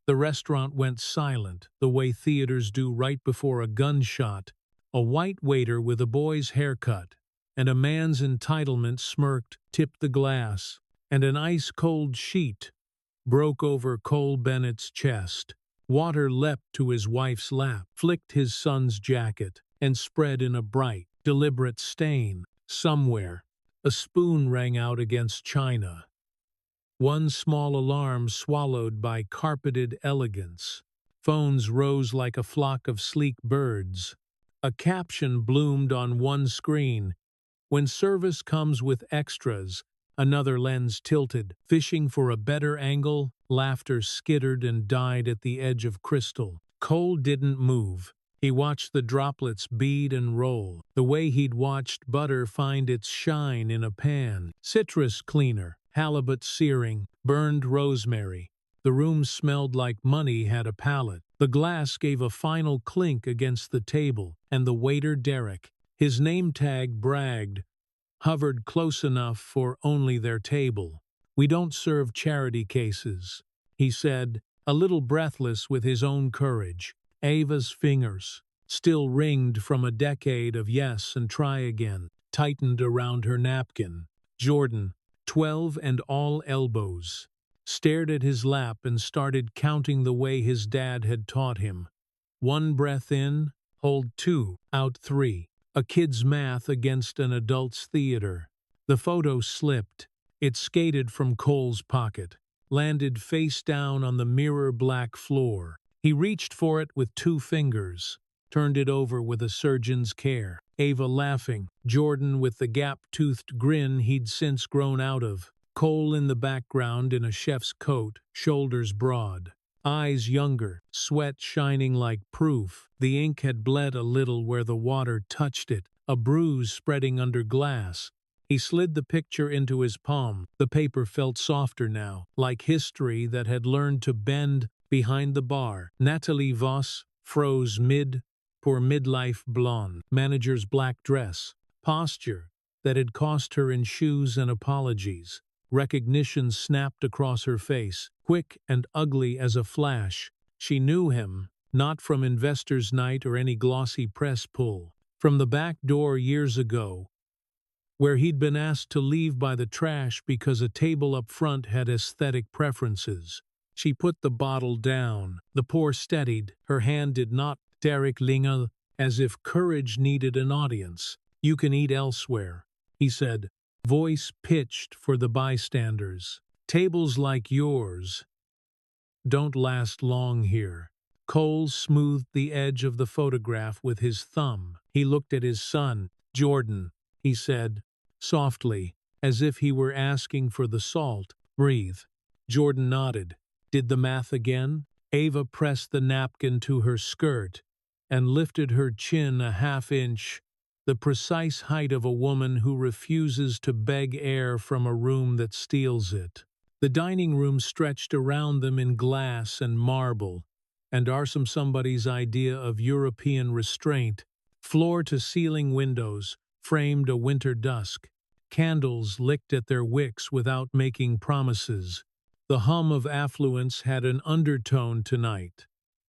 The restaurant went silent, the way theaters do right before a gunshot. A white waiter with a boy's haircut and a man's entitlement smirked, tipped the glass, and an ice-cold sheet broke over Cole Bennett's chest. Water leapt to his wife's lap, flicked his son's jacket, and spread in a bright, deliberate stain. Somewhere, a spoon rang out against china. One small alarm swallowed by carpeted elegance. Phones rose like a flock of sleek birds. A caption bloomed on one screen. When service comes with extras, another lens tilted, fishing for a better angle. Laughter skittered and died at the edge of crystal. Cole didn't move. He watched the droplets bead and roll, the way he'd watched butter find its shine in a pan. Citrus cleaner, halibut searing, burned rosemary. The room smelled like money had a palate. The glass gave a final clink against the table, and the waiter Derek, his name tag bragged, hovered close enough for only their table. "We don't serve charity cases," he said, a little breathless with his own courage. Ava's fingers, still ringed from a decade of yes and try again, tightened around her napkin. Jordan, 12 and all elbows, stared at his lap and started counting the way his dad had taught him. 1 breath in, hold 2, out 3. A kid's math against an adult's theater. The photo slipped. It skated from Cole's pocket, landed face down on the mirror-black floor. He reached for it with 2 fingers, turned it over with a surgeon's care. Ava laughing, Jordan with the gap-toothed grin he'd since grown out of. Cole in the background in a chef's coat, shoulders broad. Eyes younger, sweat shining like proof. The ink had bled a little where the water touched it, a bruise spreading under glass. He slid the picture into his palm. The paper felt softer now, like history that had learned to bend behind the bar. Natalie Voss froze poor midlife blonde, manager's black dress, posture that had cost her in shoes and apologies. Recognition snapped across her face, quick and ugly as a flash. She knew him, not from investors' night or any glossy press pull. From the back door years ago, where he'd been asked to leave by the trash because a table up front had aesthetic preferences. She put the bottle down. The pour steadied. Her hand did not. Derek Lingel, as if courage needed an audience. "You can eat elsewhere," he said, voice pitched for the bystanders. "Tables like yours don't last long here." Cole smoothed the edge of the photograph with his thumb. He looked at his son. "Jordan," he said, softly, as if he were asking for the salt. "Breathe." Jordan nodded. Did the math again. Ava pressed the napkin to her skirt and lifted her chin a half-inch, the precise height of a woman who refuses to beg air from a room that steals it. The dining room stretched around them in glass and marble, and somebody's idea of European restraint. Floor-to-ceiling windows framed a winter dusk. Candles licked at their wicks without making promises. The hum of affluence had an undertone tonight.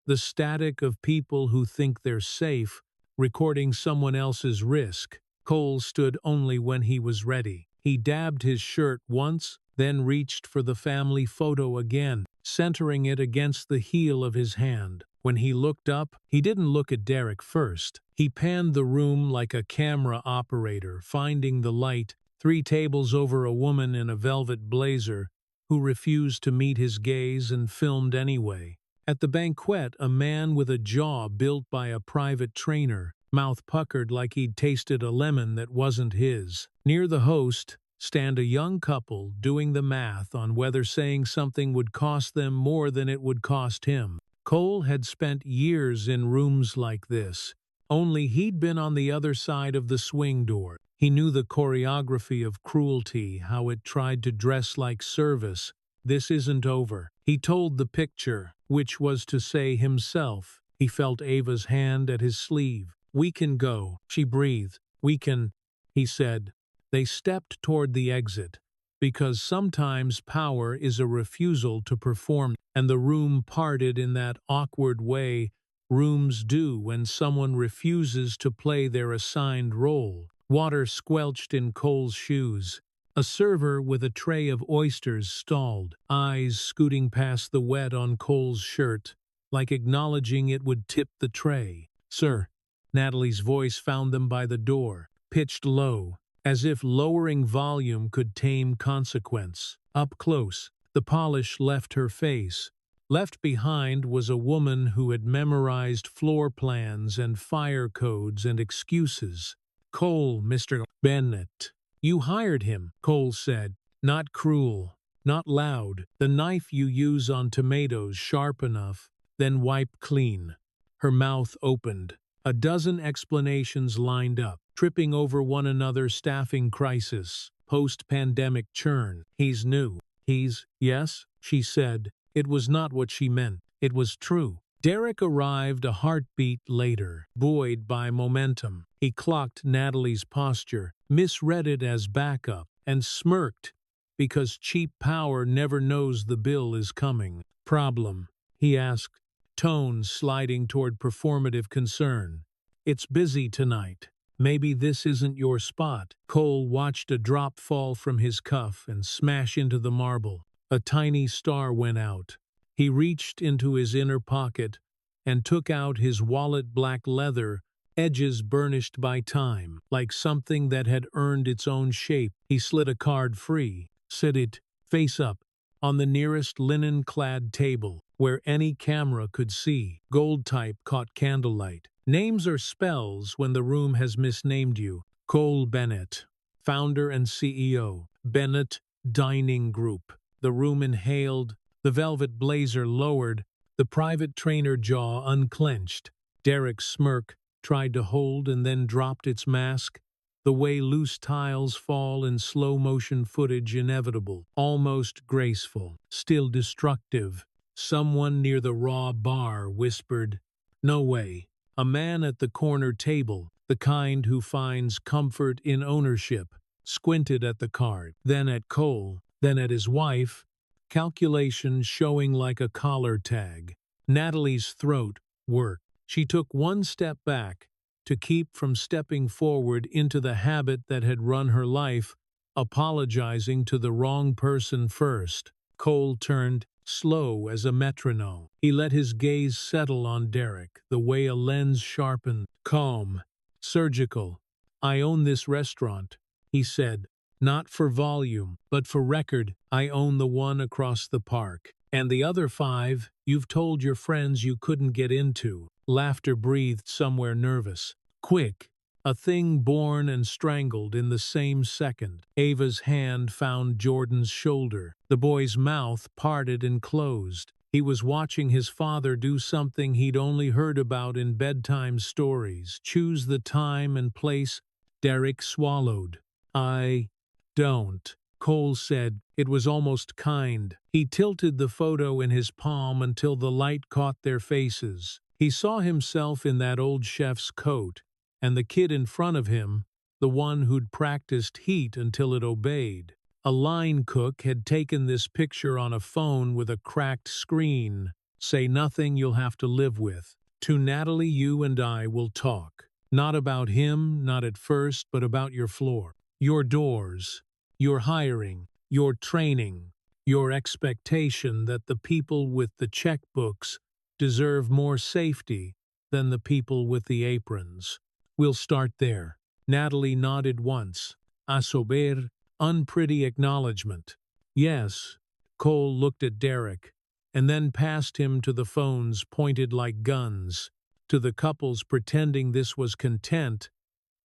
The static of people who think they're safe, recording someone else's risk. Cole stood only when he was ready. He dabbed his shirt once, then reached for the family photo again, centering it against the heel of his hand. When he looked up, he didn't look at Derek first. He panned the room like a camera operator, finding the light. 3 tables over a woman in a velvet blazer, who refused to meet his gaze and filmed anyway. At the banquet, a man with a jaw built by a private trainer, mouth puckered like he'd tasted a lemon that wasn't his. Near the host, stand a young couple doing the math on whether saying something would cost them more than it would cost him. Cole had spent years in rooms like this, only he'd been on the other side of the swing door. He knew the choreography of cruelty, how it tried to dress like service. This isn't over. He told the picture, which was to say himself. He felt Ava's hand at his sleeve. "We can go," she breathed. "We can," he said. They stepped toward the exit. because sometimes power is a refusal to perform, and the room parted in that awkward way rooms do when someone refuses to play their assigned role. Water squelched in Cole's shoes. A server with a tray of oysters stalled, eyes scooting past the wet on Cole's shirt, like acknowledging it would tip the tray. "Sir." Natalie's voice found them by the door, pitched low, as if lowering volume could tame consequence. Up close, the polish left her face. Left behind was a woman who had memorized floor plans and fire codes and excuses. "Cole, Mr. Bennett. You hired him," Cole said. "Not cruel, not loud. The knife you use on tomatoes sharp enough, then wipe clean." Her mouth opened. A dozen explanations lined up, tripping over one another. Staffing crisis, post-pandemic churn. He's new. Yes, she said. It was not what she meant. It was true. Derek arrived a heartbeat later, buoyed by momentum. He clocked Natalie's posture, misread it as backup, and smirked, because cheap power never knows the bill is coming. "Problem?" he asked, tone sliding toward performative concern. "It's busy tonight. Maybe this isn't your spot." Cole watched a drop fall from his cuff and smash into the marble. A tiny star went out. He reached into his inner pocket and took out his wallet, black leather, edges burnished by time, like something that had earned its own shape. He slid a card free, set it, face up, on the nearest linen-clad table, where any camera could see. Gold type caught candlelight. "Names are spells when the room has misnamed you." Cole Bennett, founder and CEO. Bennett Dining Group. The room inhaled, the velvet blazer lowered, the private trainer jaw unclenched. Derek's smirk tried to hold and then dropped its mask, the way loose tiles fall in slow-motion footage, inevitable, almost graceful, still destructive. Someone near the raw bar whispered, "No way." A man at the corner table, the kind who finds comfort in ownership, squinted at the card, then at Cole, then at his wife, calculations showing like a collar tag. Natalie's throat worked. She took one step back to keep from stepping forward into the habit that had run her life, apologizing to the wrong person first. Cole turned, slow as a metronome. He let his gaze settle on Derek, the way a lens sharpened. Calm, surgical. "I own this restaurant," he said. "Not for volume, but for record. I own the one across the park. And the other 5, you've told your friends you couldn't get into." Laughter breathed somewhere nervous. Quick. A thing born and strangled in the same second. Ava's hand found Jordan's shoulder. The boy's mouth parted and closed. He was watching his father do something he'd only heard about in bedtime stories. Choose the time and place. Derek swallowed. "I don't," Cole said. It was almost kind. He tilted the photo in his palm until the light caught their faces. He saw himself in that old chef's coat, and the kid in front of him, the one who'd practiced heat until it obeyed. A line cook had taken this picture on a phone with a cracked screen. "Say nothing you'll have to live with. To Natalie, you and I will talk. Not about him, not at first, but about your floor. Your doors, your hiring, your training, your expectation that the people with the checkbooks deserve more safety than the people with the aprons. We'll start there." Natalie nodded once. A sober, unpretty acknowledgement. "Yes." Cole looked at Derek, and then past him to the phones pointed like guns, to the couples pretending this was content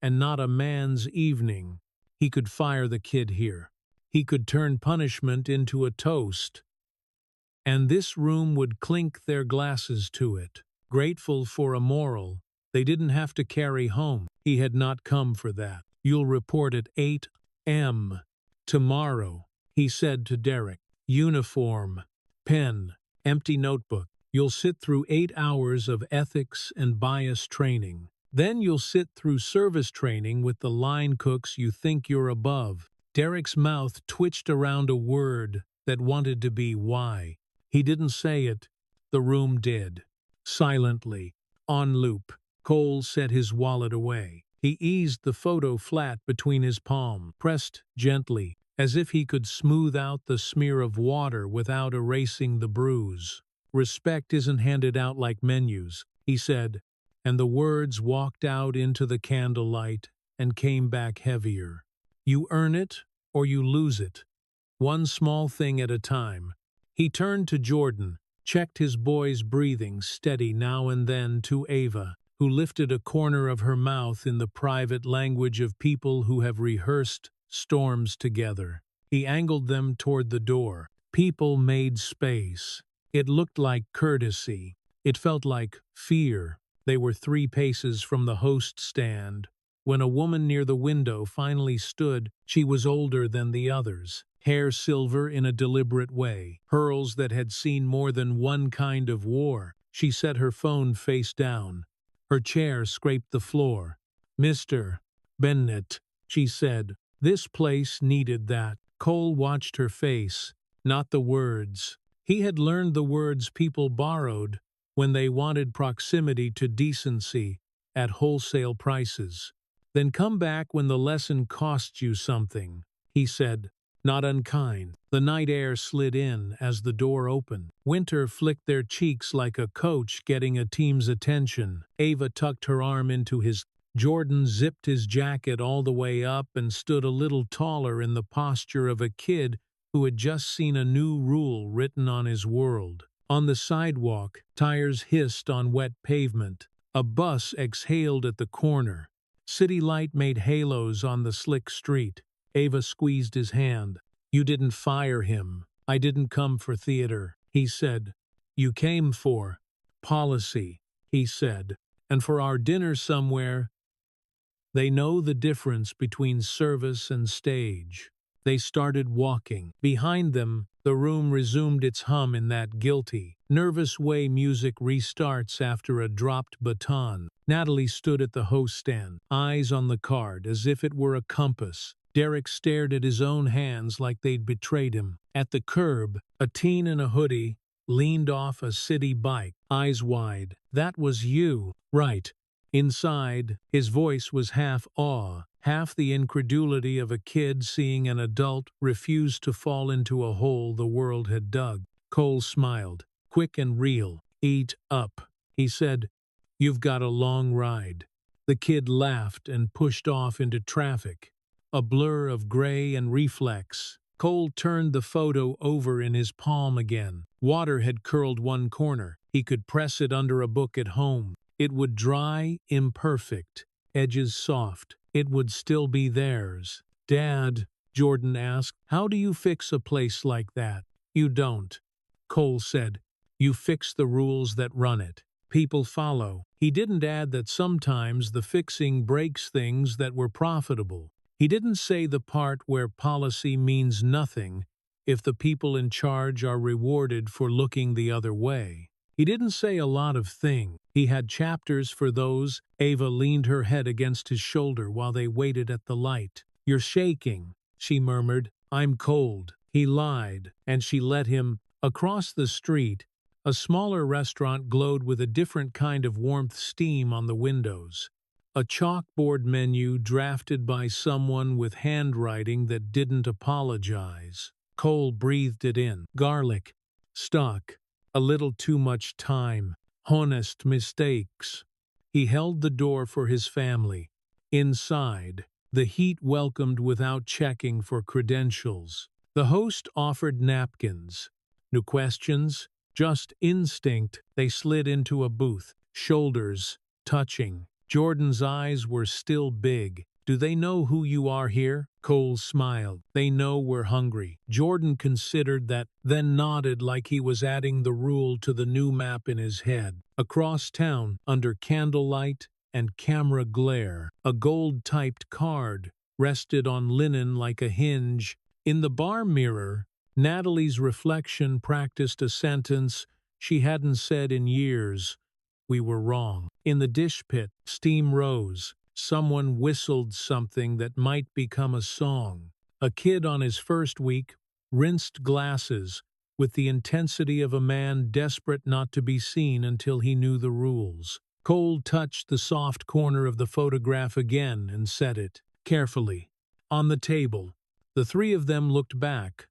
and not a man's evening. He could fire the kid here. He could turn punishment into a toast. And this room would clink their glasses to it, grateful for a moral they didn't have to carry home. He had not come for that. "You'll report at 8 a.m. tomorrow," he said to Derek. "Uniform, pen, empty notebook. You'll sit through 8 hours of ethics and bias training. Then you'll sit through service training with the line cooks you think you're above." Derek's mouth twitched around a word that wanted to be why. He didn't say it. The room did. Silently, on loop, Cole set his wallet away. He eased the photo flat between his palms, pressed gently, as if he could smooth out the smear of water without erasing the bruise. "Respect isn't handed out like menus," he said, and the words walked out into the candlelight and came back heavier. "You earn it or you lose it. One small thing at a time." He turned to Jordan, checked his boy's breathing steady now and then to Ava, who lifted a corner of her mouth in the private language of people who have rehearsed storms together. He angled them toward the door. People made space. It looked like courtesy. It felt like fear. They were 3 paces from the host stand. When a woman near the window finally stood, she was older than the others. Hair silver in a deliberate way, pearls that had seen more than one kind of war. She set her phone face down. Her chair scraped the floor. "Mr. Bennett," she said. This place needed that. Cole watched her face, not the words. He had learned the words people borrowed when they wanted proximity to decency at wholesale prices. "Then come back when the lesson costs you something," he said, not unkind. The night air slid in as the door opened. Winter flicked their cheeks like a coach getting a team's attention. Ava tucked her arm into his. Jordan zipped his jacket all the way up and stood a little taller in the posture of a kid who had just seen a new rule written on his world. On the sidewalk, tires hissed on wet pavement. A bus exhaled at the corner. City light made halos on the slick street. Ava squeezed his hand. "You didn't fire him. I didn't come for theater," he said. "You came for policy," he said, "and for our dinner somewhere." They know the difference between service and stage. They started walking. Behind them, the room resumed its hum in that guilty, nervous way music restarts after a dropped baton. Natalie stood at the host stand, eyes on the card as if it were a compass. Derek stared at his own hands like they'd betrayed him. At the curb, a teen in a hoodie leaned off a city bike, eyes wide. "That was you, right?" Inside, his voice was half awe, half the incredulity of a kid seeing an adult refuse to fall into a hole the world had dug. Cole smiled, quick and real. "Eat up," he said. "You've got a long ride." The kid laughed and pushed off into traffic, a blur of gray and reflex. Cole turned the photo over in his palm again. Water had curled one corner. He could press it under a book at home. It would dry, imperfect, edges soft. It would still be theirs. "Dad," Jordan asked, "how do you fix a place like that?" "You don't," Cole said. "You fix the rules that run it. People follow." He didn't add that sometimes the fixing breaks things that were profitable. He didn't say the part where policy means nothing if the people in charge are rewarded for looking the other way. He didn't say a lot of things. He had chapters for those. Ava leaned her head against his shoulder while they waited at the light. "You're shaking," she murmured. "I'm cold." He lied, and she let him. Across the street, a smaller restaurant glowed with a different kind of warmth, steam on the windows. A chalkboard menu drafted by someone with handwriting that didn't apologize. Cole breathed it in. Garlic, stock, a little too much time, honest mistakes. He held the door for his family. Inside, the heat welcomed without checking for credentials. The host offered napkins. No questions, just instinct. They slid into a booth, shoulders touching. Jordan's eyes were still big. "Do they know who you are here?" Cole smiled. "They know we're hungry." Jordan considered that, then nodded like he was adding the rule to the new map in his head. Across town, under candlelight and camera glare, a gold-typed card rested on linen like a hinge. In the bar mirror, Natalie's reflection practiced a sentence she hadn't said in years. "We were wrong." In the dish pit, steam rose. Someone whistled something that might become a song. A kid on his first week, rinsed glasses, with the intensity of a man desperate not to be seen until he knew the rules. Cole touched the soft corner of the photograph again and set it, carefully, on the table. The three of them looked back.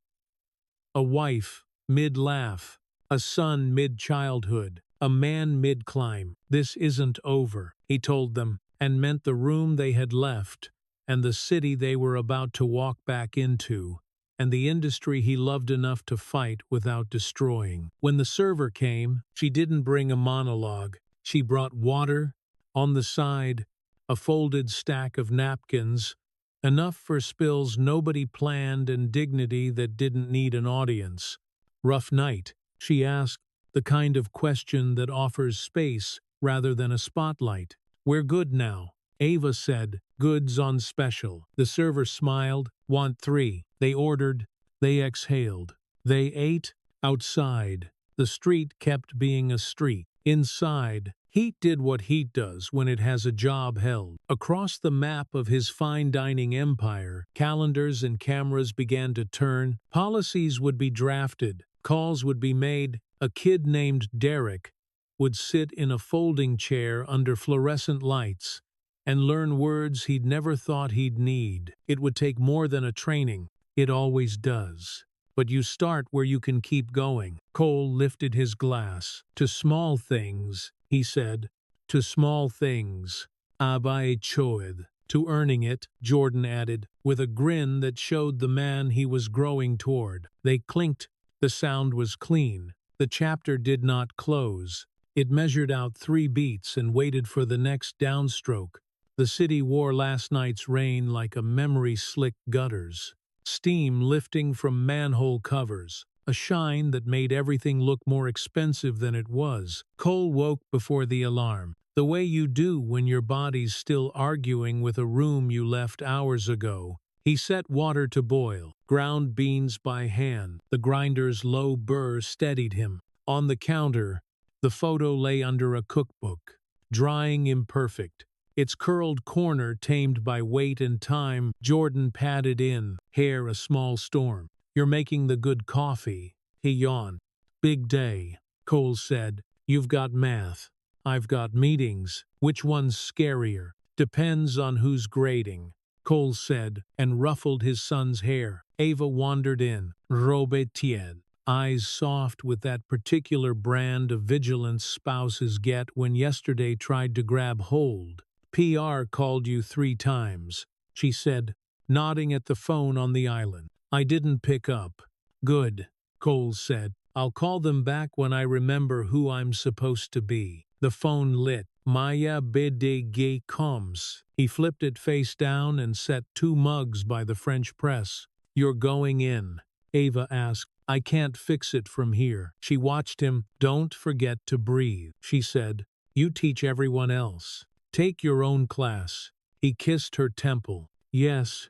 A wife, mid-laugh. A son mid-childhood. A man mid-climb. "This isn't over," he told them, and meant the room they had left, and the city they were about to walk back into, and the industry he loved enough to fight without destroying. When the server came, she didn't bring a monologue. She brought water, on the side, a folded stack of napkins, enough for spills nobody planned and dignity that didn't need an audience. "Rough night?" she asked, the kind of question that offers space rather than a spotlight. "We're good now," Ava said, "goods on special." The server smiled. "Want 3. They ordered. They exhaled. They ate. Outside, the street kept being a street. Inside, heat did what heat does when it has a job held. Across the map of his fine dining empire, calendars and cameras began to turn. Policies would be drafted. Calls would be made. A kid named Derek would sit in a folding chair under fluorescent lights and learn words he'd never thought he'd need. It would take more than a training. It always does. But you start where you can keep going. Cole lifted his glass. "To small things," he said. "To small things. Abai choed." "To earning it," Jordan added, with a grin that showed the man he was growing toward. They clinked. The sound was clean. The chapter did not close. It measured out 3 beats and waited for the next downstroke. The city wore last night's rain like a memory-slicked gutters. Steam lifting from manhole covers, a shine that made everything look more expensive than it was. Cole woke before the alarm, the way you do when your body's still arguing with a room you left hours ago. He set water to boil, ground beans by hand. The grinder's low burr steadied him. On the counter, the photo lay under a cookbook, drying imperfect, its curled corner tamed by weight and time. Jordan padded in, hair a small storm. "You're making the good coffee," he yawned. "Big day," Cole said. "You've got math. I've got meetings. Which one's scarier?" "Depends on who's grading," Cole said, and ruffled his son's hair. Ava wandered in, robe tied, eyes soft with that particular brand of vigilance spouses get when yesterday tried to grab hold. "PR called you 3 times, she said, nodding at the phone on the island. "I didn't pick up." "Good," Cole said. "I'll call them back when I remember who I'm supposed to be." The phone lit. "Maya BDG comes." He flipped it face down and set 2 mugs by the French press. "You're going in?" Ava asked. "I can't fix it from here." She watched him. "Don't forget to breathe," she said. "You teach everyone else. Take your own class." He kissed her temple. "Yes,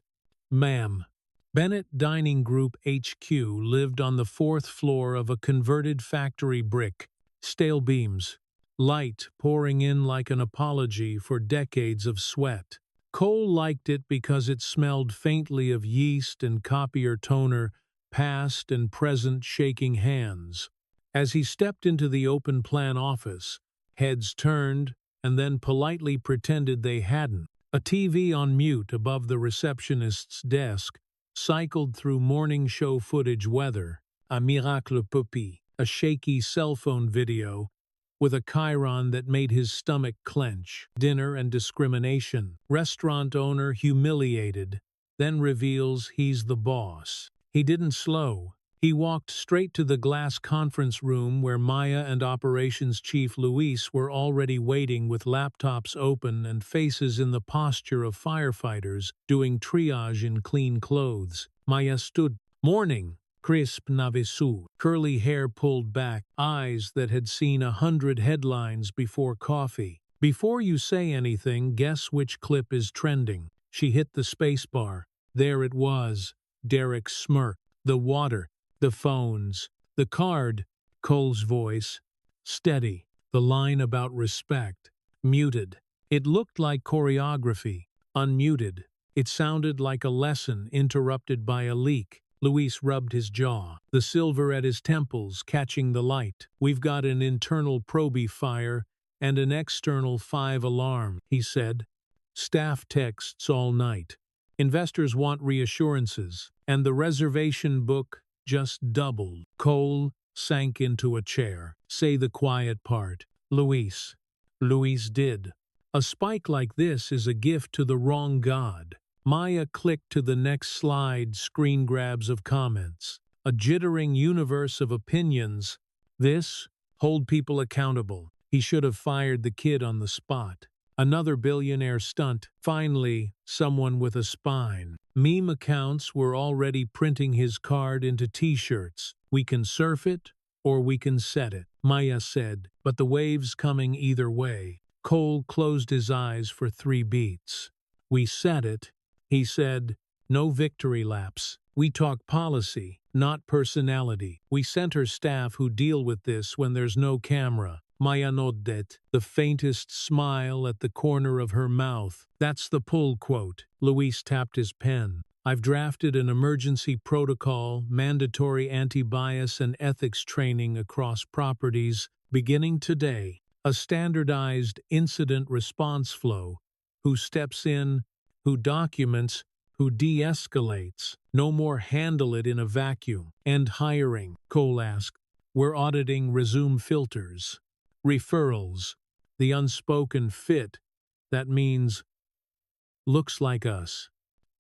ma'am." Bennett Dining Group HQ lived on the 4th floor of a converted factory brick. Stale beams. Light pouring in like an apology for decades of sweat. Cole liked it because it smelled faintly of yeast and copier toner, past and present shaking hands. As he stepped into the open plan office, heads turned and then politely pretended they hadn't. A TV on mute above the receptionist's desk cycled through morning show footage. Weather, a miracle puppy, a shaky cell phone video with a chyron that made his stomach clench. Dinner and discrimination. Restaurant owner humiliated, then reveals he's the boss. He didn't slow. He walked straight to the glass conference room where Maya and Operations Chief Luis were already waiting with laptops open and faces in the posture of firefighters doing triage in clean clothes. Maya stood. "Morning." Crisp Navisu, curly hair pulled back, eyes that had seen 100 headlines before coffee. "Before you say anything, guess which clip is trending." She hit the spacebar. There it was. Derek smirked. The water, the phones, the card. Cole's voice. Steady. The line about respect. Muted. It looked like choreography. Unmuted. It sounded like a lesson interrupted by a leak. Luis rubbed his jaw, the silver at his temples catching the light. "We've got an internal proby fire and an external 5 alarm," he said. "Staff texts all night. Investors want reassurances, and the reservation book just doubled." Cole sank into a chair. "Say the quiet part, Luis." Luis did. "A spike like this is a gift to the wrong god." Maya clicked to the next slide, screen grabs of comments. A jittering universe of opinions. This, hold people accountable. He should have fired the kid on the spot. Another billionaire stunt. Finally, someone with a spine. Meme accounts were already printing his card into t-shirts. "We can surf it, or we can set it," Maya said, "but the wave's coming either way." Cole closed his eyes for 3 beats. "We set it," he said. "No victory laps. We talk policy, not personality. We center staff who deal with this when there's no camera." Maya nodded, the faintest smile at the corner of her mouth. "That's the pull quote." Luis tapped his pen. "I've drafted an emergency protocol, mandatory anti-bias and ethics training across properties, beginning today. A standardized incident response flow. Who steps in, who documents, who de-escalates. No more handle it in a vacuum." "And hiring?" Cole asked. "We're auditing resume filters. Referrals. The unspoken fit. That means looks like us,"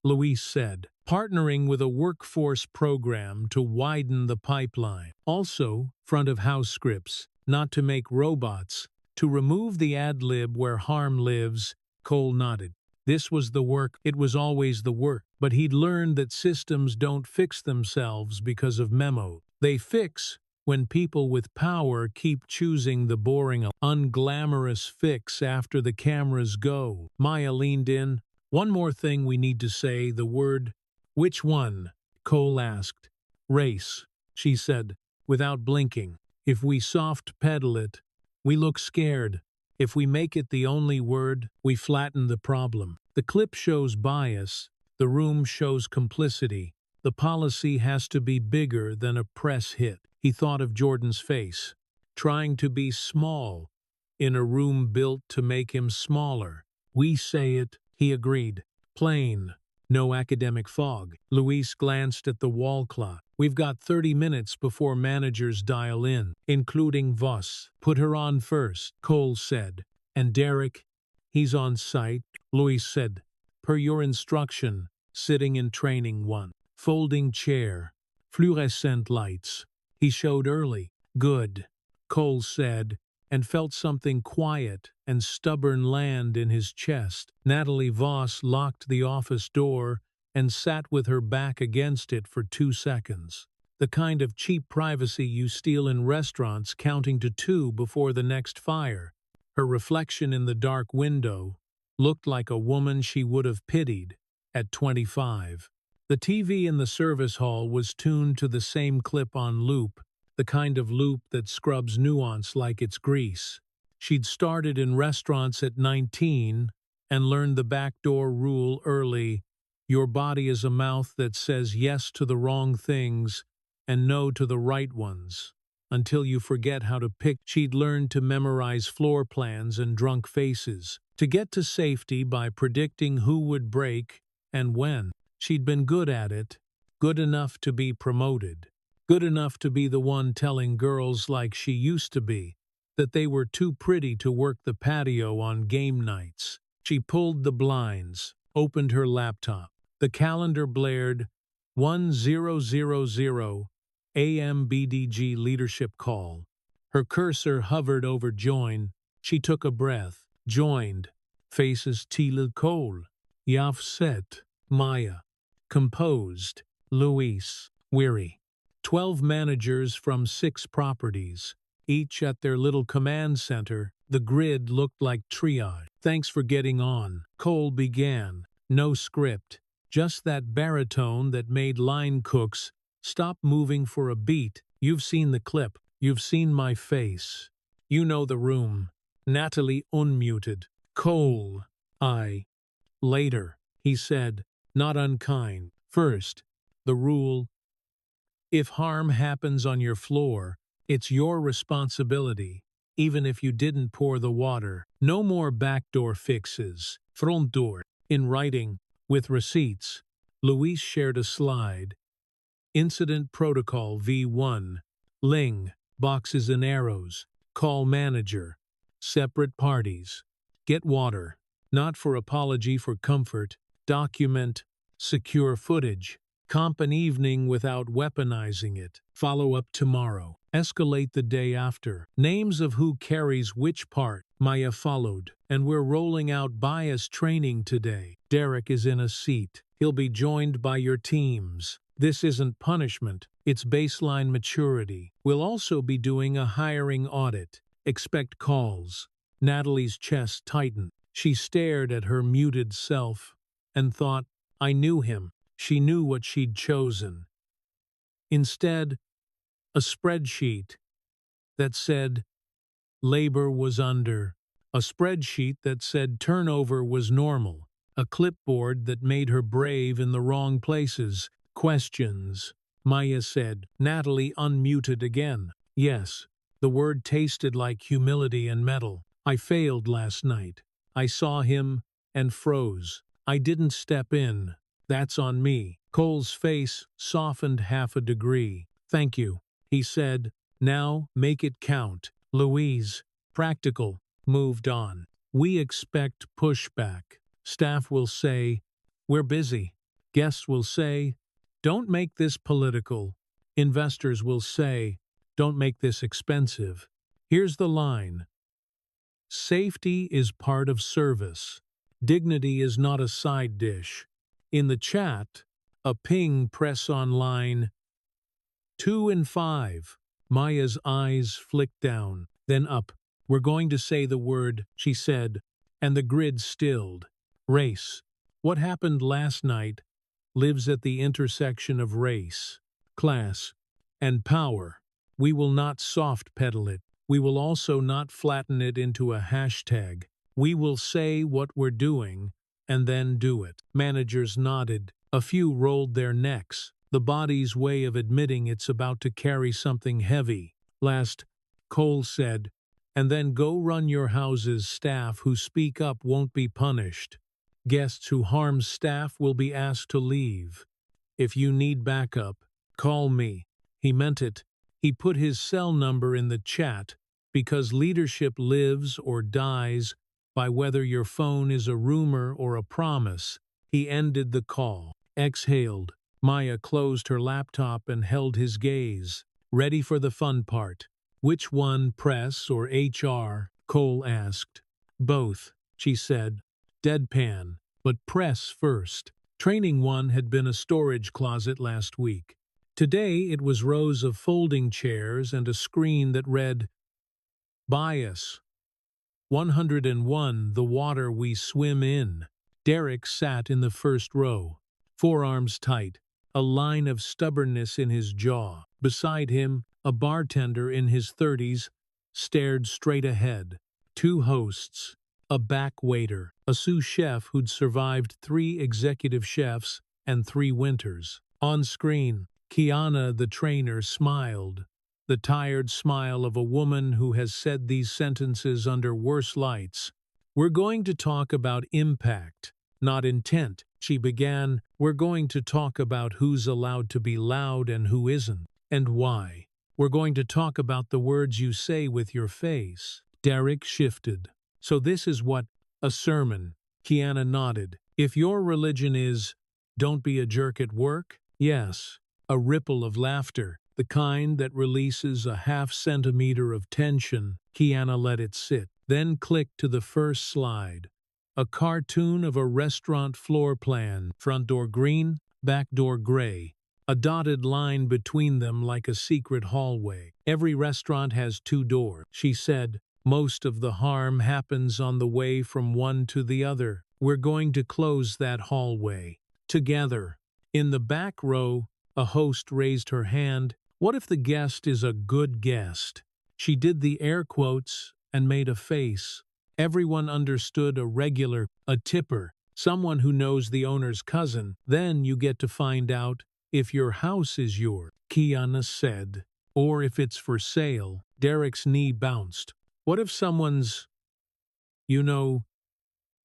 Luis said. "Partnering with a workforce program to widen the pipeline. Also, front-of-house scripts, not to make robots, to remove the ad-lib where harm lives." Cole nodded. This was the work. It was always the work. But he'd learned that systems don't fix themselves because of memo. They fix when people with power keep choosing the boring, unglamorous fix after the cameras go. Maya leaned in. "One more thing we need to say, the word." "Which one?" Cole asked. "Race," she said, without blinking. "If we soft pedal it, we look scared. If we make it the only word, we flatten the problem. The clip shows bias, the room shows complicity. The policy has to be bigger than a press hit." He thought of Jordan's face, trying to be small, in a room built to make him smaller. "We say it," he agreed. "Plain. No academic fog." Luis glanced at the wall clock. "We've got 30 minutes before managers dial in, including Voss." "Put her on first," Cole said. "And Derek? He's on site," Luis said. "Per your instruction, sitting in training 1. Folding chair. Fluorescent lights." He showed early. "Good," Cole said, and felt something quiet and stubborn land in his chest. Natalie Voss locked the office door and sat with her back against it for 2 seconds. The kind of cheap privacy you steal in restaurants, counting to 2 before the next fire. Her reflection in the dark window looked like a woman she would have pitied at 25. The TV in the service hall was tuned to the same clip on loop, the kind of loop that scrubs nuance like it's grease. She'd started in restaurants at 19 and learned the backdoor rule early. Your body is a mouth that says yes to the wrong things and no to the right ones. Until you forget how to pick. She'd learned to memorize floor plans and drunk faces, to get to safety by predicting who would break and when. She'd been good at it, good enough to be promoted, good enough to be the one telling girls like she used to be that they were too pretty to work the patio on game nights. She pulled the blinds, opened her laptop. The calendar blared 1000 AM BDG leadership call. Her cursor hovered over join. She took a breath. Joined. Faces Tila Cole. Yav set. Maya. Composed. Luis. Weary. 12 managers from 6 properties, each at their little command center. The grid looked like triage. "Thanks for getting on," Cole began. No script, just that baritone that made line cooks stop moving for a beat. "You've seen the clip. You've seen my face. You know the room." Natalie unmuted. "Cole. I. Later." he said, not unkind. First, the rule: if harm happens on your floor, it's your responsibility, even if you didn't pour the water. No more backdoor fixes. Front door. In writing, with receipts, Luis shared a slide. Incident Protocol V1. Ling. Boxes and arrows. Call manager. Separate parties. Get water. Not for apology, for comfort. Document. Secure footage. Comp an evening without weaponizing it. Follow up tomorrow. Escalate the day after. Names of who carries which part. Maya followed. And we're rolling out bias training today. Derek is in a seat. He'll be joined by your teams. This isn't punishment, it's baseline maturity. We'll also be doing a hiring audit. Expect calls. Natalie's chest tightened. She stared at her muted self and thought, I knew him. She knew what she'd chosen. Instead, a spreadsheet that said labor was under, a spreadsheet that said turnover was normal, a clipboard that made her brave in the wrong places. Questions, Maya said. Natalie unmuted again. Yes, the word tasted like humility and metal. I failed last night. I saw him and froze. I didn't step in. That's on me. Cole's face softened half a degree. Thank you, he said. Now make it count. Louise, practical, moved on. We expect pushback. Staff will say, we're busy. Guests will say, don't make this political. Investors will say, don't make this expensive. Here's the line. Safety is part of service. Dignity is not a side dish. In the chat, a ping press on line 2 and 5. Maya's eyes flicked down, then up. We're going to say the word, she said, and the grid stilled. Race. What happened last night lives at the intersection of race, class, and power. We will not soft pedal it. We will also not flatten it into a hashtag. We will say what we're doing and then do it. Managers nodded. A few rolled their necks, the body's way of admitting it's about to carry something heavy. Last, Cole said, and then go run your houses. Staff who speak up won't be punished. Guests who harm staff will be asked to leave. If you need backup, call me. He meant it. He put his cell number in the chat because leadership lives or dies by whether your phone is a rumor or a promise. He ended the call. Exhaled. Maya closed her laptop and held his gaze. Ready for the fun part. Which one, press or HR? Cole asked. Both, she said. Deadpan, but press first. Training one had been a storage closet last week. Today it was rows of folding chairs and a screen that read, Bias. 101, the water we swim in. Derek sat in the first row, forearms tight, a line of stubbornness in his jaw. Beside him, a bartender in his 30s stared straight ahead. Two hosts, a back waiter, a sous chef who'd survived 3 executive chefs and 3 winters. On screen, Kiana, the trainer, smiled, the tired smile of a woman who has said these sentences under worse lights. We're going to talk about impact, not intent, she began. We're going to talk about who's allowed to be loud and who isn't, and why. We're going to talk about the words you say with your face. Derek shifted. So this is what, a sermon? Kiana nodded. If your religion is, don't be a jerk at work? Yes. A ripple of laughter, the kind that releases a half centimeter of tension. Kiana let it sit, then clicked to the first slide. A cartoon of a restaurant floor plan, front door green, back door gray. A dotted line between them like a secret hallway. Every restaurant has 2 doors, she said. Most of the harm happens on the way from one to the other. We're going to close that hallway. Together. In the back row, a host raised her hand. What if the guest is a good guest? She did the air quotes and made a face. Everyone understood a regular, a tipper, Someone who knows the owner's cousin. Then you get to find out if your house is yours, Kiana said, or if it's for sale. Derek's knee bounced. What if someone's, you know,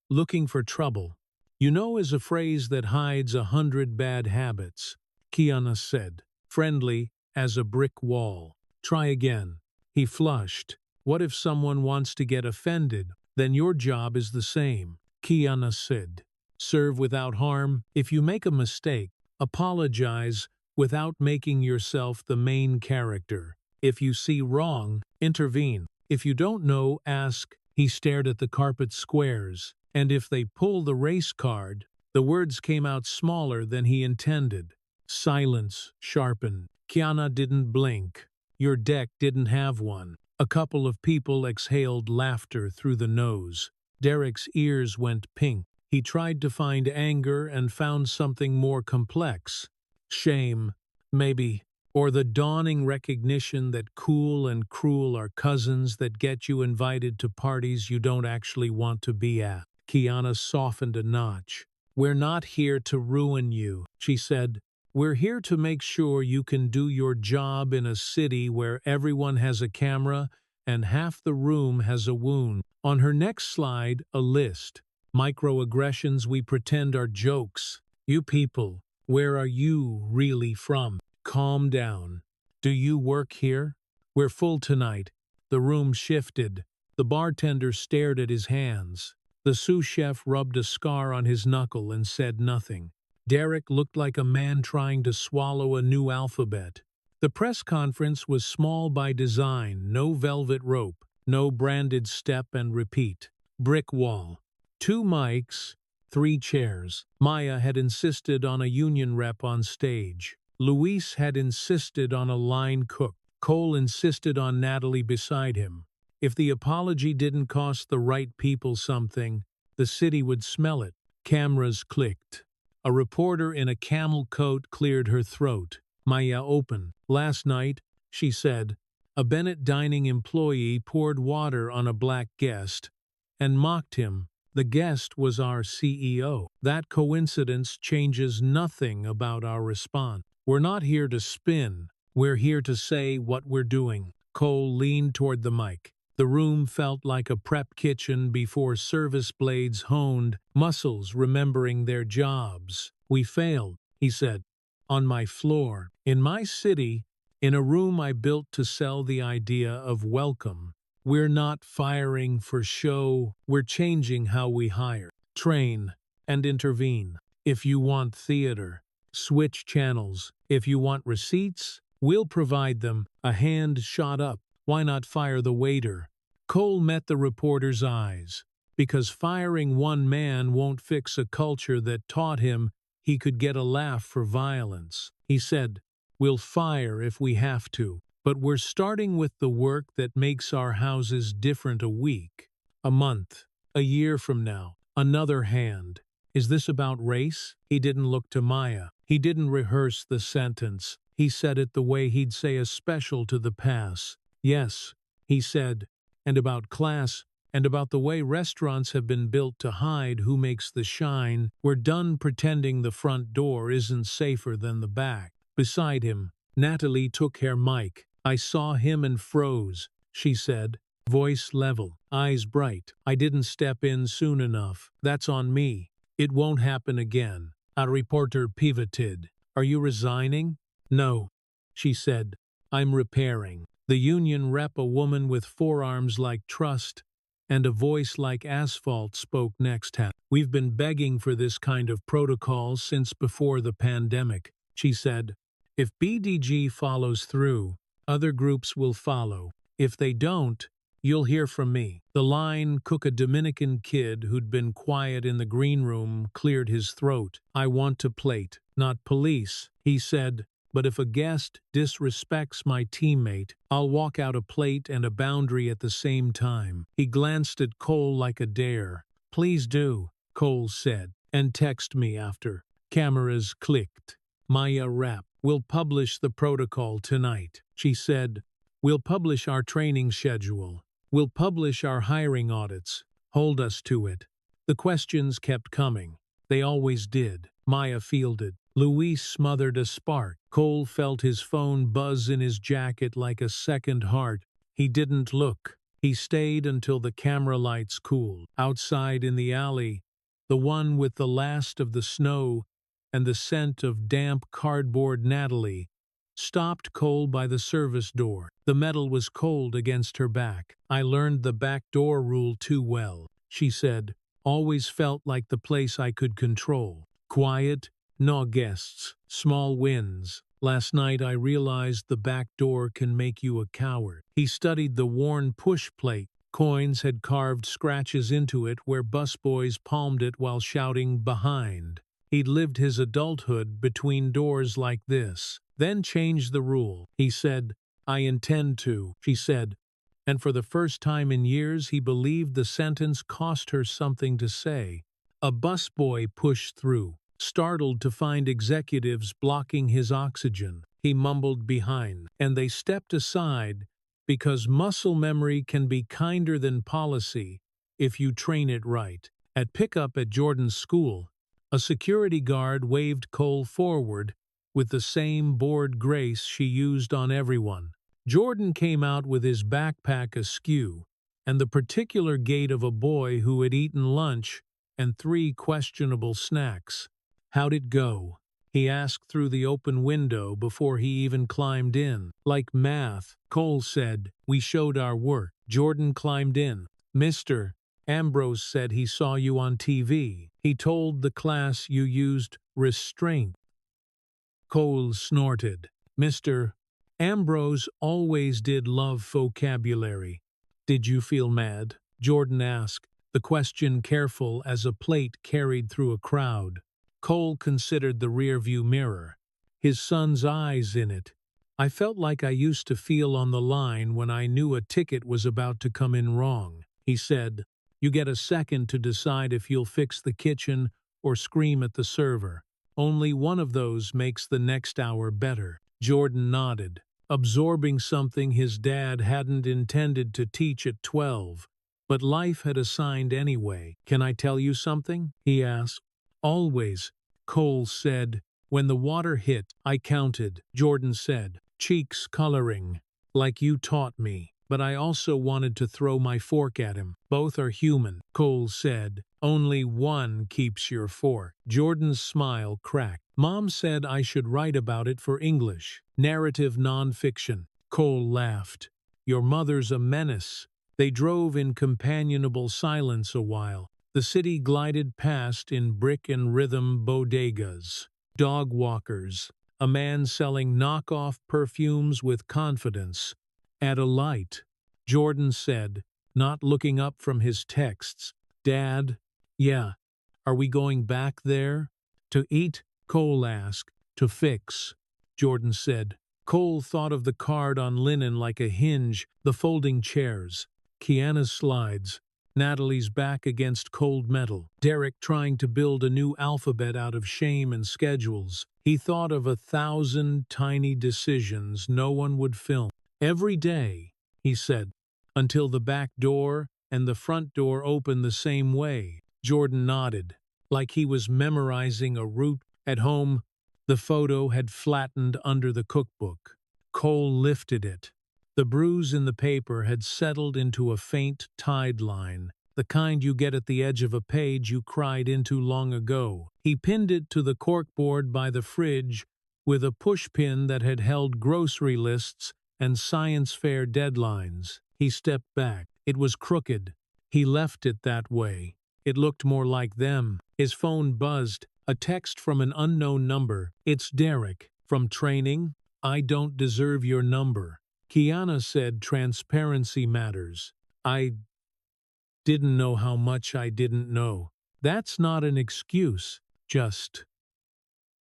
looking for trouble? You know is a phrase that hides 100 bad habits, Kiana said, friendly as a brick wall. Try again. He flushed. What if someone wants to get offended? Then your job is the same, Kiana said. Serve without harm. If you make a mistake, apologize without making yourself the main character. If you see wrong, intervene. If you don't know, ask. He stared at the carpet squares. And if they pull the race card, the words came out smaller than he intended. Silence sharpened. Kiana didn't blink. Your deck didn't have one. A couple of people exhaled laughter through the nose. Derek's ears went pink. He tried to find anger and found something more complex. Shame, maybe, or the dawning recognition that cool and cruel are cousins that get you invited to parties you don't actually want to be at. Kiana softened a notch. We're not here to ruin you, she said. We're here to make sure you can do your job in a city where everyone has a camera and half the room has a wound. On her next slide, a list. Microaggressions we pretend are jokes. You people, where are you really from? Calm down. Do you work here? We're full tonight. The room shifted. The bartender stared at his hands. The sous chef rubbed a scar on his knuckle and said nothing. Derek looked like a man trying to swallow a new alphabet. The press conference was small by design, no velvet rope, no branded step and repeat. Brick wall. 2 mics, 3 chairs. Maya had insisted on a union rep on stage. Luis had insisted on a line cook. Cole insisted on Natalie beside him. If the apology didn't cost the right people something, the city would smell it. Cameras clicked. A reporter in a camel coat cleared her throat. Maya opened. Last night, she said, a Bennett dining employee poured water on a black guest and mocked him. The guest was our CEO. That coincidence changes nothing about our response. We're not here to spin. We're here to say what we're doing. Cole leaned toward the mic. The room felt like a prep kitchen before service blades honed, muscles remembering their jobs. We failed, he said. On my floor, in my city, in a room I built to sell the idea of welcome. We're not firing for show, we're changing how we hire, train, and intervene. If you want theater, switch channels. If you want receipts, we'll provide them. A hand shot up. Why not fire the waiter? Cole met the reporter's eyes. Because firing one man won't fix a culture that taught him he could get a laugh for violence. He said, we'll fire if we have to, but we're starting with the work that makes our houses different a week, a month, a year from now. Another hand. Is this about race? He didn't look to Maya. He didn't rehearse the sentence. He said it the way he'd say a special to the pass. Yes, he said, and about class, and about the way restaurants have been built to hide who makes the shine. We're done pretending the front door isn't safer than the back. Beside him, Natalie took her mic. I saw him and froze, she said, voice level, eyes bright. I didn't step in soon enough. That's on me. It won't happen again. A reporter pivoted. Are you resigning? No, she said. I'm repairing. The union rep, a woman with forearms like trust and a voice like asphalt, spoke next. We've been begging for this kind of protocol since before the pandemic, she said. If BDG follows through, other groups will follow. If they don't, you'll hear from me. The line cook, a Dominican kid who'd been quiet in the green room, cleared his throat. I want to plate, not police, he said. But if a guest disrespects my teammate, I'll walk out a plate and a boundary at the same time. He glanced at Cole like a dare. Please do, Cole said, and text me after. Cameras clicked. Maya rapped. We'll publish the protocol tonight, she said. We'll publish our training schedule. We'll publish our hiring audits. Hold us to it. The questions kept coming. They always did. Maya fielded. Luis smothered a spark. Cole felt his phone buzz in his jacket like a second heart. He didn't look. He stayed until the camera lights cooled. Outside in the alley, the one with the last of the snow and the scent of damp cardboard, Natalie stopped Cole by the service door. The metal was cold against her back. "I learned the back door rule too well," she said. "Always felt like the place I could control. Quiet, no guests, small wins. Last night I realized the back door can make you a coward." He studied the worn push plate. Coins had carved scratches into it where busboys palmed it while shouting "behind." He'd lived his adulthood between doors like this. "Then change the rule," he said. "I intend to," she said. And for the first time in years he believed the sentence cost her something to say. A busboy pushed through, startled to find executives blocking his oxygen. He mumbled "behind," and they stepped aside because muscle memory can be kinder than policy if you train it right. At pickup at Jordan's school, a security guard waved Cole forward with the same bored grace she used on everyone. Jordan came out with his backpack askew and the particular gait of a boy who had eaten lunch and 3 questionable snacks. "How'd it go?" he asked through the open window before he even climbed in. "Like math," Cole said. "We showed our work." Jordan climbed in. "Mr. Ambrose said he saw you on TV. He told the class you used restraint." Cole snorted. Mr. Ambrose always did love vocabulary. "Did you feel mad?" Jordan asked, the question careful as a plate carried through a crowd. Cole considered the rearview mirror, his son's eyes in it. "I felt like I used to feel on the line when I knew a ticket was about to come in wrong," he said. "You get a second to decide if you'll fix the kitchen or scream at the server. Only one of those makes the next hour better." Jordan nodded, absorbing something his dad hadn't intended to teach at 12, but life had assigned anyway. "Can I tell you something?" he asked. "Always," Cole said. "When the water hit, I counted," Jordan said, cheeks coloring. "Like you taught me. But I also wanted to throw my fork at him." "Both are human," Cole said. "Only one keeps your fork." Jordan's smile cracked. "Mom said I should write about it for English. Narrative nonfiction." Cole laughed. "Your mother's a menace." They drove in companionable silence a while. The city glided past in brick and rhythm bodegas, dog walkers, a man selling knockoff perfumes with confidence. At a light, Jordan said, not looking up from his texts, "Dad, yeah, are we going back there?" "To eat?" Cole asked. "To fix," Jordan said. Cole thought of the card on linen like a hinge, the folding chairs, Kiana's slides, Natalie's back against cold metal, Derek trying to build a new alphabet out of shame and schedules. He thought of 1,000 tiny decisions no one would film. "Every day," he said, "until the back door and the front door open the same way." Jordan nodded, like he was memorizing a route. At home, the photo had flattened under the cookbook. Cole lifted it. The bruise in the paper had settled into a faint tide line, the kind you get at the edge of a page you cried into long ago. He pinned it to the corkboard by the fridge with a pushpin that had held grocery lists and science fair deadlines. He stepped back. It was crooked. He left it that way. It looked more like them. His phone buzzed. A text from an unknown number. "It's Derek. From training. I don't deserve your number." Kiana said transparency matters. I didn't know how much I didn't know. "That's not an excuse. Just,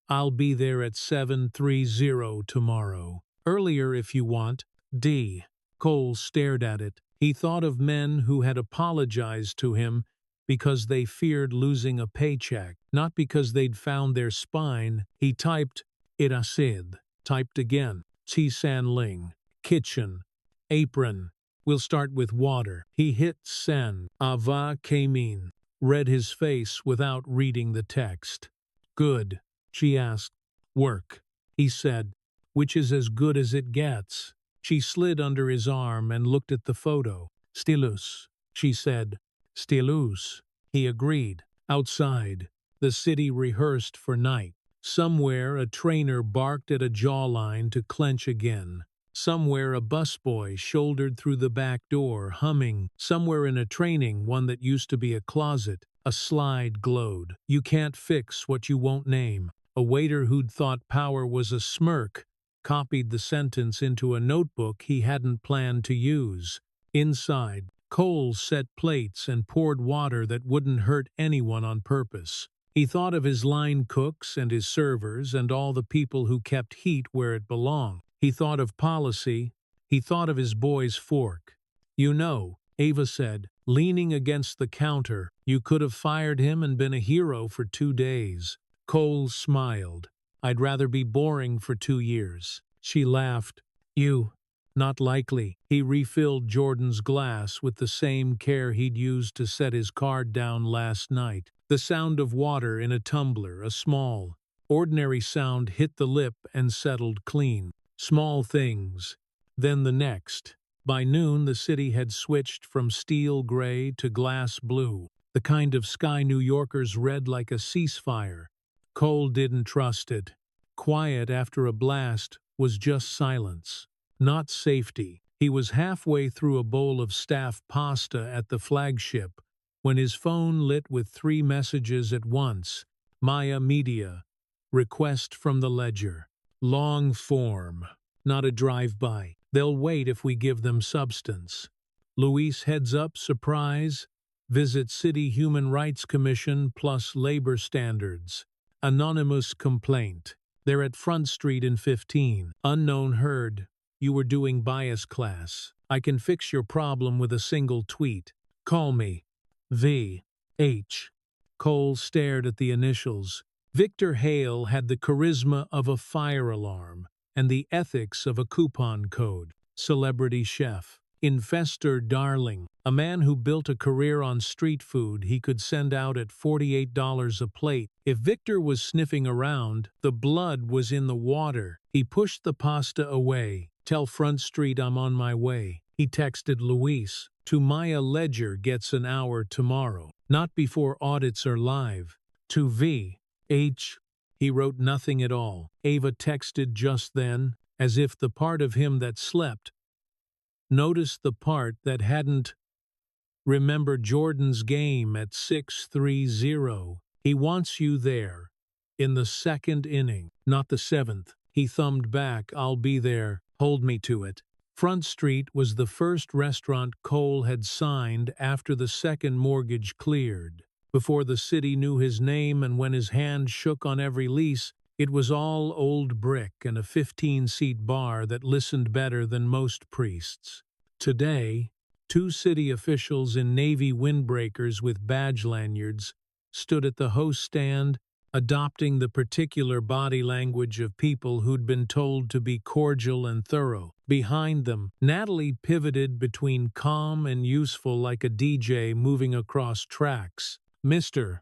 I'll be there at 7:30 tomorrow. Earlier if you want. D." Cole stared at it. He thought of men who had apologized to him because they feared losing a paycheck, not because they'd found their spine. He typed, "Irasid." Typed again, "San Ling. Kitchen. Apron. We'll start with water." He hit send. "Ava Kamin." read his face without reading the text. "Good," she asked. "Work," he said, "which is as good as it gets." She slid under his arm and looked at the photo. "Stilus," she said. "Stilus," he agreed. Outside, the city rehearsed for night. Somewhere a trainer barked at a jawline to clench again. Somewhere a busboy shouldered through the back door, humming. Somewhere in a training, one that used to be a closet, a slide glowed. "You can't fix what you won't name." A waiter who'd thought power was a smirk copied the sentence into a notebook he hadn't planned to use. Inside, Cole set plates and poured water that wouldn't hurt anyone on purpose. He thought of his line cooks and his servers and all the people who kept heat where it belonged. He thought of policy. He thought of his boy's fork. "You know," Ava said, leaning against the counter, "you could have fired him and been a hero for 2 days." Cole smiled. "I'd rather be boring for 2 years." She laughed. "You? Not likely." He refilled Jordan's glass with the same care he'd used to set his card down last night. The sound of water in a tumbler, a small, ordinary sound, hit the lip and settled clean. Small things. Then the next. By noon, the city had switched from steel gray to glass blue, the kind of sky New Yorkers read like a ceasefire. Cole didn't trust it. Quiet after a blast was just silence, not safety. He was halfway through a bowl of staff pasta at the flagship when his phone lit with 3 messages at once. Maya Media. Request from the Ledger. Long form. Not a drive-by. They'll wait if we give them substance. Luis heads up, surprise. Visit City Human Rights Commission plus labor standards. Anonymous complaint. They're at Front Street in 15. Unknown heard. You were doing bias class. I can fix your problem with a single tweet. Call me. V. H. Cole stared at the initials. Victor Hale had the charisma of a fire alarm and the ethics of a coupon code. Celebrity chef. Infestor darling. A man who built a career on street food he could send out at $48 a plate. If Victor was sniffing around, the blood was in the water. He pushed the pasta away. "Tell Front Street I'm on my way." He texted Luis. "To Maya Ledger gets an hour tomorrow. Not before audits are live." To V. H. He wrote nothing at all. Ava texted just then, as if the part of him that slept noticed the part that hadn't. "Remember Jordan's game at 6-3-0. He wants you there. In the 2nd inning, not the 7th. He thumbed back. "I'll be there. Hold me to it." Front Street was the first restaurant Cole had signed after the second mortgage cleared. Before the city knew his name, and when his hand shook on every lease, it was all old brick and a 15-seat bar that listened better than most priests. Today, 2 city officials in navy windbreakers with badge lanyards stood at the host stand, adopting the particular body language of people who'd been told to be cordial and thorough. Behind them, Natalie pivoted between calm and useful like a DJ moving across tracks. "Mr.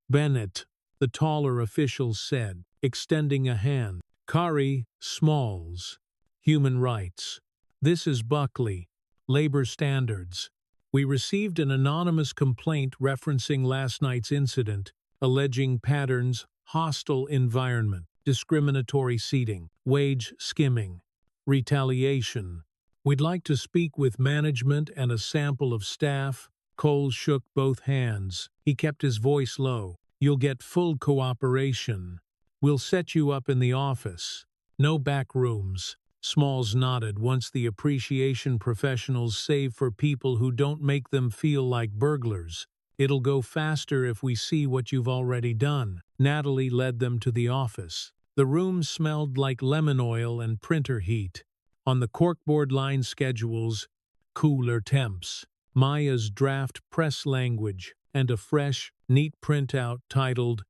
Bennett," the taller official said, extending a hand. "Kari Smalls, Human Rights. This is Buckley, Labor Standards. We received an anonymous complaint referencing last night's incident, alleging patterns, hostile environment, discriminatory seating, wage skimming, retaliation. We'd like to speak with management and a sample of staff." Cole shook both hands. He kept his voice low. "You'll get full cooperation. We'll set you up in the office. No back rooms." Smalls nodded. "Once the appreciation professionals save for people who don't make them feel like burglars. It'll go faster if we see what you've already done." Natalie led them to the office. The room smelled like lemon oil and printer heat. On the corkboard line schedules, cooler temps, Maya's draft press language, and a fresh, neat printout titled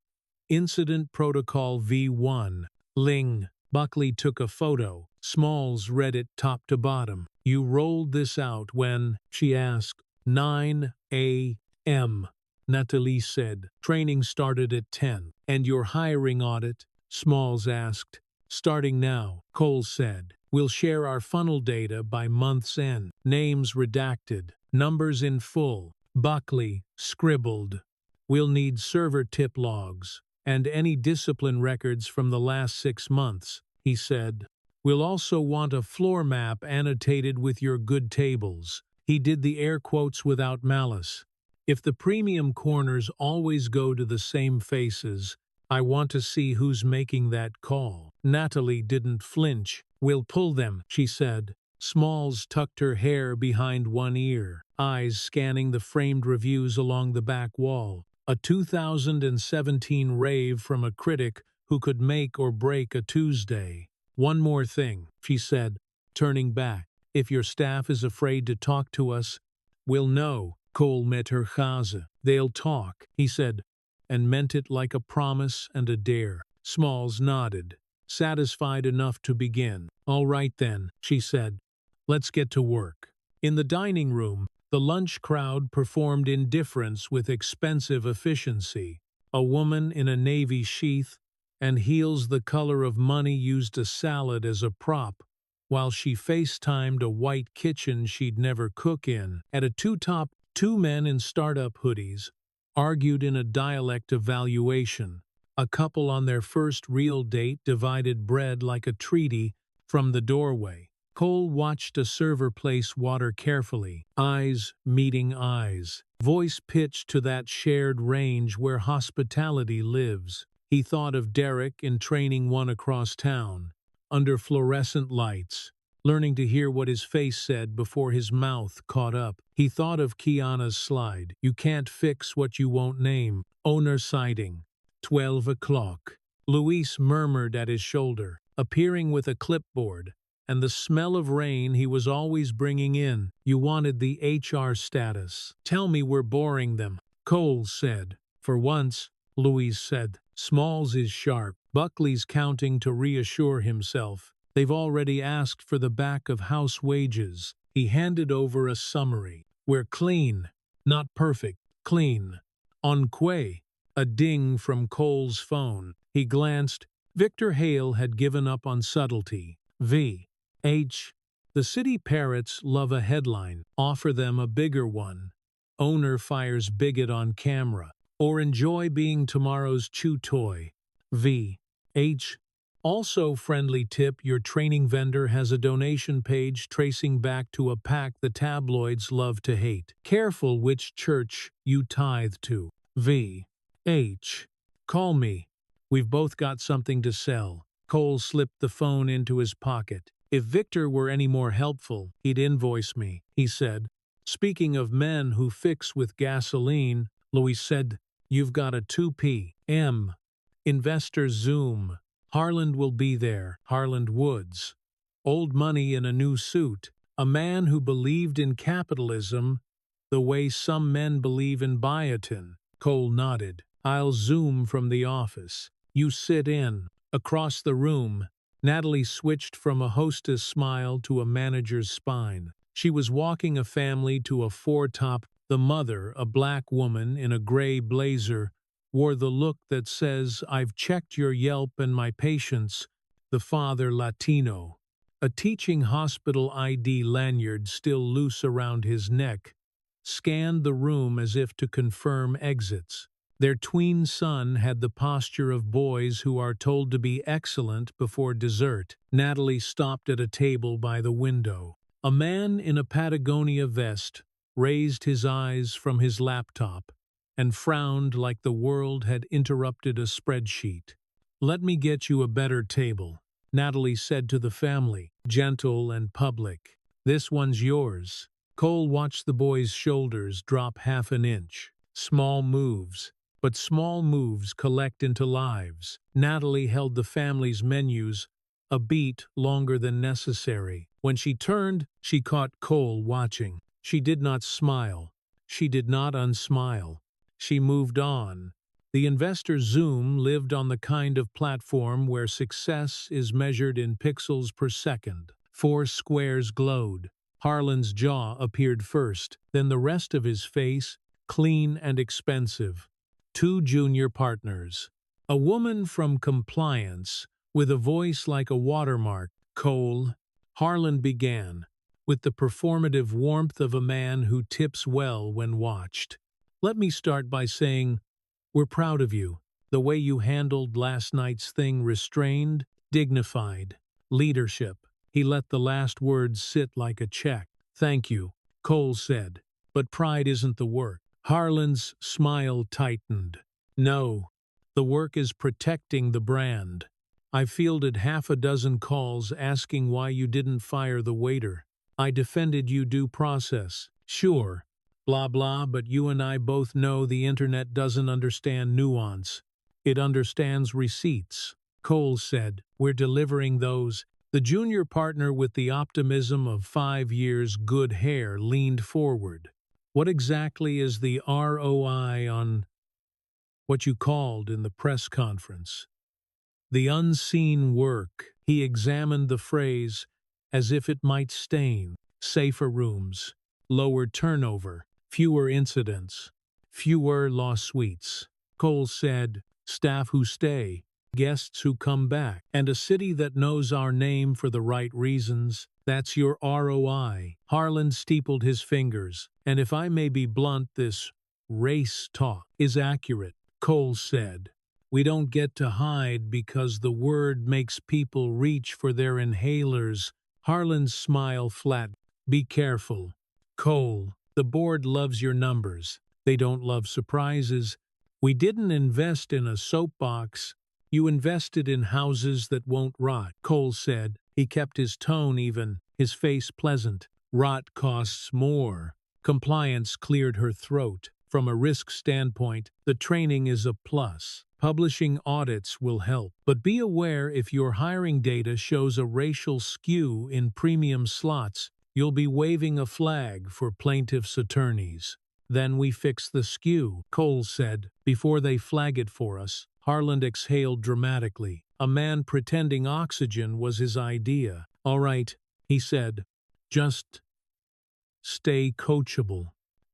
Incident Protocol V1. Ling. Buckley took a photo. Smalls read it top to bottom. "You rolled this out when," she asked. 9 a.m. Natalie said. Training started at 10. And you're hiring audit? Smalls asked. Starting now, Cole said. We'll share our funnel data by month's end. Names redacted. Numbers in full. Buckley scribbled. We'll need server tip logs and any discipline records from the last 6 months, he said. We'll also want a floor map annotated with your good tables. He did the air quotes without malice. If the premium corners always go to the same faces, I want to see who's making that call. Natalie didn't flinch. We'll pull them, she said. Smalls tucked her hair behind one ear, eyes scanning the framed reviews along the back wall. A 2017 rave from a critic who could make or break a Tuesday. One more thing, she said, turning back. If your staff is afraid to talk to us, we'll know. Cole met her chaza. They'll talk, he said, and meant it like a promise and a dare. Smalls nodded, satisfied enough to begin. All right then, she said. Let's get to work. In the dining room, the lunch crowd performed indifference with expensive efficiency. A woman in a navy sheath and heels the color of money used a salad as a prop, while she FaceTimed a white kitchen she'd never cook in. At a two men in startup hoodies argued in a dialect of valuation. A couple on their first real date divided bread like a treaty from the doorway. Cole watched a server place water carefully, eyes meeting eyes, voice pitched to that shared range where hospitality lives. He thought of Derek in training one across town, under fluorescent lights, learning to hear what his face said before his mouth caught up. He thought of Kiana's slide, "You can't fix what you won't name." Owner sighting. 12 o'clock. Luis murmured at his shoulder, appearing with a clipboard, and the smell of rain he was always bringing in. You wanted the HR status. Tell me we're boring them, Cole said. For once, Luis said. Smalls is sharp. Buckley's counting to reassure himself. They've already asked for the back of house wages. He handed over a summary. We're clean. Not perfect. Clean. On Quay. A ding from Cole's phone. He glanced. Victor Hale had given up on subtlety. V.H. The city parrots love a headline. Offer them a bigger one. Owner fires bigot on camera. Or enjoy being tomorrow's chew toy. V.H. Also friendly tip, your training vendor has a donation page tracing back to a pack the tabloids love to hate. Careful which church you tithe to. V.H. Call me. We've both got something to sell. Cole slipped the phone into his pocket. If Victor were any more helpful, he'd invoice me, he said. Speaking of men who fix with gasoline, Louis said, you've got a 2 p.m. Investor Zoom. Harland will be there. Harland Woods. Old money in a new suit. A man who believed in capitalism the way some men believe in biotin. Cole nodded. I'll Zoom from the office. You sit in. Across the room, Natalie switched from a hostess smile to a manager's spine. She was walking a family to a four-top. The mother, a black woman in a gray blazer, wore the look that says, I've checked your Yelp and my patience. The father, Latino, a teaching hospital ID lanyard still loose around his neck, scanned the room as if to confirm exits. Their tween son had the posture of boys who are told to be excellent before dessert. Natalie stopped at a table by the window. A man in a Patagonia vest raised his eyes from his laptop and frowned like the world had interrupted a spreadsheet. Let me get you a better table, Natalie said to the family, gentle and public. This one's yours. Cole watched the boy's shoulders drop half an inch. Small moves. But small moves collect into lives. Natalie held the family's menus a beat longer than necessary. When she turned, she caught Cole watching. She did not smile. She did not unsmile. She moved on. The investor Zoom lived on the kind of platform where success is measured in pixels per second. 4 squares glowed. Harlan's jaw appeared first, then the rest of his face, clean and expensive. 2 junior partners. A woman from compliance, with a voice like a watermark. Cole, Harlan began, with the performative warmth of a man who tips well when watched. Let me start by saying, we're proud of you. The way you handled last night's thing, restrained, dignified. Leadership. He let the last words sit like a check. Thank you, Cole said. But pride isn't the work. Harlan's smile tightened. No, the work is protecting the brand. I fielded half a dozen calls asking why you didn't fire the waiter. I defended you due process. Sure, blah blah, but you and I both know the internet doesn't understand nuance. It understands receipts. Cole said, we're delivering those. The junior partner with the optimism of 5 years good hair leaned forward. What exactly is the ROI on what you called in the press conference? The unseen work. He examined the phrase as if it might stain. Safer rooms, lower turnover, fewer incidents, fewer lawsuits. Cole said, staff who stay, guests who come back, and a city that knows our name for the right reasons. That's your ROI. Harlan steepled his fingers. And if I may be blunt, this race talk is accurate, Cole said. We don't get to hide because the word makes people reach for their inhalers. Harlan's smile flattened. Be careful. Cole, the board loves your numbers. They don't love surprises. We didn't invest in a soapbox. You invested in houses that won't rot, Cole said. He kept his tone even, his face pleasant. Rot costs more. Compliance cleared her throat. From a risk standpoint, the training is a plus. Publishing audits will help. But be aware, if your hiring data shows a racial skew in premium slots, you'll be waving a flag for plaintiffs' attorneys. Then we fix the skew, Cole said, before they flag it for us. Harlan exhaled dramatically. A man pretending oxygen was his idea. All right, he said. Just stay coachable.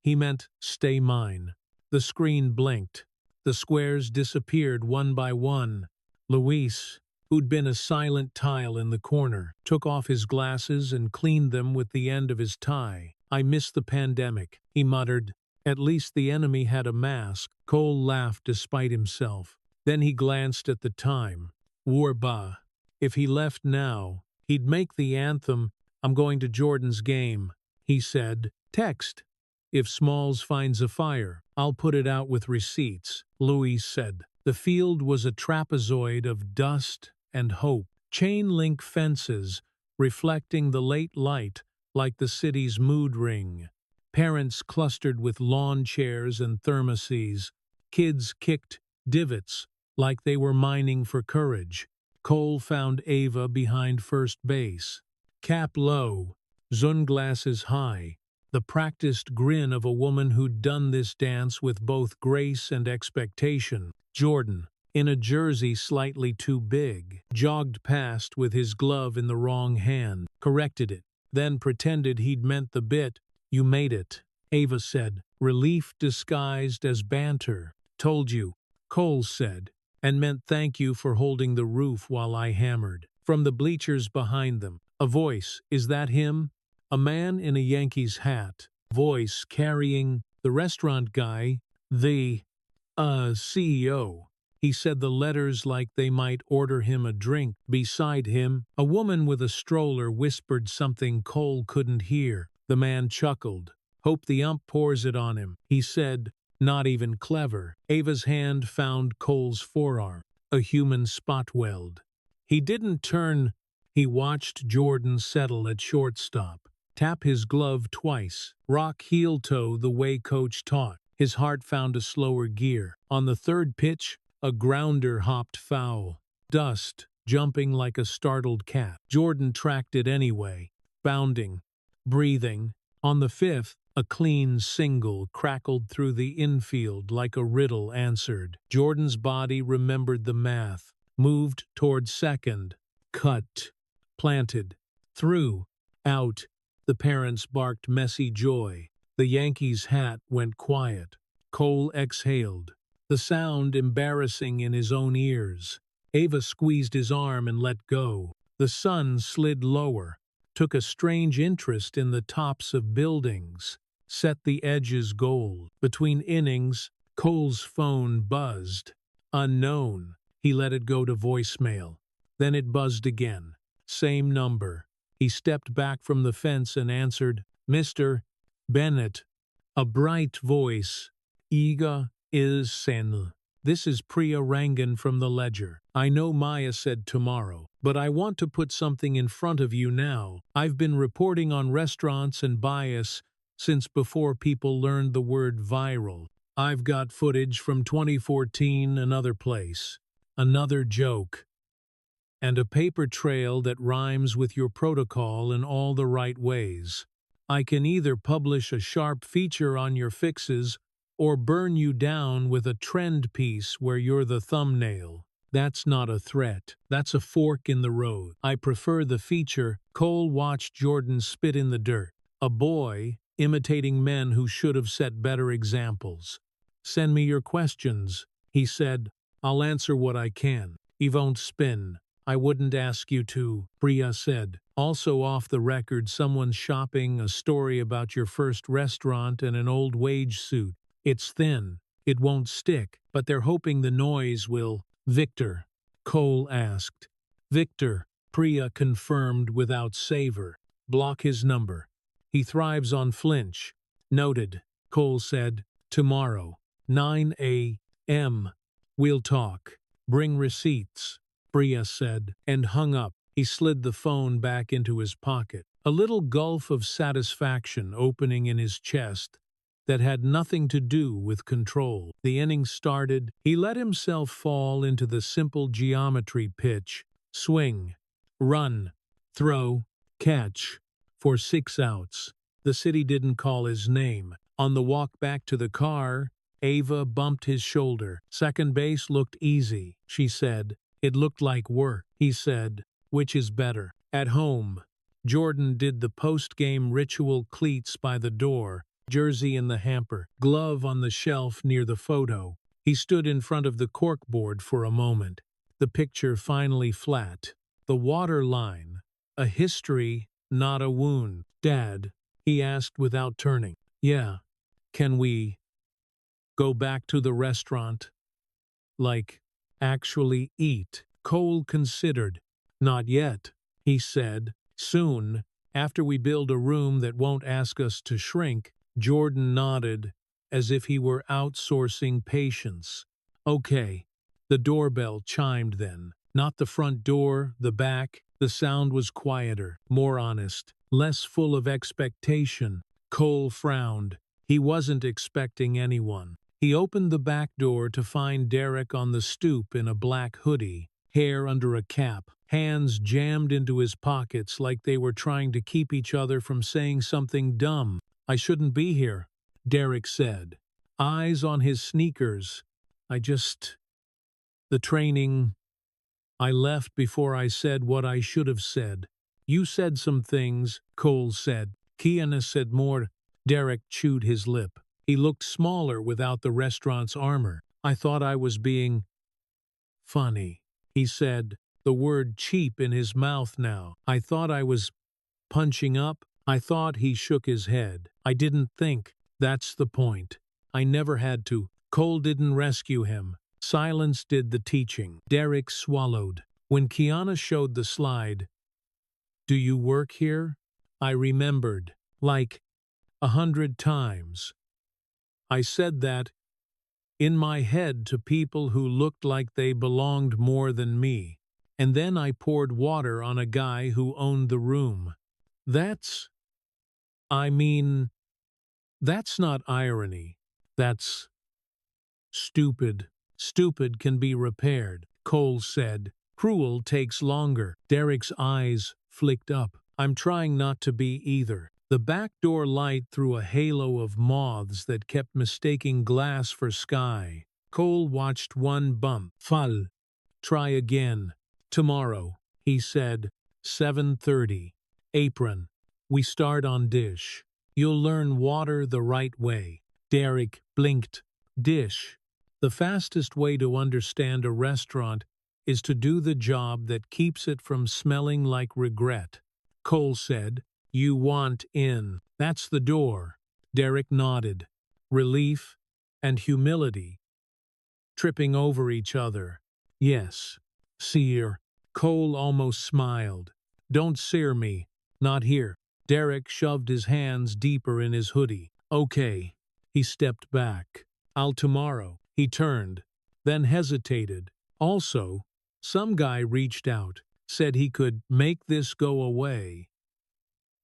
He meant stay mine. The screen blinked. The squares disappeared one by one. Luis, who'd been a silent tile in the corner, took off his glasses and cleaned them with the end of his tie. I miss the pandemic, he muttered. At least the enemy had a mask. Cole laughed despite himself. Then he glanced at the time. Warba. If he left now, he'd make the anthem. I'm going to Jordan's game, he said. Text. If Smalls finds a fire, I'll put it out with receipts, Louis said. The field was a trapezoid of dust and hope. Chain-link fences reflecting the late light like the city's mood ring. Parents clustered with lawn chairs and thermoses. Kids kicked divots like they were mining for courage. Cole found Ava behind first base. Cap low, sunglasses high. The practiced grin of a woman who'd done this dance with both grace and expectation. Jordan, in a jersey slightly too big, jogged past with his glove in the wrong hand, corrected it, then pretended he'd meant the bit. You made it, Ava said, relief disguised as banter. Told you, Cole said, and meant thank you for holding the roof while I hammered. From the bleachers behind them, a voice, is that him? A man in a Yankees hat, voice carrying the restaurant guy, the CEO. He said the letters like they might order him a drink. Beside him, a woman with a stroller whispered something Cole couldn't hear. The man chuckled. Hope the ump pours it on him, he said, not even clever. Ava's hand found Cole's forearm, a human spot weld. He didn't turn. He watched Jordan settle at shortstop. Tap his glove twice, rock heel toe the way coach taught. His heart found a slower gear. On the third pitch, a grounder hopped foul. Dust, jumping like a startled cat. Jordan tracked it anyway, bounding, breathing. On the fifth, a clean single crackled through the infield like a riddle answered. Jordan's body remembered the math, moved toward second, cut, planted, threw, out. The parents barked messy joy. The Yankees' hat went quiet. Cole exhaled, the sound embarrassing in his own ears. Ava squeezed his arm and let go. The sun slid lower, took a strange interest in the tops of buildings, set the edges gold. Between innings, Cole's phone buzzed. Unknown. He let it go to voicemail. Then it buzzed again. Same number. He stepped back from the fence and answered, "Mr. Bennett." A bright voice. "Iga is sen. This is Priya Rangan from the Ledger. I know Maya said tomorrow, but I want to put something in front of you now. I've been reporting on restaurants and bias since before people learned the word viral. I've got footage from 2014, another place, another joke, and a paper trail that rhymes with your protocol in all the right ways. I can either publish a sharp feature on your fixes or burn you down with a trend piece where you're the thumbnail. That's not a threat. That's a fork in the road. I prefer the feature." Cole watched Jordan spit in the dirt. A boy imitating men who should have set better examples. "Send me your questions," he said. "I'll answer what I can. You won't spin. I wouldn't ask you to," Priya said. "Also off the record, someone's shopping a story about your first restaurant and an old wage suit. It's thin. It won't stick, but they're hoping the noise will." "Victor?" Cole asked. "Victor," Priya confirmed without savor. "Block his number. He thrives on flinch." "Noted," Cole said. "Tomorrow, 9 a.m. We'll talk. Bring receipts," Priya said, and hung up. He slid the phone back into his pocket, a little gulf of satisfaction opening in his chest that had nothing to do with control. The inning started. He let himself fall into the simple geometry pitch, swing, run, throw, catch, for 6 outs. The city didn't call his name. On the walk back to the car, Ava bumped his shoulder. "Second base looked easy," she said. "It looked like work," he said. "Which is better?" At home, Jordan did the post-game ritual, cleats by the door, jersey in the hamper, glove on the shelf near the photo. He stood in front of the corkboard for a moment, the picture finally flat. The water line, a history, not a wound. "Dad," he asked without turning. "Yeah, can we go back to the restaurant? Like, actually eat?" Cole considered. "Not yet," he said. "Soon, after we build a room that won't ask us to shrink." Jordan nodded, as if he were outsourcing patience. "Okay." The doorbell chimed then. Not the front door, the back. The sound was quieter, more honest, less full of expectation. Cole frowned. He wasn't expecting anyone. He opened the back door to find Derek on the stoop in a black hoodie, hair under a cap, hands jammed into his pockets like they were trying to keep each other from saying something dumb. "I shouldn't be here," Derek said, eyes on his sneakers. The training. I left before I said what I should have said." "You said some things," Cole said. "Kiana said more." Derek chewed his lip. He looked smaller without the restaurant's armor. "I thought I was being funny," he said, the word cheap in his mouth now. "I thought I was punching up." "I thought," he shook his head. "I didn't think. That's the point. I never had to." Cole didn't rescue him. Silence did the teaching. Derek swallowed. "When Kiana showed the slide, 'Do you work here?' I remembered. Like 100 times. I said that in my head to people who looked like they belonged more than me. And then I poured water on a guy who owned the room. I mean, that's not irony. That's stupid." "Stupid can be repaired," Cole said. "Cruel takes longer." Derek's eyes flicked up. "I'm trying not to be either." The back door light threw a halo of moths that kept mistaking glass for sky. Cole watched one bump. "Fall. Try again. Tomorrow," he said. 7:30. "Apron. We start on dish. You'll learn water the right way." Derek blinked. Dish. The fastest way to understand a restaurant is to do the job that keeps it from smelling like regret. Cole said, "You want in. That's the door." Derek nodded. Relief and humility tripping over each other. "Yes, sear." Cole almost smiled. "Don't sear me. Not here." Derek shoved his hands deeper in his hoodie. "Okay." He stepped back. "I'll tomorrow." He turned, then hesitated. "Also, some guy reached out, said he could make this go away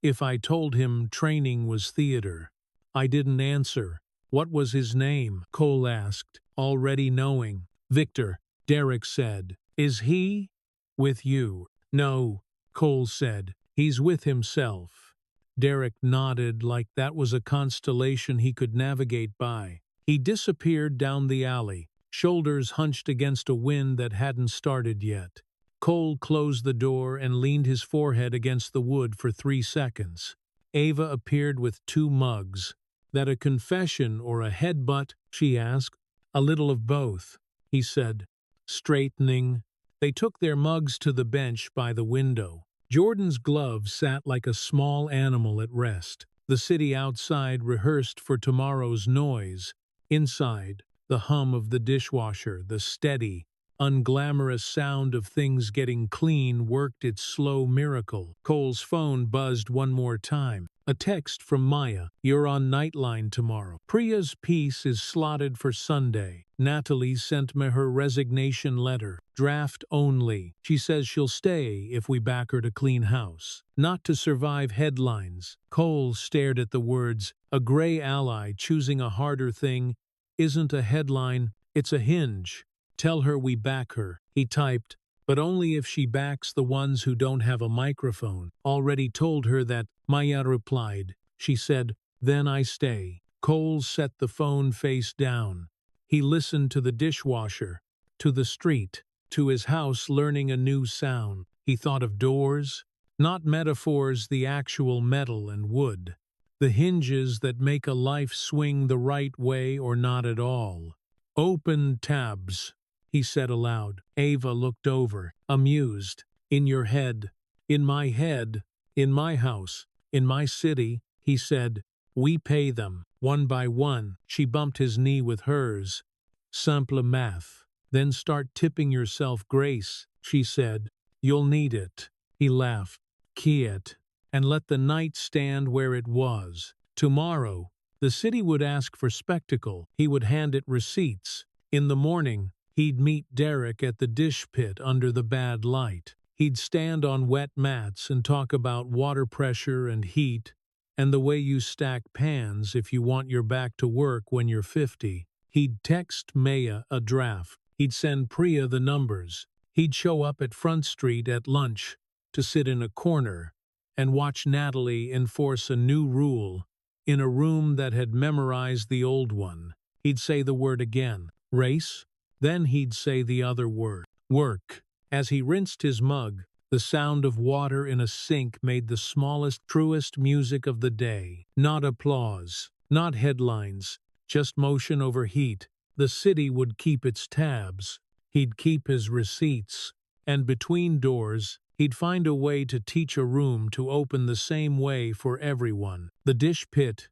if I told him training was theater." I didn't answer. "What was his name?" Cole asked, already knowing. "Victor," Derek said. "Is he with you?" "No," Cole said. "He's with himself." Derek nodded like that was a constellation he could navigate by. He disappeared down the alley, shoulders hunched against a wind that hadn't started yet. Cole closed the door and leaned his forehead against the wood for 3 seconds. Ava appeared with 2 mugs. "That a confession or a headbutt?" she asked. "A little of both," he said, straightening. They took their mugs to the bench by the window. Jordan's glove sat like a small animal at rest. The city outside rehearsed for tomorrow's noise. Inside, the hum of the dishwasher, the steady, unglamorous sound of things getting clean worked its slow miracle. Cole's phone buzzed one more time. A text from Maya. "You're on Nightline tomorrow." Priya's piece is slotted for Sunday. Natalie sent me her resignation letter. Draft only. She says she'll stay if we back her to clean house. Not to survive headlines. Cole stared at the words. A gray ally choosing a harder thing isn't a headline, it's a hinge. "Tell her we back her," he typed, "but only if she backs the ones who don't have a microphone." "Already told her that," Maya replied. She said, "Then I stay." Cole set the phone face down. He listened to the dishwasher, to the street, to his house learning a new sound. He thought of doors, not metaphors, the actual metal and wood. The hinges that make a life swing the right way or not at all. "Open tabs," he said aloud. Ava looked over, amused. "In your head." "In my head. In my house. In my city," he said. "We pay them, one by one." She bumped his knee with hers. "Simple math. Then start tipping yourself grace," she said. "You'll need it." He laughed. "Key it. And let the night stand where it was. Tomorrow, the city would ask for spectacle. He would hand it receipts. In the morning, he'd meet Derek at the dish pit under the bad light. He'd stand on wet mats and talk about water pressure and heat, and the way you stack pans if you want your back to work when you're 50. He'd text Maya a draft. He'd send Priya the numbers. He'd show up at Front Street at lunch to sit in a corner and watch Natalie enforce a new rule in a room that had memorized the old one. He'd say the word again, race, then he'd say the other word, work. As he rinsed his mug, the sound of water in a sink made the smallest, truest music of the day. Not applause, not headlines, just motion over heat. The city would keep its tabs. He'd keep his receipts. And between doors, he'd find a way to teach a room to open the same way for everyone. The dish pit,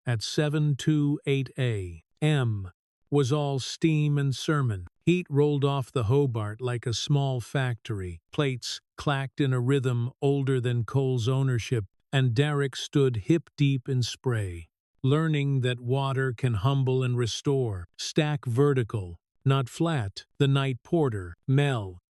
at 728 a.m., was all steam and sermon. Heat rolled off the Hobart like a small factory. Plates clacked in a rhythm older than Cole's ownership, and Derek stood hip-deep in spray, learning that water can humble and restore. "Stack vertical, not flat." The night porter, Mel,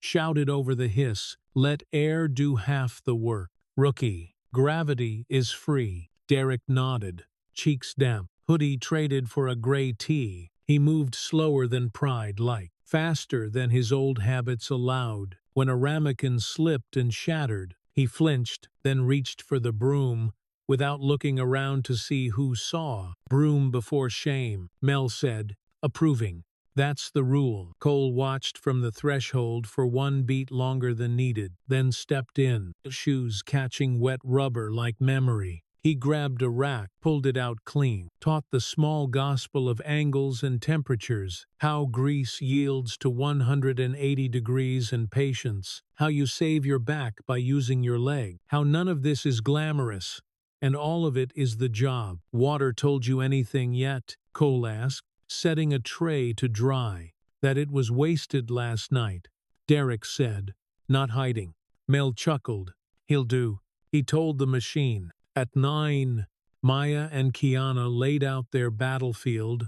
shouted over the hiss, "Let air do half the work." "Rookie, gravity is free." Derek nodded, cheeks damp. Hoodie traded for a gray tee. He moved slower than pride, like faster than his old habits allowed. When a ramekin slipped and shattered, he flinched, then reached for the broom, without looking around to see who saw. "Broom before shame," Mel said, approving. "That's the rule." Cole watched from the threshold for 1 beat longer than needed, then stepped in, shoes catching wet rubber like memory. He grabbed a rack, pulled it out clean, taught the small gospel of angles and temperatures, how grease yields to 180 degrees and patience, how you save your back by using your leg, how none of this is glamorous, and all of it is the job. Water told you anything yet? Cole asked, setting a tray to dry. That it was wasted last night, Derek said, not hiding. Mel chuckled. He'll do. He told the machine. At 9, Maya and Kiana laid out their battlefield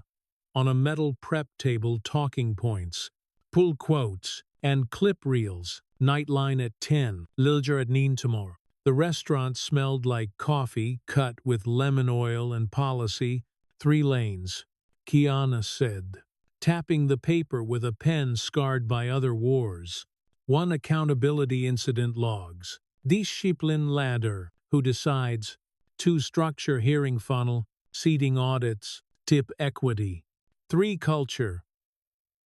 on a metal prep table, talking points, pull quotes, and clip reels. Nightline at 10, Liljer at 9 tomorrow. The restaurant smelled like coffee cut with lemon oil and policy, 3 lanes, Kiana said, tapping the paper with a pen scarred by other wars. 1 accountability incident logs. Discipline ladder, who decides. 2 structure hearing funnel, seating audits, tip equity. 3 culture.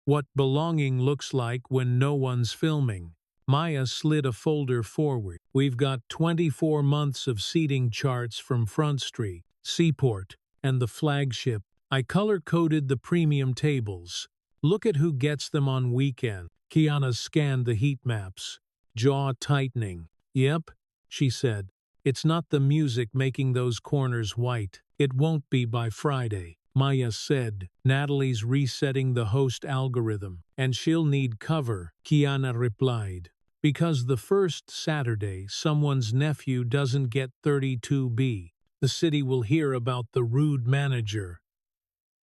What belonging looks like when no one's filming. Maya slid a folder forward. We've got 24 months of seating charts from Front Street, Seaport, and the flagship. I color-coded the premium tables. Look at who gets them on weekend. Kiana scanned the heat maps, jaw tightening. Yep, she said. It's not the music making those corners white. It won't be by Friday, Maya said. Natalie's resetting the host algorithm, and she'll need cover, Kiana replied. Because the first Saturday someone's nephew doesn't get 32B, the city will hear about the rude manager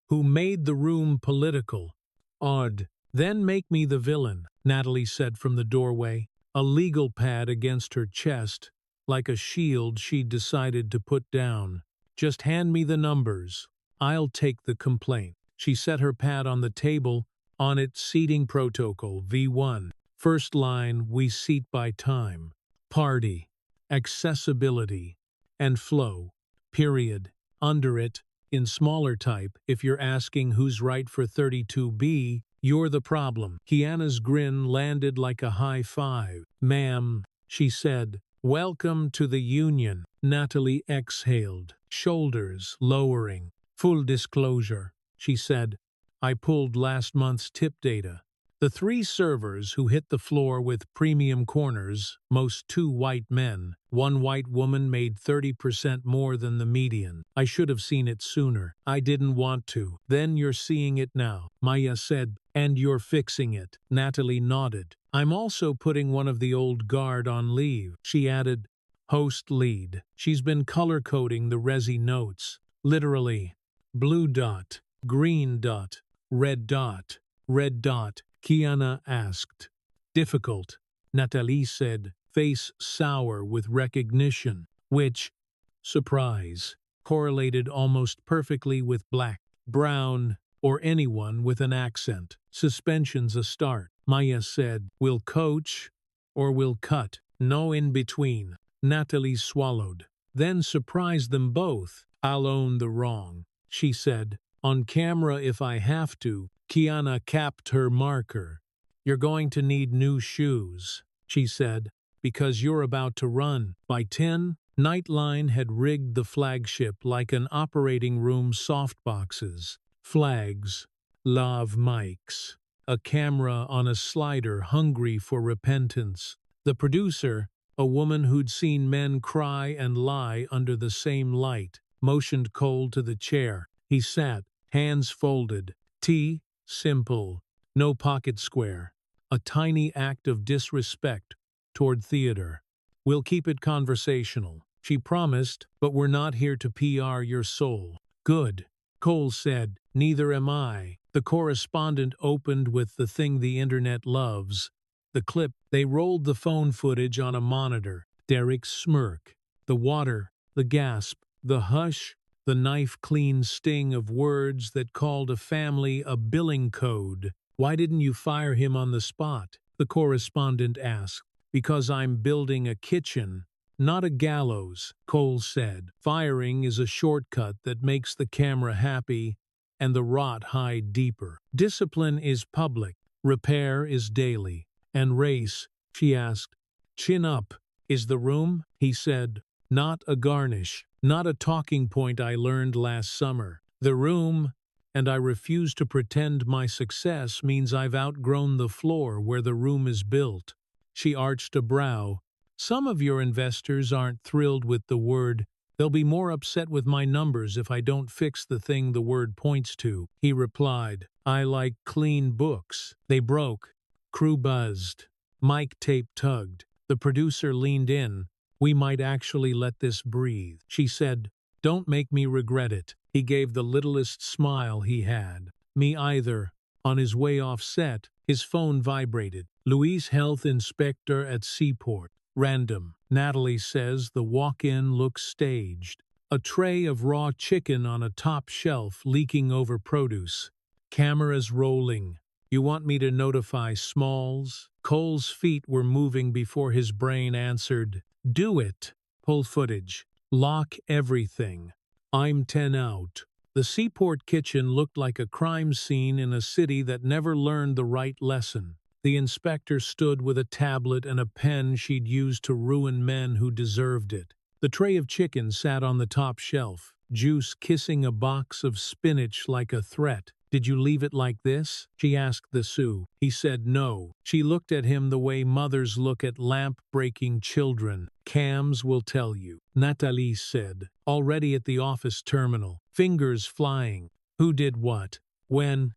who made the room political. Odd. Then make me the villain, Natalie said from the doorway, a legal pad against her chest, like a shield she'd decided to put down. Just hand me the numbers. I'll take the complaint. She set her pad on the table, on it seating protocol V1. First line, we seat by time, party, accessibility, and flow, period. Under it, in smaller type, if you're asking who's right for 32B, you're the problem. Kiana's grin landed like a high five. Ma'am, she said, welcome to the union. Natalie exhaled, shoulders lowering. Full disclosure, she said, I pulled last month's tip data. The 3 servers who hit the floor with premium corners, most 2 white men, 1 white woman made 30% more than the median. I should have seen it sooner. I didn't want to. Then you're seeing it now, Maya said, and you're fixing it. Natalie nodded. I'm also putting one of the old guard on leave, she added. Host lead. She's been color-coding the resi notes. Literally. Blue dot, green dot, red dot, red dot. Kiana asked. Difficult, Natalie said, face sour with recognition, which, surprise, correlated almost perfectly with black, brown, or anyone with an accent. Suspension's a start, Maya said. We'll coach or we'll cut. No in between. Natalie swallowed, then surprised them both. I'll own the wrong, she said. On camera if I have to. Kiana capped her marker. You're going to need new shoes, she said, because you're about to run. By 10, Nightline had rigged the flagship like an operating room softboxes, flags, lav mics, a camera on a slider hungry for repentance. The producer, a woman who'd seen men cry and lie under the same light, motioned Cole to the chair. He sat, hands folded. T. Simple. No pocket square. A tiny act of disrespect toward theater. We'll keep it conversational, she promised, but we're not here to PR your soul. Good, Cole said. Neither am I. The correspondent opened with the thing the internet loves. The clip. They rolled the phone footage on a monitor. Derek's smirk. The water. The gasp. The hush. The knife-clean sting of words that called a family a billing code. Why didn't you fire him on the spot? The correspondent asked. Because I'm building a kitchen, not a gallows, Cole said. Firing is a shortcut that makes the camera happy and the rot hide deeper. Discipline is public, repair is daily. And race, she asked. Chin up. Is the room? He said. not a garnish, not a talking point I learned last summer. The room, and I refuse to pretend my success means I've outgrown the floor where the room is built. She arched a brow. Some of your investors aren't thrilled with the word. They'll be more upset with my numbers if I don't fix the thing the word points to. He replied, I like clean books. They broke. Crew buzzed. Mic tape tugged. The producer leaned in. We might actually let this breathe. She said, don't make me regret it. He gave the littlest smile he had. Me either. On his way off set, his phone vibrated. Louise, health inspector at Seaport. Random. Natalie says the walk-in looks staged. A tray of raw chicken on a top shelf leaking over produce. Cameras rolling. You want me to notify Smalls? Cole's feet were moving before his brain answered. Do it. Pull footage. Lock everything. I'm 10 out. The Seaport kitchen looked like a crime scene in a city that never learned the right lesson. The inspector stood with a tablet and a pen she'd used to ruin men who deserved it. The tray of chicken sat on the top shelf, juice kissing a box of spinach like a threat. Did you leave it like this? She asked the Sioux. He said no. She looked at him the way mothers look at lamp-breaking children. Cams will tell you, Natalie said, already at the office terminal, fingers flying. Who did what? When?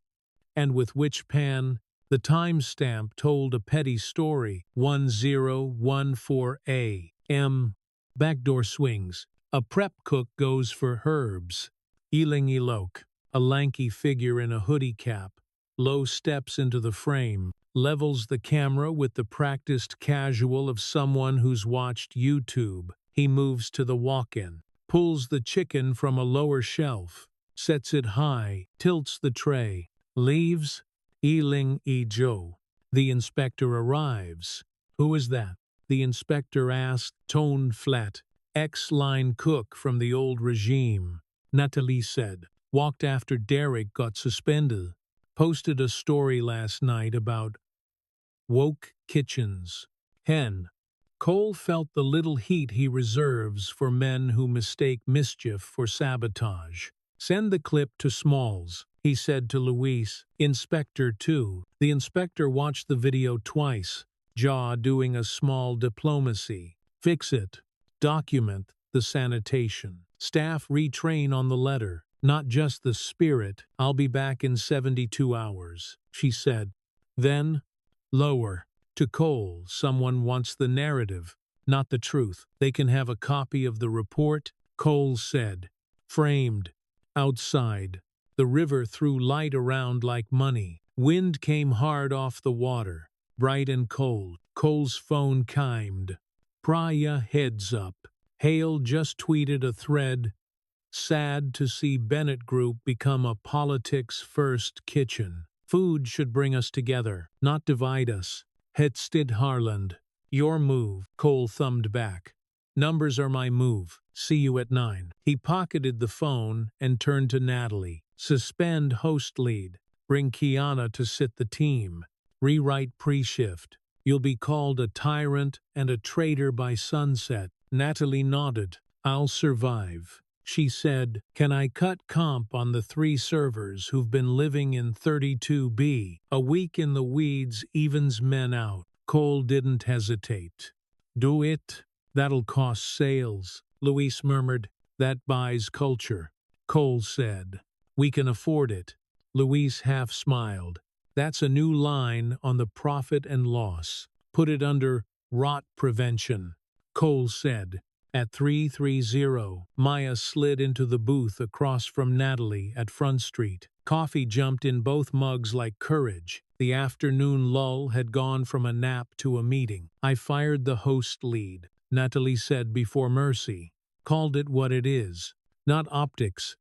And with which pan? The timestamp told a petty story. 1014 a.m. Backdoor swings. A prep cook goes for herbs. Ealing Elok. A lanky figure in a hoodie cap. Low steps into the frame. Levels the camera with the practiced casual of someone who's watched YouTube. He moves to the walk-in. Pulls the chicken from a lower shelf. Sets it high. Tilts the tray. Leaves. Ealing E. Joe. The inspector arrives. Who is that? The inspector asked, tone flat. Ex-line cook from the old regime. Natalie said. Walked after Derek got suspended. Posted a story last night about woke kitchens. Hen. Cole felt the little heat he reserves for men who mistake mischief for sabotage. Send the clip to Smalls, he said to Luis. Inspector too. The inspector watched the video twice, jaw doing a small diplomacy. Fix it. Document the sanitation. Staff retrain on the letter. Not just the spirit. I'll be back in 72 hours, she said. Then, lower. To Cole, someone wants the narrative, not the truth. They can have a copy of the report, Cole said. Framed. Outside. The river threw light around like money. Wind came hard off the water, bright and cold. Cole's phone chimed. Priya heads up. Hale just tweeted a thread. Sad to see Bennett Group become a politics-first kitchen. Food should bring us together, not divide us. Hetstead Harland. Your move, Cole thumbed back. Numbers are my move. See you at 9. He pocketed the phone and turned to Natalie. Suspend host lead. Bring Kiana to sit the team. Rewrite pre-shift. You'll be called a tyrant and a traitor by sunset. Natalie nodded. I'll survive. She said, can I cut comp on the 3 servers who've been living in 32B? A week in the weeds evens men out. Cole didn't hesitate. Do it. That'll cost sales. Luis murmured. That buys culture. Cole said. We can afford it. Luis half smiled. That's a new line on the profit and loss. Put it under rot prevention. Cole said. At 330, Maya slid into the booth across from Natalie at Front Street. Coffee jumped in both mugs like courage. The afternoon lull had gone from a nap to a meeting. I fired the host lead, Natalie said before mercy. Called it what it is. Not optics.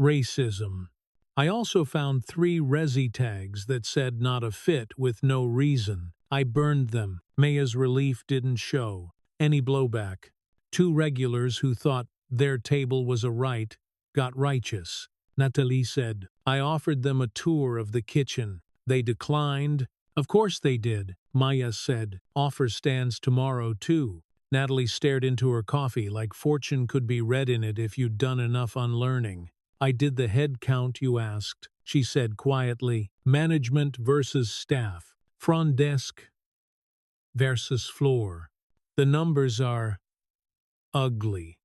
Racism. I also found 3 resi tags that said not a fit with no reason. I burned them. Maya's relief didn't show. Any blowback. 2 regulars who thought their table was a right got righteous. Natalie said, I offered them a tour of the kitchen. They declined. Of course they did, Maya said. Offer stands tomorrow too. Natalie stared into her coffee like fortune could be read in it if you'd done enough unlearning. I did the head count you asked, she said quietly. Management versus staff. Front desk versus floor. The numbers are ugly.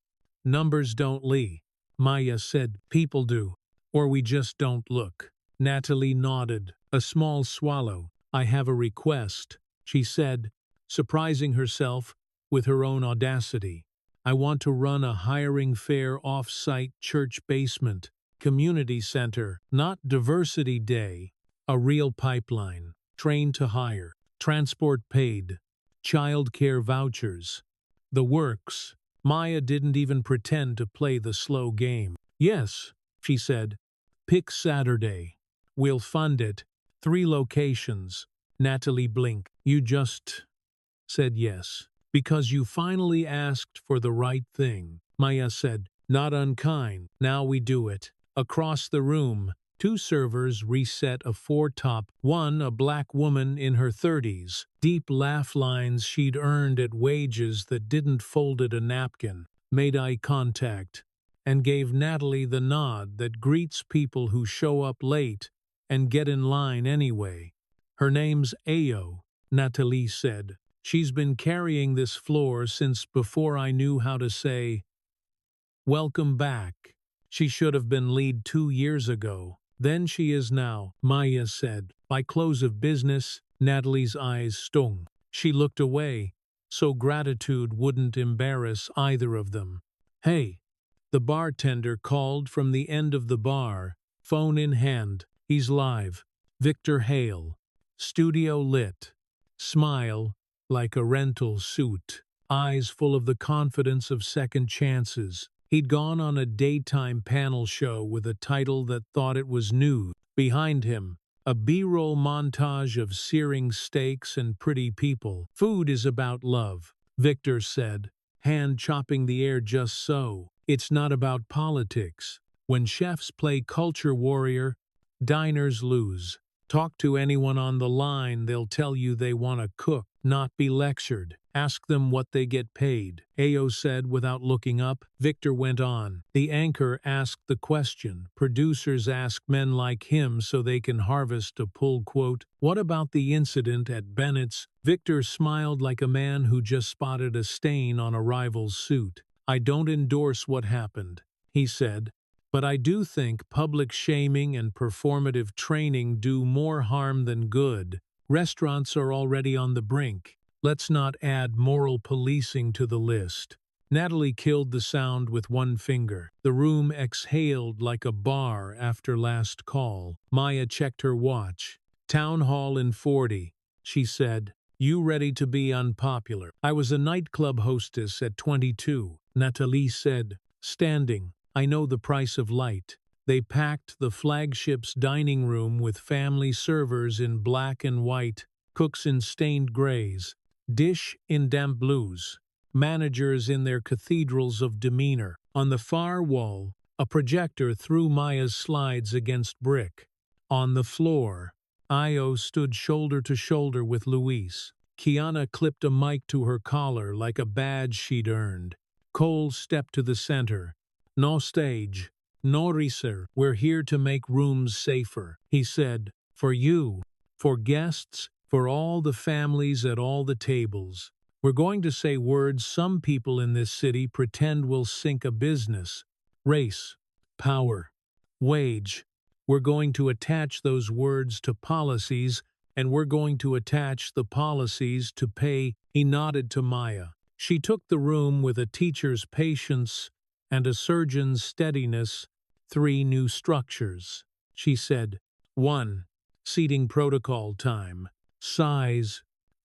Numbers don't lie, Maya said. People do. Or we just don't look. Natalie nodded, a small swallow. I have a request, she said, surprising herself with her own audacity. I want to run a hiring fair off-site church basement, community center, not diversity day, a real pipeline, train to hire, transport paid, child care vouchers. The works. Maya didn't even pretend to play the slow game. Yes, she said. Pick Saturday. We'll fund it. 3 locations. Natalie blinked. You just said yes. Because you finally asked for the right thing, Maya said. Not unkind. Now we do it. Across the room, 2 servers reset a 4-top, one a black woman in her 30s, deep laugh lines she'd earned at wages that didn't folded a napkin, made eye contact, and gave Natalie the nod that greets people who show up late and get in line anyway. Her name's Ayo, Natalie said. She's been carrying this floor since before I knew how to say, welcome back. She should have been lead 2 years ago. Then she is now, Maya said. By close of business, Natalie's eyes stung. She looked away, so gratitude wouldn't embarrass either of them. Hey, the bartender called from the end of the bar, phone in hand. He's live. Victor Hale. Studio lit. Smile, like a rental suit. Eyes full of the confidence of second chances. He'd gone on a daytime panel show with a title that thought it was new. Behind him, a B-roll montage of searing steaks and pretty people. Food is about love, Victor said, hand chopping the air just so. It's not about politics. When chefs play culture warrior, diners lose. Talk to anyone on the line, they'll tell you they want to cook, not be lectured. Ask them what they get paid, Ayo said without looking up. Victor went on. The anchor asked the question. Producers ask men like him so they can harvest a pull quote. What about the incident at Bennett's? Victor smiled like a man who just spotted a stain on a rival's suit. I don't endorse what happened, he said. But I do think public shaming and performative training do more harm than good. Restaurants are already on the brink. Let's not add moral policing to the list. Natalie killed the sound with one finger. The room exhaled like a bar after last call. Maya checked her watch. Town hall in 40, she said. You ready to be unpopular? I was a nightclub hostess at 22, Natalie said, standing. I know the price of light. They packed the flagship's dining room with family servers in black and white, cooks in stained grays, dish in damp blues, managers in their cathedrals of demeanor. On the far wall, a projector threw Maya's slides against brick. On the floor, Io stood shoulder to shoulder with Luis. Kiana clipped a mic to her collar like a badge she'd earned. Cole stepped to the center. No stage, no research. We're here to make rooms safer, he said. For you, for guests, for all the families at all the tables. We're going to say words some people in this city pretend will sink a business. Race, power, wage. We're going to attach those words to policies, and we're going to attach the policies to pay. He nodded to Maya. She took the room with a teacher's patience and a surgeon's steadiness. 3 new structures, she said. 1. Seating protocol time. Size.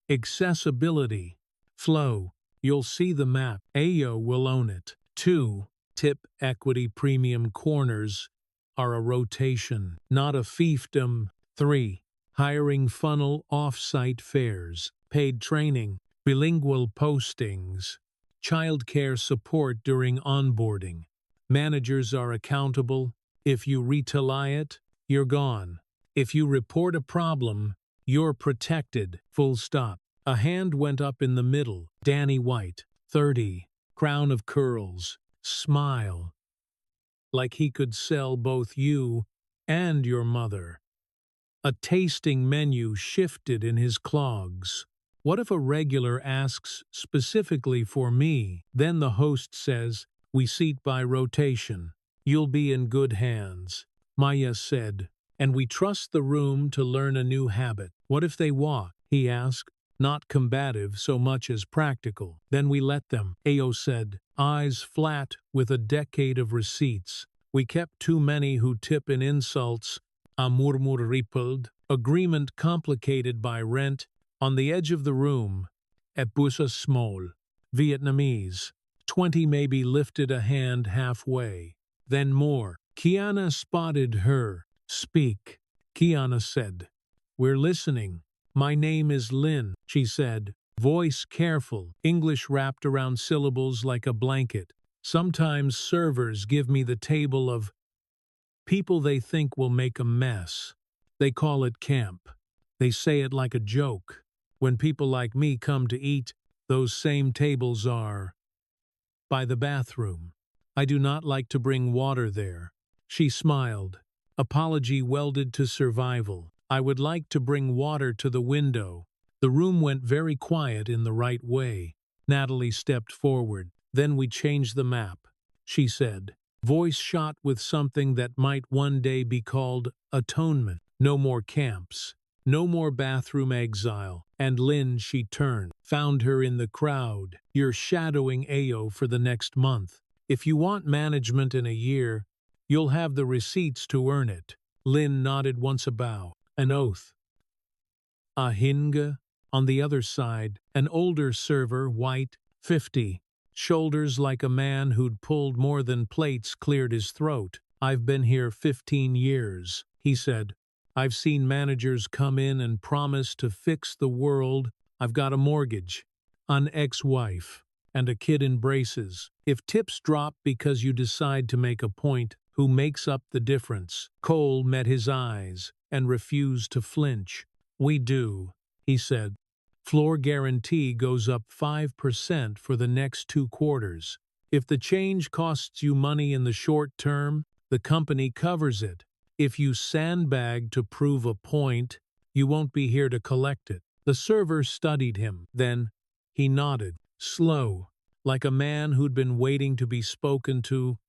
Accessibility. Flow. You'll see the map. Ayo will own it. 2. Tip equity premium corners are a rotation, not a fiefdom. 3. Hiring funnel off-site fairs. Paid training. Bilingual postings. Childcare support during onboarding. Managers are accountable. If you retaliate it, you're gone. If you report a problem, you're protected. Full stop. A hand went up in the middle. Danny White. 30. Crown of curls. Smile. Like he could sell both you and your mother. A tasting menu shifted in his clogs. What if a regular asks specifically for me? Then the host says, we seat by rotation. You'll be in good hands. Maya said, and we trust the room to learn a new habit. What if they walk? He asked, not combative so much as practical. Then we let them, Ao said, eyes flat with a decade of receipts. We kept too many who tip in insults. A murmur rippled, agreement complicated by rent. On the edge of the room, Epusa small, Vietnamese. 20 maybe lifted a hand halfway. Then more. Kiana spotted her. Speak, Kiana said. We're listening. My name is Lynn, she said, voice careful, English wrapped around syllables like a blanket. Sometimes servers give me the table of people they think will make a mess. They call it camp. They say it like a joke. When people like me come to eat, those same tables are by the bathroom. I do not like to bring water there. She smiled. Apology welded to survival. I would like to bring water to the window. The room went very quiet in the right way. Natalie stepped forward. Then we changed the map, she said. Voice shot with something that might one day be called atonement. No more camps. No more bathroom exile. And Lynn, she turned, found her in the crowd. You're shadowing Ao for the next month. If you want management in a year, you'll have the receipts to earn it. Lynn nodded once a bow, an oath. Ahinga, on the other side, an older server, white, 50. Shoulders like a man who'd pulled more than plates, cleared his throat. I've been here 15 years, he said. I've seen managers come in and promise to fix the world. I've got a mortgage, an ex-wife, and a kid in braces. If tips drop because you decide to make a point, who makes up the difference? Cole met his eyes and refused to flinch. We do, he said. Floor guarantee goes up 5% for the next 2 quarters. If the change costs you money in the short term, the company covers it. If you sandbag to prove a point, you won't be here to collect it. The server studied him. Then he nodded, slow, like a man who'd been waiting to be spoken to,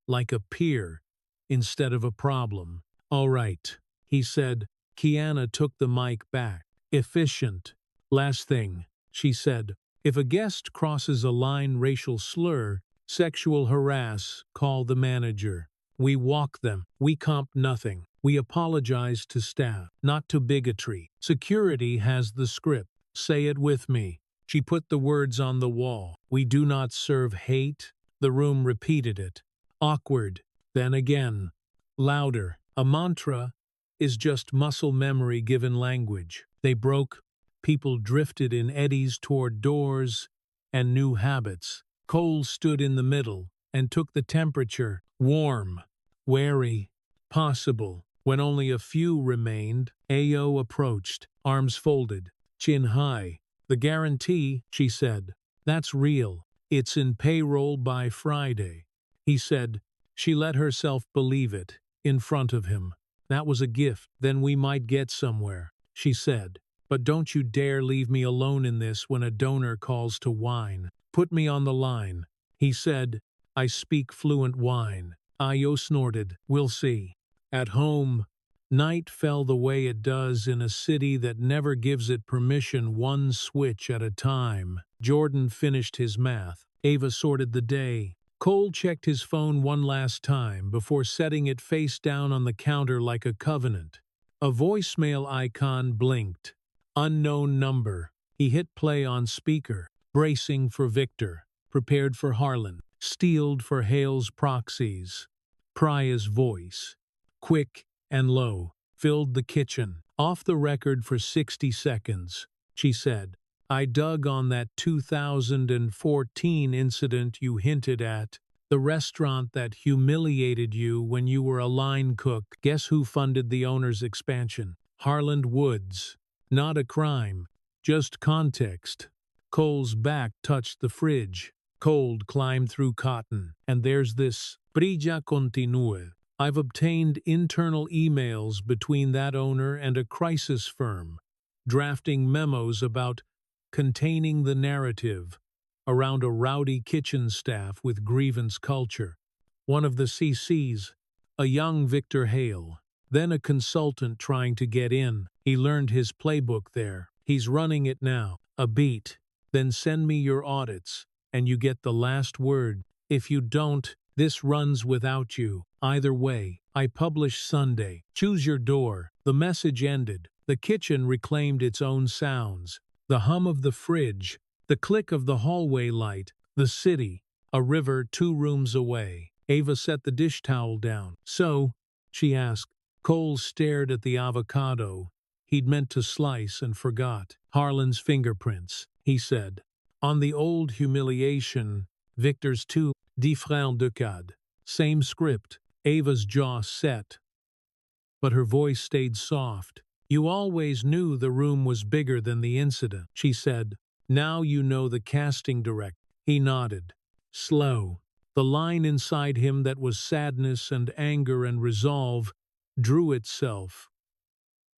like a peer, instead of a problem. All right, he said. Kiana took the mic back. Efficient. Last thing, she said. If a guest crosses a line, racial slur, sexual harass, call the manager. We walk them. We comp nothing. We apologize to staff, not to bigotry. Security has the script. Say it with me. She put the words on the wall. We do not serve hate. The room repeated it. Awkward. Then again. Louder. A mantra is just muscle memory given language. They broke. People drifted in eddies toward doors and new habits. Cole stood in the middle and took the temperature. Warm, wary, possible. When only a few remained, Ao approached, arms folded, chin high. The guarantee, she said. That's real. It's in payroll by Friday. He said. She let herself believe it, in front of him. That was a gift. Then we might get somewhere, she said. But don't you dare leave me alone in this when a donor calls to wine. Put me on the line. He said, I speak fluent wine. Ao snorted. We'll see. At home, night fell the way it does in a city that never gives it permission, one switch at a time. Jordan finished his math. Ava sorted the day. Cole checked his phone one last time before setting it face down on the counter like a covenant. A voicemail icon blinked. Unknown number. He hit play on speaker, bracing for Victor, prepared for Harlan, steeled for Hale's proxies. Praya's voice, quick and low, filled the kitchen. Off the record for 60 seconds, she said. I dug on that 2014 incident you hinted at, the restaurant that humiliated you when you were a line cook. Guess who funded the owner's expansion? Harland Woods. Not a crime, just context. Cole's back touched the fridge. Cold climbed through cotton. And there's this. Brilla continue. I've obtained internal emails between that owner and a crisis firm, drafting memos about containing the narrative around a rowdy kitchen staff with grievance culture. One of the CCs, a young Victor Hale, then a consultant trying to get in. He learned his playbook there. He's running it now. A beat. Then send me your audits, and you get the last word. If you don't, this runs without you. Either way, I publish Sunday. Choose your door. The message ended. The kitchen reclaimed its own sounds. The hum of the fridge, the click of the hallway light, the city, a river 2 rooms away. Ava set the dish towel down. So, she asked. Cole stared at the avocado he'd meant to slice and forgot. Harlan's fingerprints, he said. On the old humiliation, Victor's 2 différents decades. Same script. Ava's jaw set, but her voice stayed soft. You always knew the room was bigger than the incident, she said. Now you know the casting director. He nodded. Slow. The line inside him that was sadness and anger and resolve drew itself.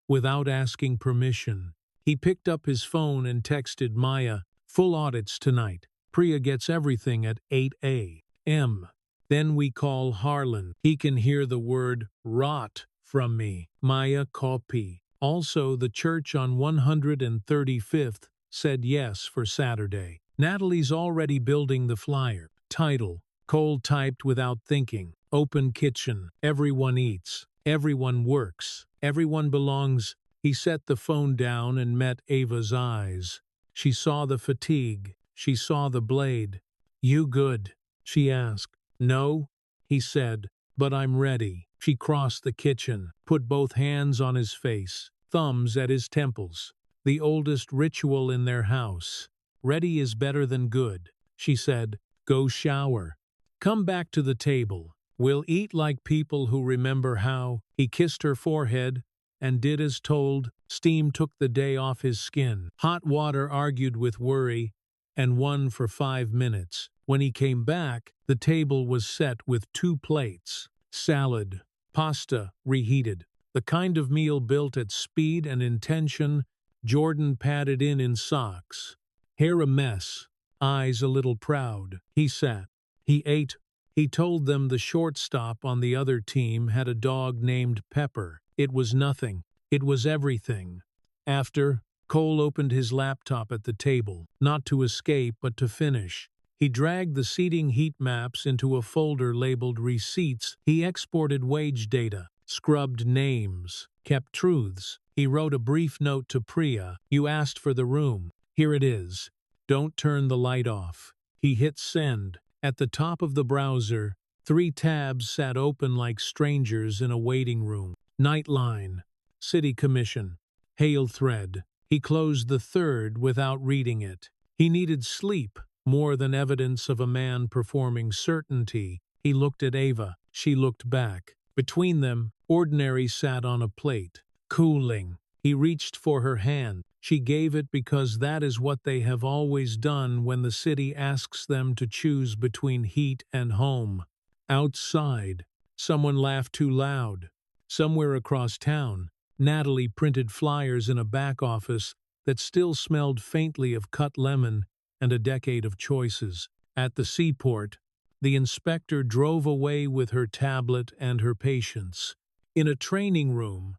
Without asking permission, he picked up his phone and texted Maya, full audits tonight. Priya gets everything at 8 a.m. Then we call Harlan. He can hear the word rot from me. Maya copy. Also, the church on 135th said yes for Saturday. Natalie's already building the flyer. Title. Cole typed without thinking. Open kitchen. Everyone eats. Everyone works. Everyone belongs. He set the phone down and met Ava's eyes. She saw the fatigue. She saw the blade. You good? She asked. No, he said, but I'm ready. She crossed the kitchen, put both hands on his face, thumbs at his temples. The oldest ritual in their house. Ready is better than good, she said. Go shower. Come back to the table. We'll eat like people who remember how. He kissed her forehead and did as told. Steam took the day off his skin. Hot water argued with worry and won for 5 minutes. When he came back, the table was set with 2 plates. Salad, pasta, reheated. The kind of meal built at speed and intention. Jordan padded in socks. Hair a mess, eyes a little proud. He sat. He ate. He told them the shortstop on the other team had a dog named Pepper. It was nothing. It was everything. After, Cole opened his laptop at the table, not to escape but to finish. He dragged the seating heat maps into a folder labeled Receipts. He exported wage data, scrubbed names, kept truths. He wrote a brief note to Priya. You asked for the room. Here it is. Don't turn the light off. He hit send. At the top of the browser, 3 tabs sat open like strangers in a waiting room. Nightline, City Commission, Hale thread. He closed the 3rd without reading it. He needed sleep, more than evidence of a man performing certainty. He looked at Ava. She looked back. Between them, Ordinary sat on a plate, cooling. He reached for her hand. She gave it because that is what they have always done when the city asks them to choose between heat and home. Outside, someone laughed too loud. Somewhere across town, Natalie printed flyers in a back office that still smelled faintly of cut lemon and a decade of choices. At the seaport, the inspector drove away with her tablet and her patients. In a training room,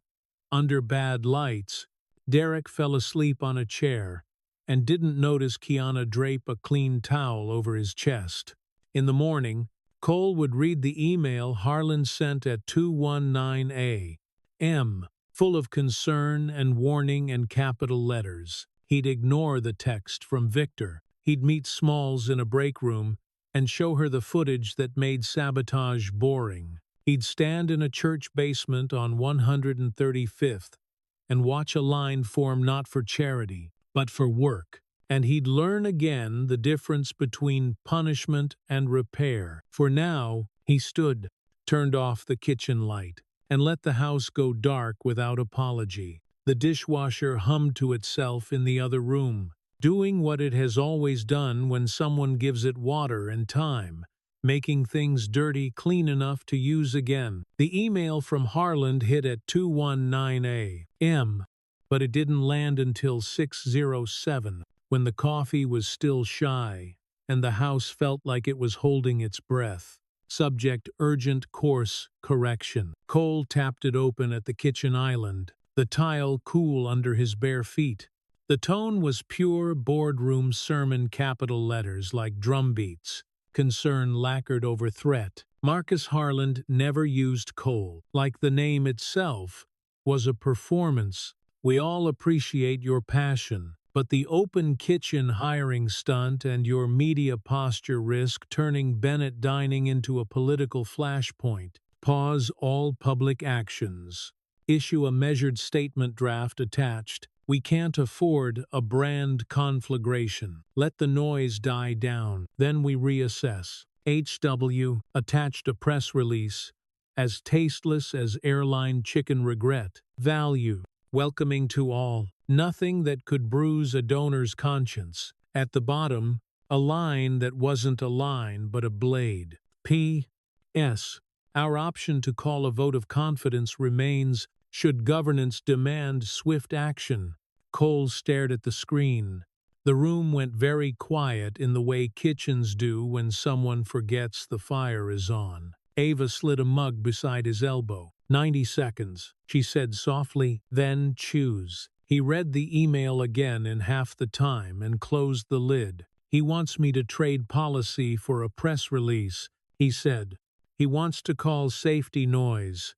under bad lights, Derek fell asleep on a chair and didn't notice Kiana drape a clean towel over his chest. In the morning, Cole would read the email Harlan sent at 2:19 a.m., full of concern and warning and capital letters. He'd ignore the text from Victor. He'd meet Smalls in a break room and show her the footage that made sabotage boring. He'd stand in a church basement on 135th and watch a line form not for charity, but for work. And he'd learn again the difference between punishment and repair. For now, he stood, turned off the kitchen light, and let the house go dark without apology. The dishwasher hummed to itself in the other room. doing what it has always done when someone gives it water and time, making things dirty clean enough to use again. The email from Harland hit at 2:19 a.m., but it didn't land until 6:07, when the coffee was still shy, and the house felt like it was holding its breath. Subject: urgent course correction. Cole tapped it open at the kitchen island, the tile cool under his bare feet. The tone was pure boardroom sermon, capital letters like drumbeats, concern lacquered over threat. Marcus Harland never used Cole. Like the name itself was a performance. We all appreciate your passion, but the open kitchen hiring stunt and your media posture risk turning Bennett dining into a political flashpoint. Pause all public actions. Issue a measured statement draft attached. We can't afford a brand conflagration. Let the noise die down, then we reassess. HW attached a press release, as tasteless as airline chicken regret. Value: welcoming to all. Nothing that could bruise a donor's conscience. At the bottom, a line that wasn't a line but a blade. P.S. Our option to call a vote of confidence remains, should governance demand swift action. Cole stared at the screen. The room went very quiet in the way kitchens do when someone forgets the fire is on. Ava slid a mug beside his elbow. 90 seconds, she said softly, then choose. He read the email again in half the time and closed the lid. He wants me to trade policy for a press release, he said. He wants to call safety noise.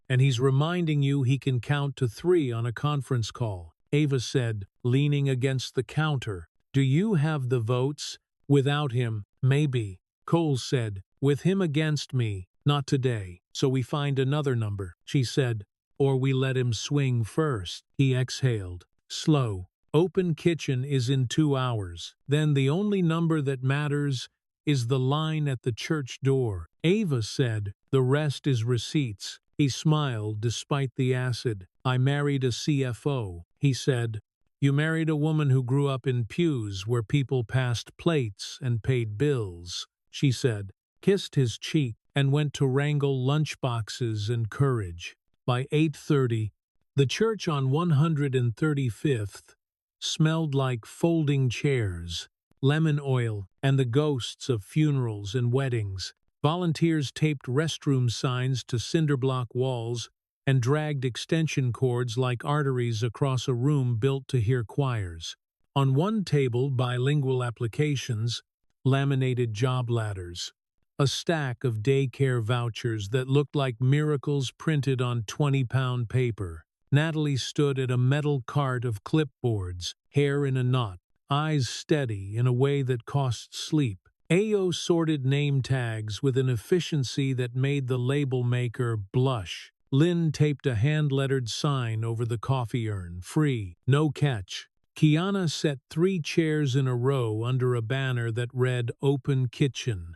And he's reminding you he can count to 3 on a conference call. Ava said, leaning against the counter. Do you have the votes? Without him, maybe. Cole said, with him against me, not today. So we find another number, she said. Or we let him swing first. He exhaled. Slow. Open kitchen is in 2 hours. Then the only number that matters is the line at the church door. Ava said, the rest is receipts. He smiled despite the acid. I married a CFO, he said. You married a woman who grew up in pews where people passed plates and paid bills, she said, kissed his cheek, and went to wrangle lunchboxes and courage. By 8:30, the church on 135th smelled like folding chairs, lemon oil, and the ghosts of funerals and weddings. Volunteers taped restroom signs to cinderblock walls and dragged extension cords like arteries across a room built to hear choirs. On one table, bilingual applications, laminated job ladders, a stack of daycare vouchers that looked like miracles printed on 20-pound paper. Natalie stood at a metal cart of clipboards, hair in a knot, eyes steady in a way that cost sleep. AO sorted name tags with an efficiency that made the label maker blush. Lynn taped a hand-lettered sign over the coffee urn, free, no catch. Kiana set 3 chairs in a row under a banner that read Open Kitchen,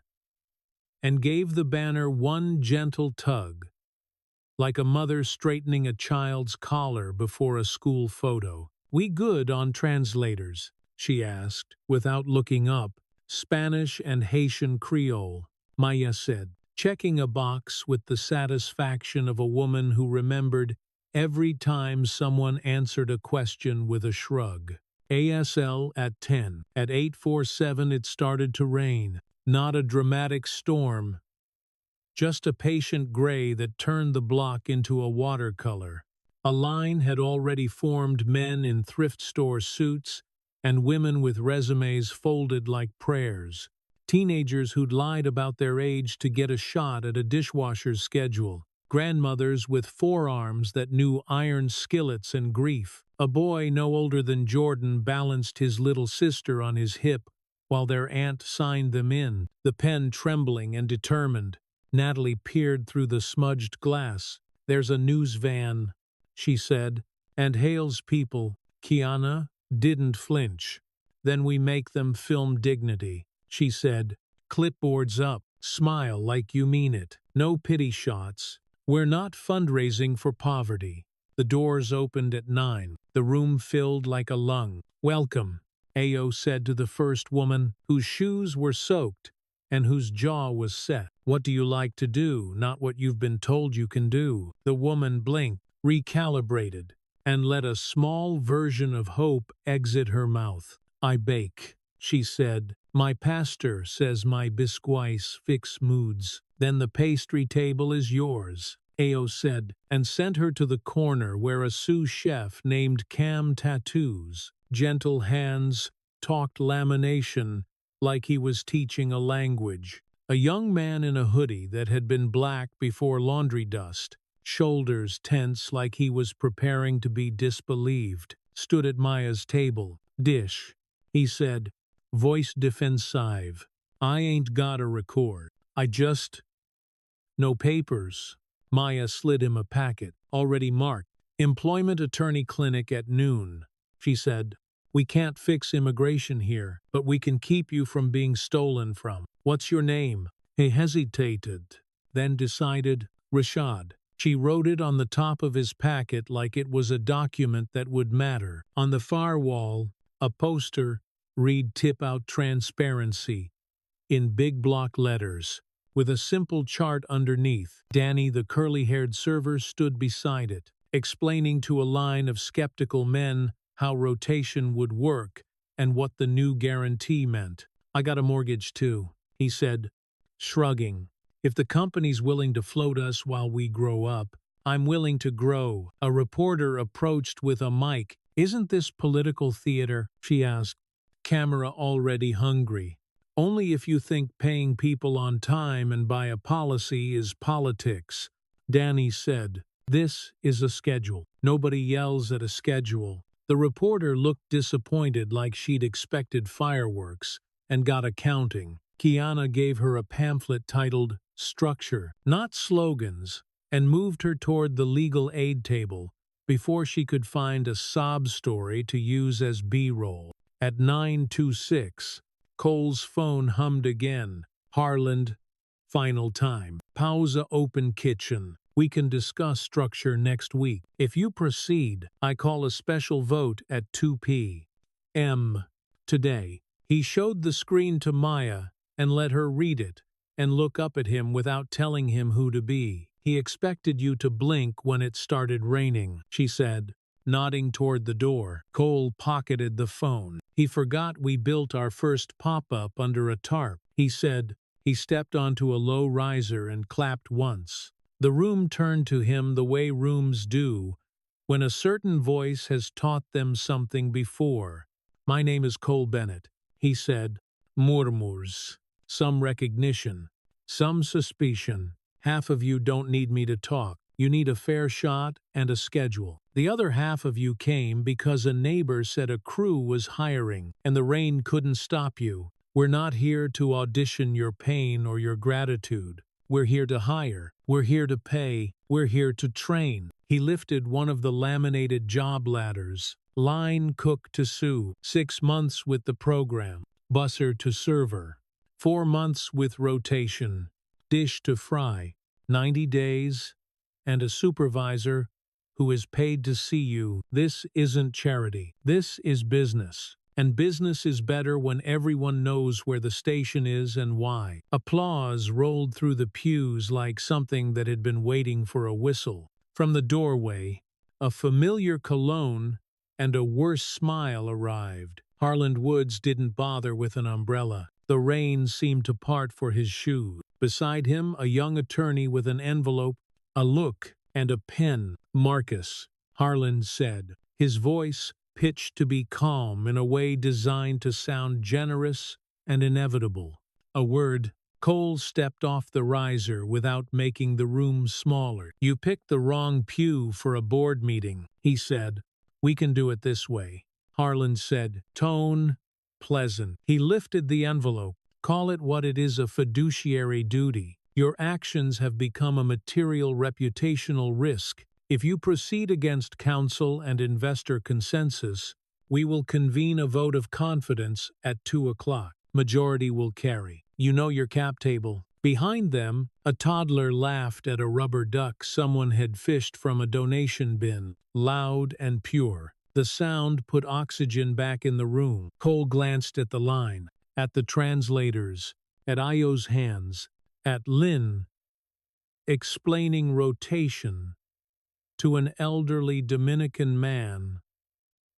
and gave the banner one gentle tug, like a mother straightening a child's collar before a school photo. We good on translators? She asked, without looking up. Spanish and Haitian Creole, Maya said, checking a box with the satisfaction of a woman who remembered every time someone answered a question with a shrug. ASL at 10. At 8:47 it started to rain. Not a dramatic storm, just a patient gray that turned the block into a watercolor. A line had already formed, men in thrift store suits and women with resumes folded like prayers. Teenagers who'd lied about their age to get a shot at a dishwasher's schedule. Grandmothers with forearms that knew iron skillets and grief. A boy no older than Jordan balanced his little sister on his hip while their aunt signed them in, the pen trembling and determined. Natalie peered through the smudged glass. There's a news van, she said, and hails people. Kiana didn't flinch. Then we make them film dignity, she said. Clipboards up. Smile like you mean it. No pity shots. We're not fundraising for poverty. The doors opened at 9. The room filled like a lung. "Welcome," Ao said to the first woman, whose shoes were soaked and whose jaw was set. "What do you like to do, not what you've been told you can do?" The woman blinked, recalibrated, and let a small version of hope exit her mouth. "I bake," she said. "My pastor says my biscuits fix moods." "Then the pastry table is yours," Ao said, and sent her to the corner where a sous chef named Cam Tattoos, gentle hands, talked lamination like he was teaching a language. A young man in a hoodie that had been black before laundry dust, shoulders tense like he was preparing to be disbelieved, stood at Maya's table. "Dish," he said, voice defensive. "I ain't gotta record. I just—" "No papers." Maya slid him a packet, already marked. "Employment Attorney Clinic at noon," she said. "We can't fix immigration here, but we can keep you from being stolen from. What's your name?" He hesitated, then decided, "Rashad." She wrote it on the top of his packet like it was a document that would matter. On the far wall, a poster read "Tip Out Transparency" in big block letters, with a simple chart underneath. Danny, the curly-haired server, stood beside it, explaining to a line of skeptical men how rotation would work and what the new guarantee meant. "I got a mortgage too," he said, shrugging. "If the company's willing to float us while we grow up, I'm willing to grow." A reporter approached with a mic. "Isn't this political theater?" she asked, camera already hungry. "Only if you think paying people on time and by a policy is politics," Danny said. "This is a schedule. Nobody yells at a schedule." The reporter looked disappointed, like she'd expected fireworks, and got accounting. Kiana gave her a pamphlet titled "Structure, Not Slogans," and moved her toward the legal aid table before she could find a sob story to use as B-roll. At 9:26, Cole's phone hummed again. "Harland, final time. Pausa open kitchen. We can discuss structure next week. If you proceed, I call a special vote at 2 p.m. today." He showed the screen to Maya and let her read it and look up at him without telling him who to be. "He expected you to blink when it started raining," she said, nodding toward the door. Cole pocketed the phone. "He forgot we built our first pop-up under a tarp," he said. He stepped onto a low riser and clapped once. The room turned to him the way rooms do when a certain voice has taught them something before. "My name is Cole Bennett," he said. Murmurs. Some recognition. Some suspicion. "Half of you don't need me to talk. You need a fair shot and a schedule. The other half of you came because a neighbor said a crew was hiring, and the rain couldn't stop you. We're not here to audition your pain or your gratitude. We're here to hire. We're here to pay. We're here to train." He lifted one of the laminated job ladders. "Line cook to sous. 6 months with the program. Busser to server. 4 months with rotation. Dish to fry. 90 days. And a supervisor who is paid to see you. This isn't charity. This is business. And business is better when everyone knows where the station is and why." Applause rolled through the pews like something that had been waiting for a whistle. From the doorway, a familiar cologne and a worse smile arrived. Harland Woods didn't bother with an umbrella. The rain seemed to part for his shoes. Beside him, a young attorney with an envelope, a look, and a pen. "Marcus," Harland said, his voice pitched to be calm in a way designed to sound generous and inevitable. A word. Cole stepped off the riser without making the room smaller. "You picked the wrong pew for a board meeting," he said. "We can do it this way," Harland said, tone pleasant. He lifted the envelope. "Call it what it is, a fiduciary duty. Your actions have become a material reputational risk. If you proceed against counsel and investor consensus, we will convene a vote of confidence at 2 o'clock. Majority will carry. You know your cap table. Behind them, a toddler laughed at a rubber duck someone had fished from a donation bin, loud and pure. The sound put oxygen back in the room. Cole glanced at the line, at the translators, at Io's hands, at Lynn, explaining rotation to an elderly Dominican man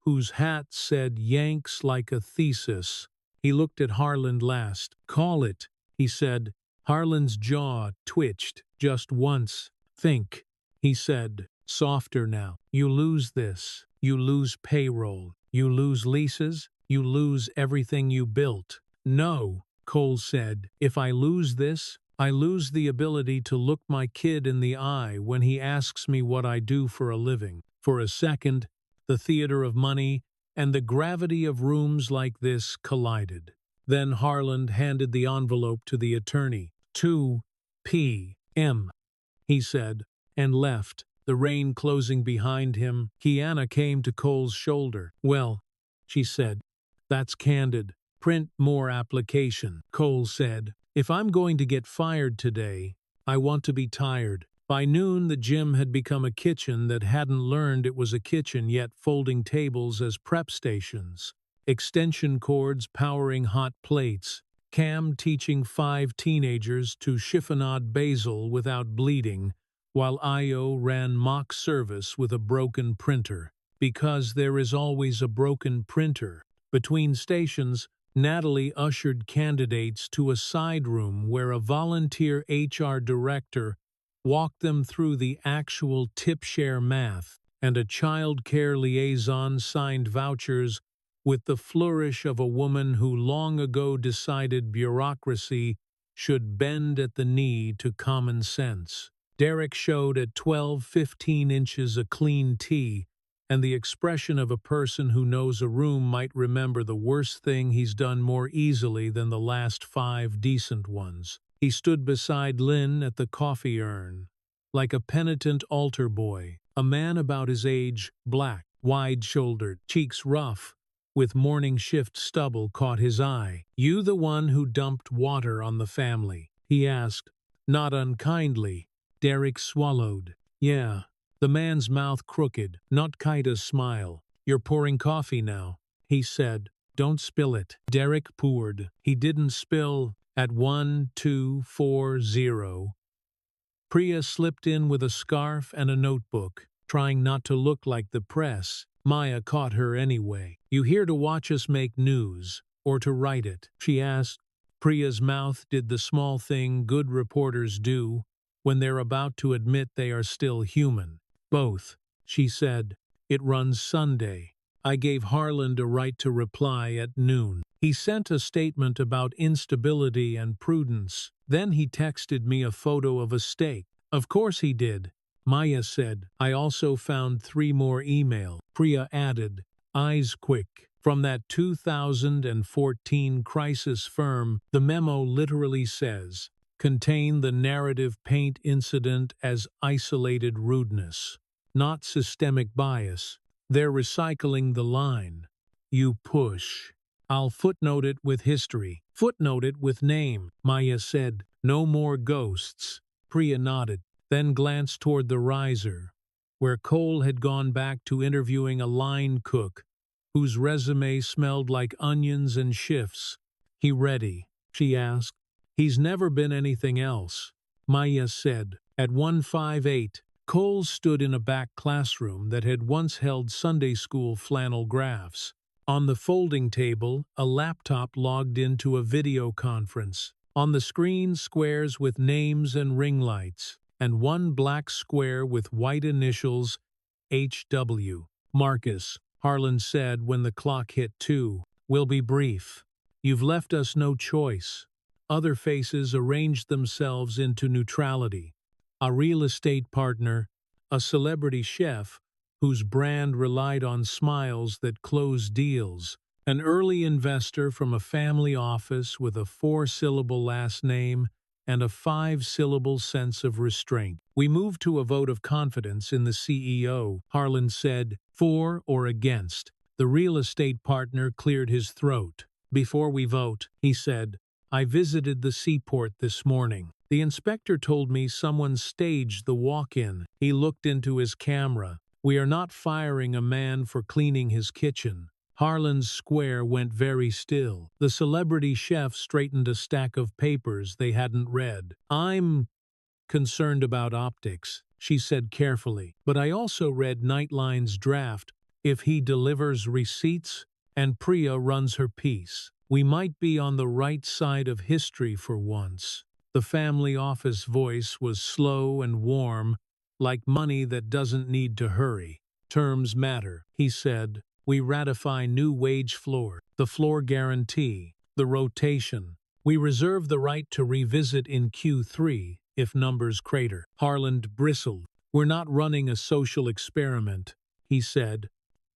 whose hat said Yanks like a thesis. He looked at Harlan last. "Call it," he said. Harlan's jaw twitched just once. "Think," he said, softer now. "You lose this. You lose payroll. You lose leases. You lose everything you built." "No," Cole said. "If I lose this, I lose the ability to look my kid in the eye when he asks me what I do for a living." For a second, the theater of money and the gravity of rooms like this collided. Then Harlan handed the envelope to the attorney. 2 p.m., he said, and left, the rain closing behind him. Kiana came to Cole's shoulder. "Well," she said, "that's candid. Print more application." Cole said, "If I'm going to get fired today, I want to be tired." By noon, the gym had become a kitchen that hadn't learned it was a kitchen yet, folding tables as prep stations, extension cords powering hot plates, Cam teaching 5 teenagers to chiffonade basil without bleeding, while Io ran mock service with a broken printer. Because there is always a broken printer. Between stations, Natalie ushered candidates to a side room where a volunteer HR director walked them through the actual tip-share math, and a child care liaison signed vouchers with the flourish of a woman who long ago decided bureaucracy should bend at the knee to common sense. Derek showed at 12-15 inches a clean tee, and the expression of a person who knows a room might remember the worst thing he's done more easily than the last 5 decent ones. He stood beside Lynn at the coffee urn, like a penitent altar boy, a man about his age, black, wide-shouldered, cheeks rough, with morning shift stubble caught his eye. "You the one who dumped water on the family?" he asked, not unkindly. Derek swallowed. "Yeah." The man's mouth crooked, not quite a smile. "You're pouring coffee now," he said. "Don't spill it." Derek poured. He didn't spill. At 1240, Priya slipped in with a scarf and a notebook, trying not to look like the press. Maya caught her anyway. "You here to watch us make news, or to write it?" she asked. Priya's mouth did the small thing good reporters do when they're about to admit they are still human. "Both," she said. "It runs Sunday. I gave Harlan a right to reply at noon. He sent a statement about instability and prudence. Then he texted me a photo of a steak." "Of course he did," Maya said. "I also found 3 more email," Priya added, eyes quick. "From that 2014 crisis firm." The memo literally says, "Contain the narrative paint incident as isolated rudeness, not systemic bias." They're recycling the line. "You push." "I'll footnote it with history." "Footnote it with name," Maya said. "No more ghosts." Priya nodded, then glanced toward the riser, where Cole had gone back to interviewing a line cook, whose resume smelled like onions and shifts. "He ready?" she asked. "He's never been anything else," Maya said. At 158, Cole stood in a back classroom that had once held Sunday school flannel graphs. On the folding table, a laptop logged into a video conference. On the screen, squares with names and ring lights, and one black square with white initials, HW. "Marcus," Harlan said when the clock hit 2, "we'll be brief. You've left us no choice." Other faces arranged themselves into neutrality. A real estate partner, a celebrity chef whose brand relied on smiles that closed deals, an early investor from a family office with a 4-syllable last name and a 5-syllable sense of restraint. "We move to a vote of confidence in the CEO," Harlan said. "For or against?" The real estate partner cleared his throat. "Before we vote," he said, "I visited the seaport this morning. The inspector told me someone staged the walk-in. He looked into his camera. We are not firing a man for cleaning his kitchen. Harlan's square went very still. The celebrity chef straightened a stack of papers they hadn't read. I'm concerned about optics, she said carefully, but I also read Nightline's draft. If he delivers receipts and Priya runs her piece, we might be on the right side of history for once. The family office voice was slow and warm, like money that doesn't need to hurry. Terms matter, he said. We ratify new wage floor, the floor guarantee, the rotation. We reserve the right to revisit in Q3 if numbers crater. Harlan bristled. We're not running a social experiment, he said.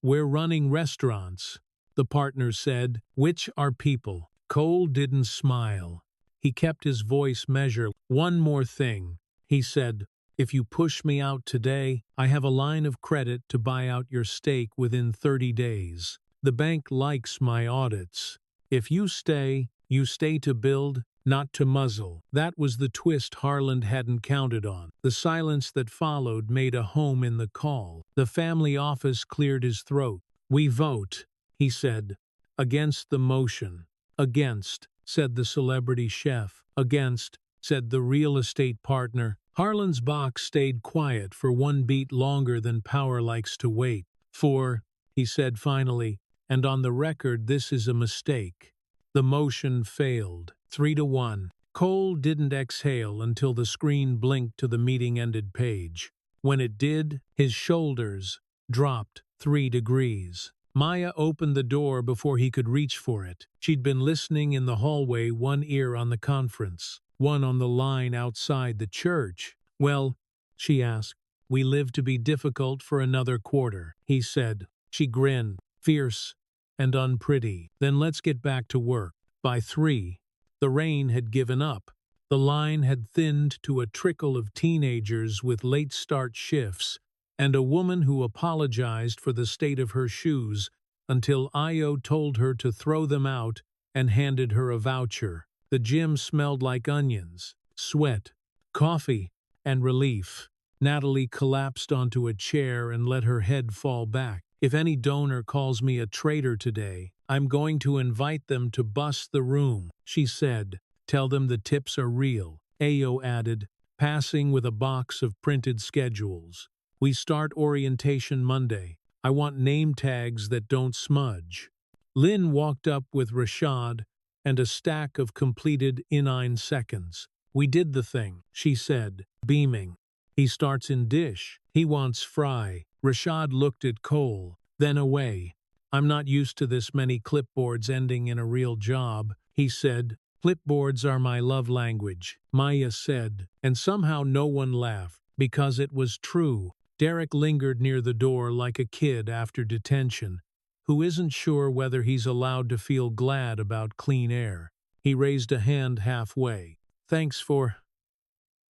We're running restaurants, the partner said. Which are people? Cole didn't smile. He kept his voice measured. One more thing, he said. If you push me out today, I have a line of credit to buy out your stake within 30 days. The bank likes my audits. If you stay to build, not to muzzle. That was the twist Harlan hadn't counted on. The silence that followed made a home in the call. The family office cleared his throat. We vote, he said. Against the motion. Against, said the celebrity chef. Against, said the real estate partner. Harlan's box stayed quiet for one beat longer than power likes to wait. For, he said finally, and on the record this is a mistake. The motion failed. 3-1. Cole didn't exhale until the screen blinked to the meeting-ended page. When it did, his shoulders dropped 3 degrees. Maya opened the door before he could reach for it. She'd been listening in the hallway, one ear on the conference, one on the line outside the church. Well, she asked, we live to be difficult for another quarter, he said. She grinned, fierce and unpretty. Then let's get back to work. By 3, the rain had given up. The line had thinned to a trickle of teenagers with late start shifts, and a woman who apologized for the state of her shoes until Io told her to throw them out and handed her a voucher. The gym smelled like onions, sweat, coffee, and relief. Natalie collapsed onto a chair and let her head fall back. If any donor calls me a traitor today, I'm going to invite them to bust the room, she said. Tell them the tips are real, Ayo added, passing with a box of printed schedules. We start orientation Monday. I want name tags that don't smudge. Lynn walked up with Rashad and a stack of completed inine seconds. We did the thing, she said, beaming. He starts in dish. He wants fry. Rashad looked at Cole, then away. I'm not used to this many clipboards ending in a real job, he said. Clipboards are my love language, Maya said, and somehow no one laughed, because it was true. Derek lingered near the door like a kid after detention, who isn't sure whether he's allowed to feel glad about clean air. He raised a hand halfway. Thanks for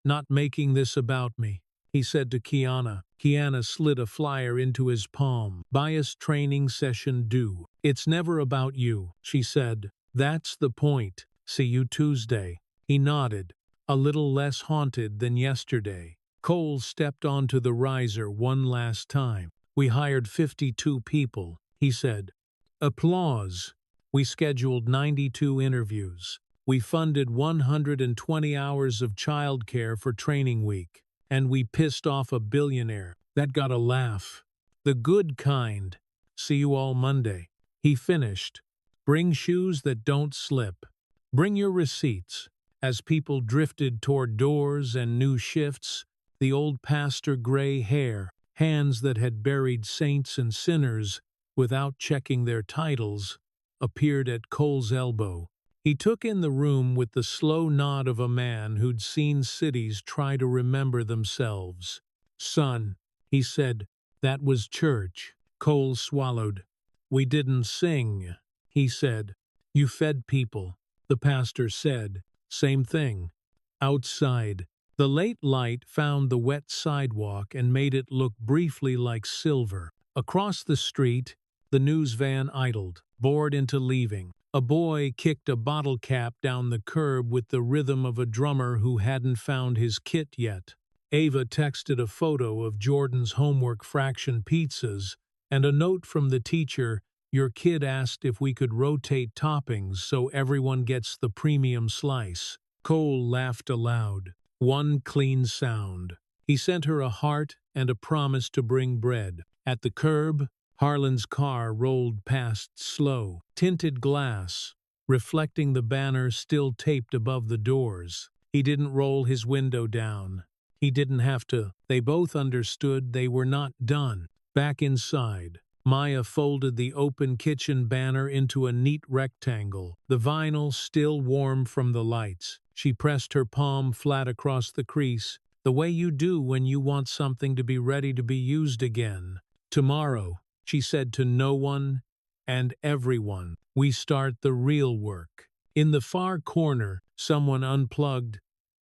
not making this about me, he said to Kiana. Kiana slid a flyer into his palm. Bias training session due. It's never about you, she said. That's the point. See you Tuesday. He nodded, a little less haunted than yesterday. Cole stepped onto the riser one last time. We hired 52 people, he said. Applause. We scheduled 92 interviews. We funded 120 hours of childcare for training week. And we pissed off a billionaire. That got a laugh. The good kind. See you all Monday. He finished. Bring shoes that don't slip. Bring your receipts. As people drifted toward doors and new shifts, the old pastor gray hair, hands that had buried saints and sinners without checking their titles, appeared at Cole's elbow. He took in the room with the slow nod of a man who'd seen cities try to remember themselves. Son, he said, that was church. Cole swallowed. We didn't sing, he said. You fed people, the pastor said. Same thing. Outside. The late light found the wet sidewalk and made it look briefly like silver. Across the street, the news van idled, bored into leaving. A boy kicked a bottle cap down the curb with the rhythm of a drummer who hadn't found his kit yet. Ava texted a photo of Jordan's homework fraction pizzas and a note from the teacher. Your kid asked if we could rotate toppings so everyone gets the premium slice. Cole laughed aloud. One clean sound. He sent her a heart and a promise to bring bread. At the curb, Harlan's car rolled past slow, tinted glass, reflecting the banner still taped above the doors. He didn't roll his window down. He didn't have to. They both understood they were not done. Back inside, Maya folded the open kitchen banner into a neat rectangle, the vinyl still warm from the lights. She pressed her palm flat across the crease, the way you do when you want something to be ready to be used again. Tomorrow, she said to no one and everyone, we start the real work. In the far corner, someone unplugged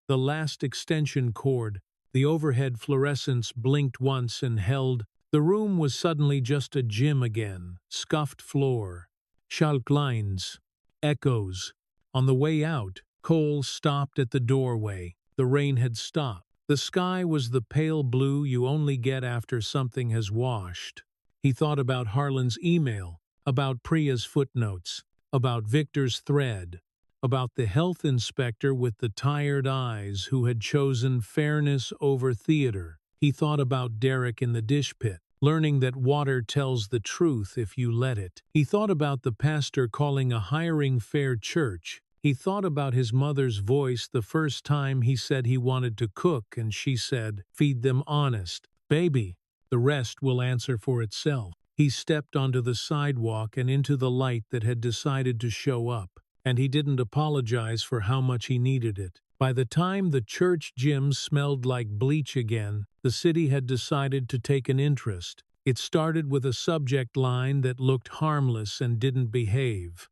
the last extension cord. The overhead fluorescence blinked once and held. The room was suddenly just a gym again. Scuffed floor, chalk lines, echoes. On the way out, Cole stopped at the doorway. The rain had stopped. The sky was the pale blue you only get after something has washed. He thought about Harlan's email, about Priya's footnotes, about Victor's thread, about the health inspector with the tired eyes who had chosen fairness over theater. He thought about Derek in the dish pit, learning that water tells the truth if you let it. He thought about the pastor calling a hiring fair church. He thought about his mother's voice the first time he said he wanted to cook and she said, "Feed them honest, baby. The rest will answer for itself." He stepped onto the sidewalk and into the light that had decided to show up, and he didn't apologize for how much he needed it. By the time the church gym smelled like bleach again, the city had decided to take an interest. It started with a subject line that looked harmless and didn't behave.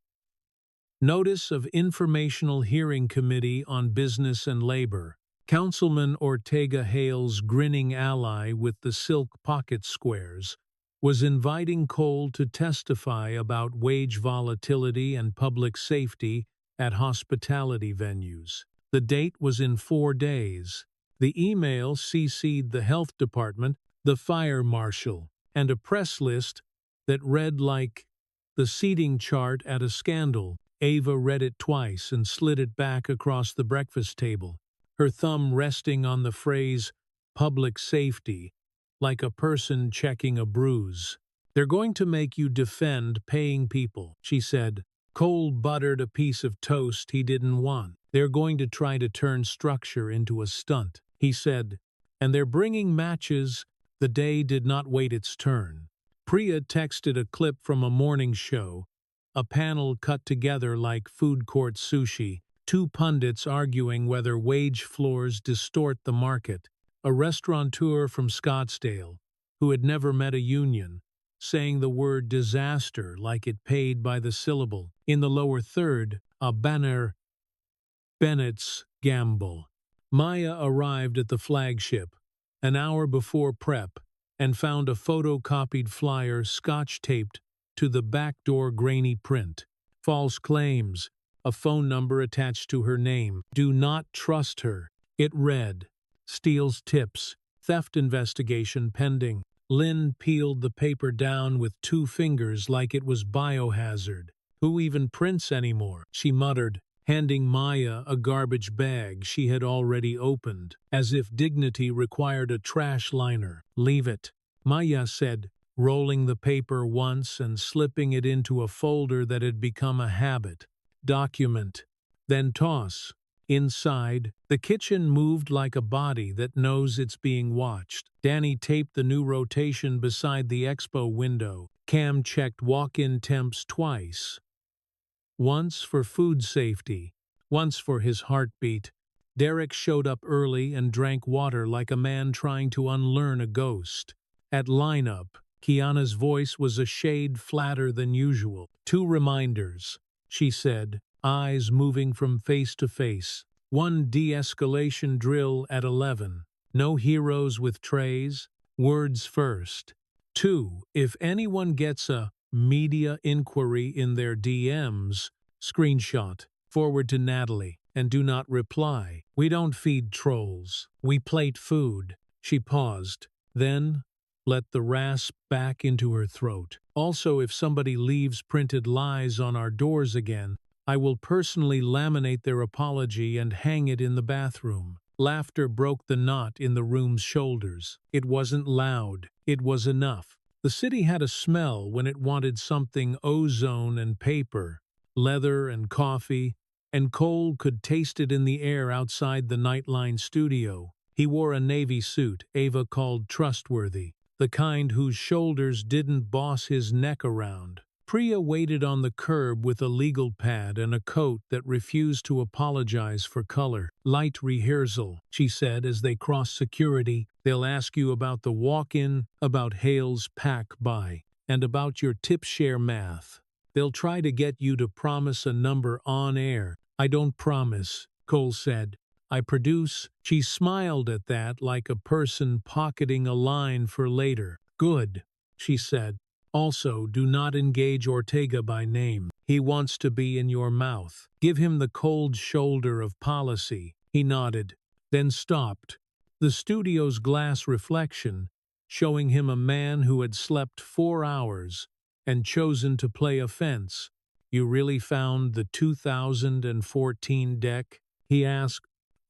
Notice of Informational Hearing Committee on Business and Labor. Councilman Ortega Hale's grinning ally with the silk pocket squares was inviting Cole to testify about wage volatility and public safety at hospitality venues. The date was in 4 days. The email CC'd the health department, the fire marshal, and a press list that read like the seating chart at a scandal. Ava read it twice and slid it back across the breakfast table, her thumb resting on the phrase public safety, like a person checking a bruise. They're going to make you defend paying people, she said. Cole buttered a piece of toast he didn't want. They're going to try to turn structure into a stunt, he said. And they're bringing matches. The day did not wait its turn. Priya texted a clip from a morning show, a panel cut together like food court sushi, 2 pundits arguing whether wage floors distort the market, a restaurateur from Scottsdale, who had never met a union, saying the word disaster like it paid by the syllable. In the lower third, a banner, Bennett's Gamble. Maya arrived at the flagship an hour before prep and found a photocopied flyer scotch-taped to the backdoor grainy print. False claims, a phone number attached to her name. Do not trust her. It read, steals tips, theft investigation pending. Lynn peeled the paper down with 2 fingers like it was biohazard. Who even prints anymore? She muttered, handing Maya a garbage bag she had already opened, as if dignity required a trash liner. Leave it, Maya said, rolling the paper once and slipping it into a folder that had become a habit. Document. Then toss. Inside, the kitchen moved like a body that knows it's being watched. Danny taped the new rotation beside the expo window. Cam checked walk-in temps twice. Once for food safety, once for his heartbeat. Derek showed up early and drank water like a man trying to unlearn a ghost. At lineup, Kiana's voice was a shade flatter than usual. 2 reminders, she said, eyes moving from face to face. 1 de-escalation drill at 11. No heroes with trays. Words first. 2. If anyone gets a media inquiry in their DMs, Screenshot. Forward to Natalie. And do not reply. We don't feed trolls. We plate food. She paused. Then let the rasp back into her throat. Also, if somebody leaves printed lies on our doors again, I will personally laminate their apology and hang it in the bathroom. Laughter broke the knot in the room's shoulders. It wasn't loud. It was enough. The city had a smell when it wanted something: ozone and paper, leather and coffee, and Cole could taste it in the air outside the Nightline studio. He wore a navy suit Ava called trustworthy, the kind whose shoulders didn't boss his neck around. Priya waited on the curb with a legal pad and a coat that refused to apologize for color. Light rehearsal, she said as they crossed security. They'll ask you about the walk-in, about Hale's pack buy, and about your tip share math. They'll try to get you to promise a number on air. I don't promise, Cole said. I produce. She smiled at that like a person pocketing a line for later. Good, she said. Also, do not engage Ortega by name. He wants to be in your mouth. Give him the cold shoulder of policy. He nodded, then stopped. The studio's glass reflection, showing him a man who had slept 4 hours and chosen to play offense. You really found the 2014 deck? He asked.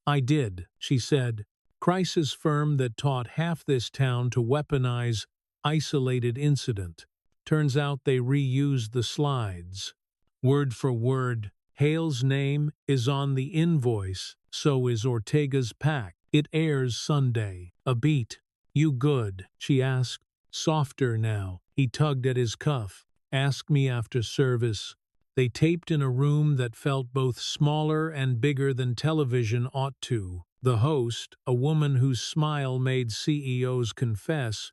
I did, she said. Crisis firm that taught half this town to weaponize isolated incident. Turns out they reused the slides. Word for word, Hale's name is on the invoice, so is Ortega's pack. It airs Sunday. A beat. You good? She asked. Softer now. He tugged at his cuff. Ask me after service. They taped in a room that felt both smaller and bigger than television ought to. The host, a woman whose smile made CEOs confess,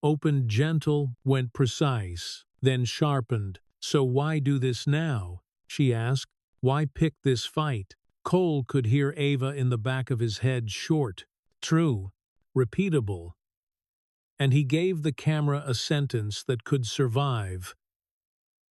opened gentle, went precise, then sharpened. So why do this now? She asked. Why pick this fight? Cole could hear Ava in the back of his head, short, true, repeatable. And he gave the camera a sentence that could survive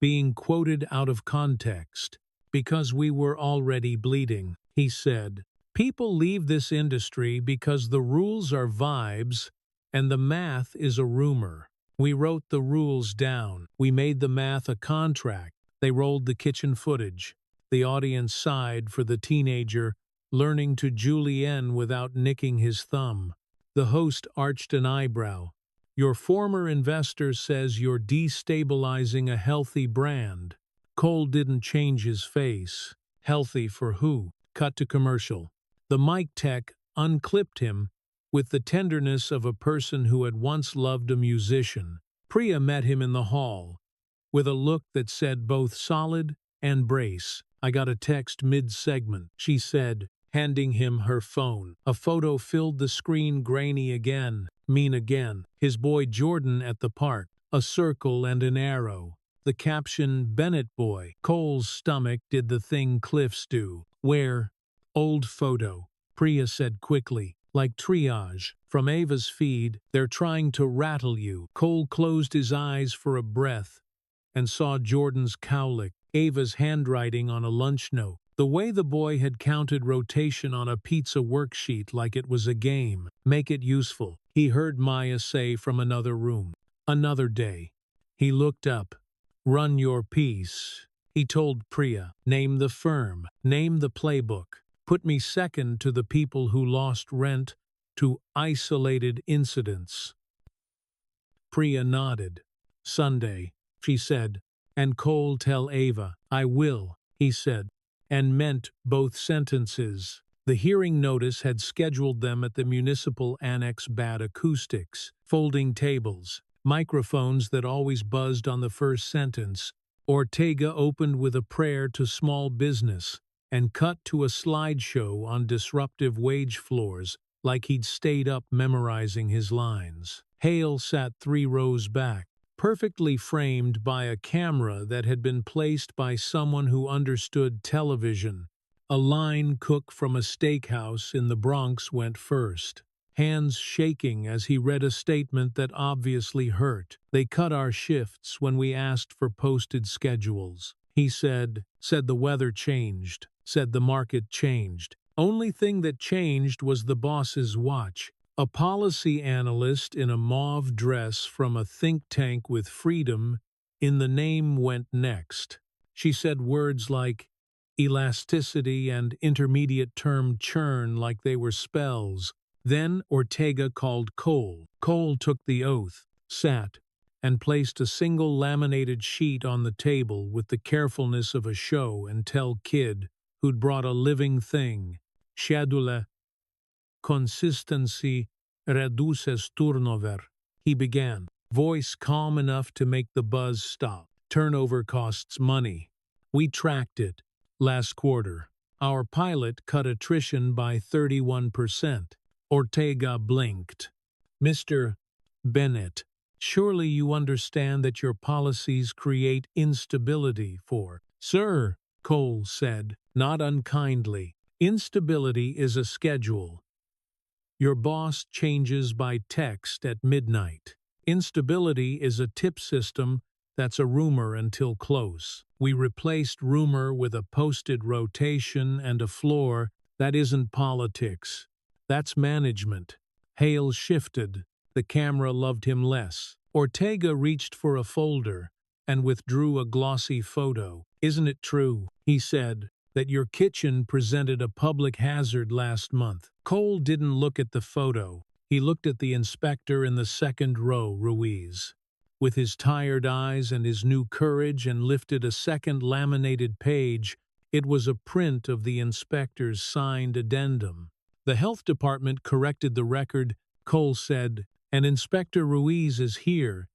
being quoted out of context. Because we were already bleeding, he said. People leave this industry because the rules are vibes and the math is a rumor. We wrote the rules down. We made the math a contract. They rolled the kitchen footage. The audience sighed for the teenager learning to julienne without nicking his thumb. The host arched an eyebrow. Your former investor says you're destabilizing a healthy brand. Cole didn't change his face. Healthy for who? Cut to commercial. The mic tech unclipped him with the tenderness of a person who had once loved a musician. Priya met him in the hall with a look that said both solid and brace. I got a text mid-segment, she said, handing him her phone. A photo filled the screen. Grainy again. Mean again. His boy Jordan at the park. A circle and an arrow. The caption, Bennett boy. Cole's stomach did the thing Cliffs do. Where? Old photo. Priya said quickly, like triage. From Ava's feed, they're trying to rattle you. Cole closed his eyes for a breath and saw Jordan's cowlick, Ava's handwriting on a lunch note. The way the boy had counted rotation on a pizza worksheet like it was a game. Make it useful, he heard Maya say from another room. Another day. He looked up. Run your piece, he told Priya. Name the firm. Name the playbook. Put me second to the people who lost rent to isolated incidents. Priya nodded. Sunday, she said. And Cole tell Ava. I will, he said, and meant both sentences. The hearing notice had scheduled them at the municipal annex. Bad acoustics, folding tables, microphones that always buzzed on the first sentence. Ortega opened with a prayer to small business and cut to a slideshow on disruptive wage floors like he'd stayed up memorizing his lines. Hale sat 3 rows back, perfectly framed by a camera that had been placed by someone who understood television. A line cook from a steakhouse in the Bronx went first, hands shaking as he read a statement that obviously hurt. They cut our shifts when we asked for posted schedules. He said the weather changed, said the market changed. Only thing that changed was the boss's watch. A policy analyst in a mauve dress from a think tank with freedom in the name went next. She said words like elasticity and intermediate term churn like they were spells. Then Ortega called Cole. Cole took the oath, sat, and placed a single laminated sheet on the table with the carefulness of a show and tell kid who'd brought a living thing. Schedule consistency reduces turnover. He began, voice calm enough to make the buzz stop. Turnover costs money. We tracked it. Last quarter, our pilot cut attrition by 31%. Ortega blinked. Mr. Bennett, surely you understand that your policies create instability for. Sir, Cole said, not unkindly. Instability is a schedule. Your boss changes by text at midnight. Instability is a tip system that's a rumor until close. We replaced rumor with a posted rotation and a floor. That isn't politics. That's management. Hale shifted. The camera loved him less. Ortega reached for a folder and withdrew a glossy photo. Isn't it true, he said, that your kitchen presented a public hazard last month? Cole didn't look at the photo. He looked at the inspector in the second row, Ruiz. With his tired eyes and his new courage, and lifted a second laminated page. It was a print of the inspector's signed addendum. The health department corrected the record. Cole said, and Inspector Ruiz is here.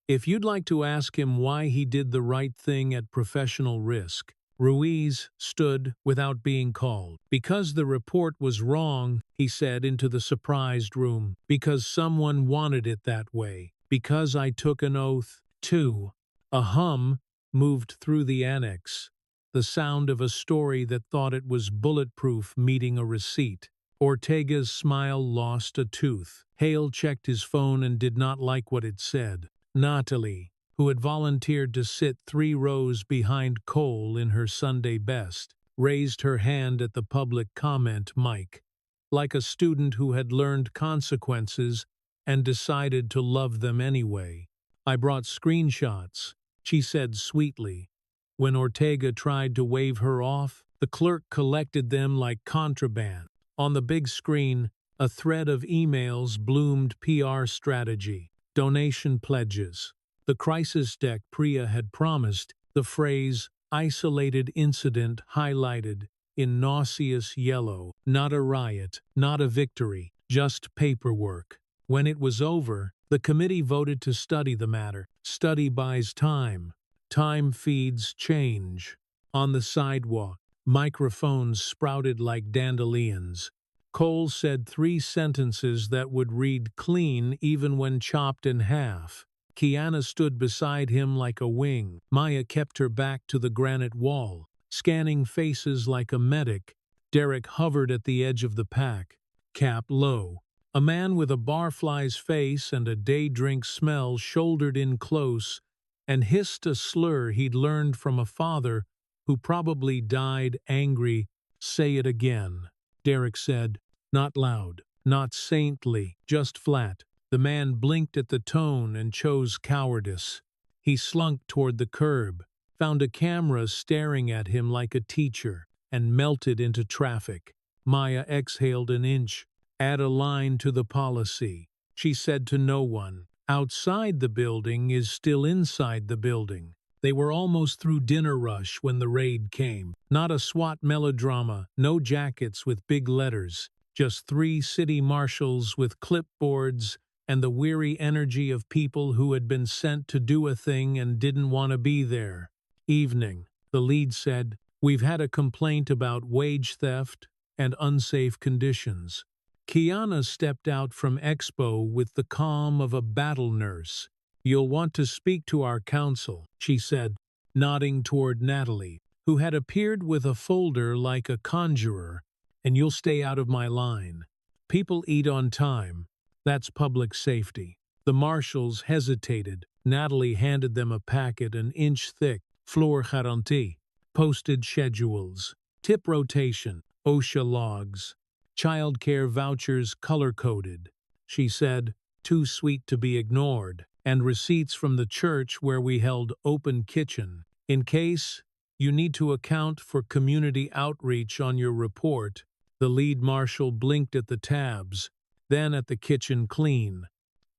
If you'd like to ask him why he did the right thing at professional risk. Ruiz stood without being called. Because the report was wrong, he said into the surprised room. Because someone wanted it that way. Because I took an oath, too. A hum moved through the annex. The sound of a story that thought it was bulletproof meeting a receipt. Ortega's smile lost a tooth. Hale checked his phone and did not like what it said. Natalie, who had volunteered to sit 3 rows behind Cole in her Sunday best, raised her hand at the public comment mic, like a student who had learned consequences and decided to love them anyway. I brought screenshots, she said sweetly. When Ortega tried to wave her off, the clerk collected them like contraband. On the big screen, a thread of emails bloomed: PR strategy, donation pledges, the crisis deck Priya had promised, the phrase isolated incident highlighted in nauseous yellow. Not a riot, not a victory, just paperwork. When it was over, the committee voted to study the matter. Study buys time. Time feeds change. On the sidewalk, microphones sprouted like dandelions. Cole said 3 sentences that would read clean even when chopped in half. Kiana stood beside him like a wing. Maya kept her back to the granite wall, scanning faces like a medic. Derek hovered at the edge of the pack, cap low. A man with a barfly's face and a day drink smell shouldered in close and hissed a slur he'd learned from a father who probably died angry. Say it again, Derek said, not loud, not saintly, just flat. The man blinked at the tone and chose cowardice. He slunk toward the curb, found a camera staring at him like a teacher, and melted into traffic. Maya exhaled an inch. Add a line to the policy, she said to no one. Outside the building is still inside the building. They were almost through dinner rush when the raid came. Not a SWAT melodrama, no jackets with big letters, just 3 city marshals with clipboards and the weary energy of people who had been sent to do a thing and didn't want to be there. Evening, the lead said, we've had a complaint about wage theft and unsafe conditions. Kiana stepped out from Expo with the calm of a battle nurse. You'll want to speak to our counsel, she said, nodding toward Natalie, who had appeared with a folder like a conjurer, and you'll stay out of my line. People eat on time. That's public safety. The marshals hesitated. Natalie handed them a packet an inch thick. floor garantie, posted schedules, tip rotation, OSHA logs, childcare vouchers color-coded, she said, too sweet to be ignored, and receipts from the church where we held open kitchen. In case you need to account for community outreach on your report, the lead marshal blinked at the tabs, then at the kitchen clean,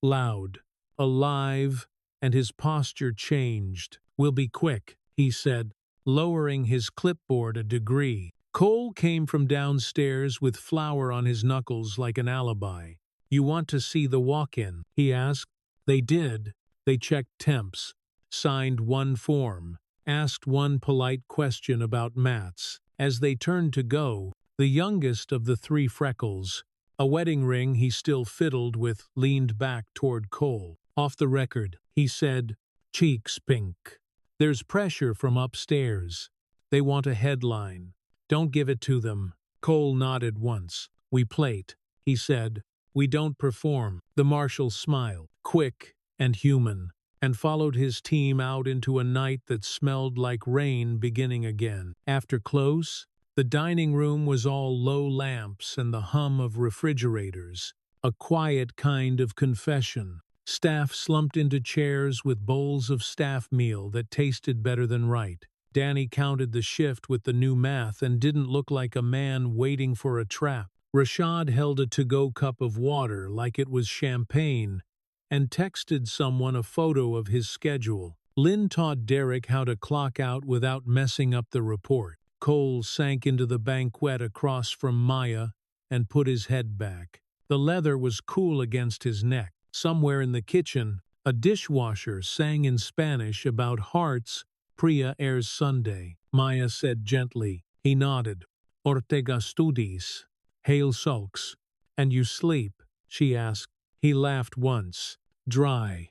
loud, alive, and his posture changed. We'll be quick, he said, lowering his clipboard a degree. Cole came from downstairs with flour on his knuckles like an alibi. You want to see the walk-in? He asked. They did. They checked temps, signed one form, asked one polite question about mats. As they turned to go, the youngest of the three Freckles, a wedding ring he still fiddled with, leaned back toward Cole. Off the record, he said, cheeks pink. There's pressure from upstairs. They want a headline. Don't give it to them. Cole nodded once. We plate, he said. We don't perform. The marshal smiled, quick and human, and followed his team out into a night that smelled like rain beginning again. After close, the dining room was all low lamps and the hum of refrigerators, a quiet kind of confession. Staff slumped into chairs with bowls of staff meal that tasted better than right. Danny counted the shift with the new math and didn't look like a man waiting for a trap. Rashad held a to-go cup of water like it was champagne and texted someone a photo of his schedule. Lynn taught Derek how to clock out without messing up the report. Cole sank into the banquette across from Maya and put his head back. The leather was cool against his neck. Somewhere in the kitchen, a dishwasher sang in Spanish about hearts. Priya airs Sunday, Maya said gently. He nodded. Ortega studies. Hale sulks. And you sleep? She asked. He laughed once. Dry.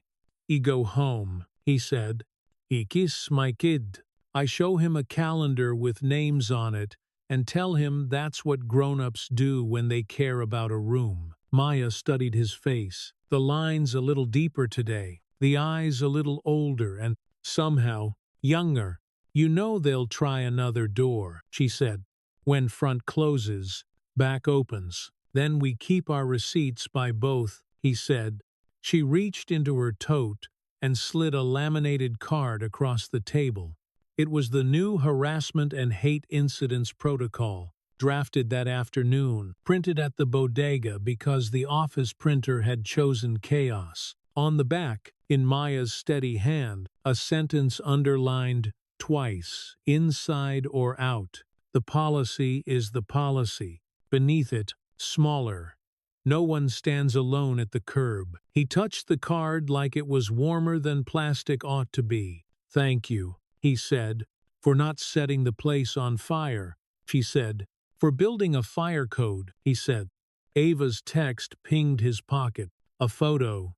I go home, he said. I kiss my kid. I show him a calendar with names on it and tell him that's what grown-ups do when they care about a room. Maya studied his face. The lines a little deeper today, the eyes a little older and, somehow, younger. You know they'll try another door, she said. When front closes, back opens. Then we keep our receipts by both, he said. She reached into her tote and slid a laminated card across the table. It was the new Harassment and Hate Incidents Protocol, drafted that afternoon, printed at the bodega because the office printer had chosen chaos. On the back, in Maya's steady hand, a sentence underlined twice, inside or out. The policy is the policy. Beneath it, smaller. No one stands alone at the curb. He touched the card like it was warmer than plastic ought to be. Thank you, he said, for not setting the place on fire, she said. For building a fire code, he said. Ava's text pinged his pocket. A photo.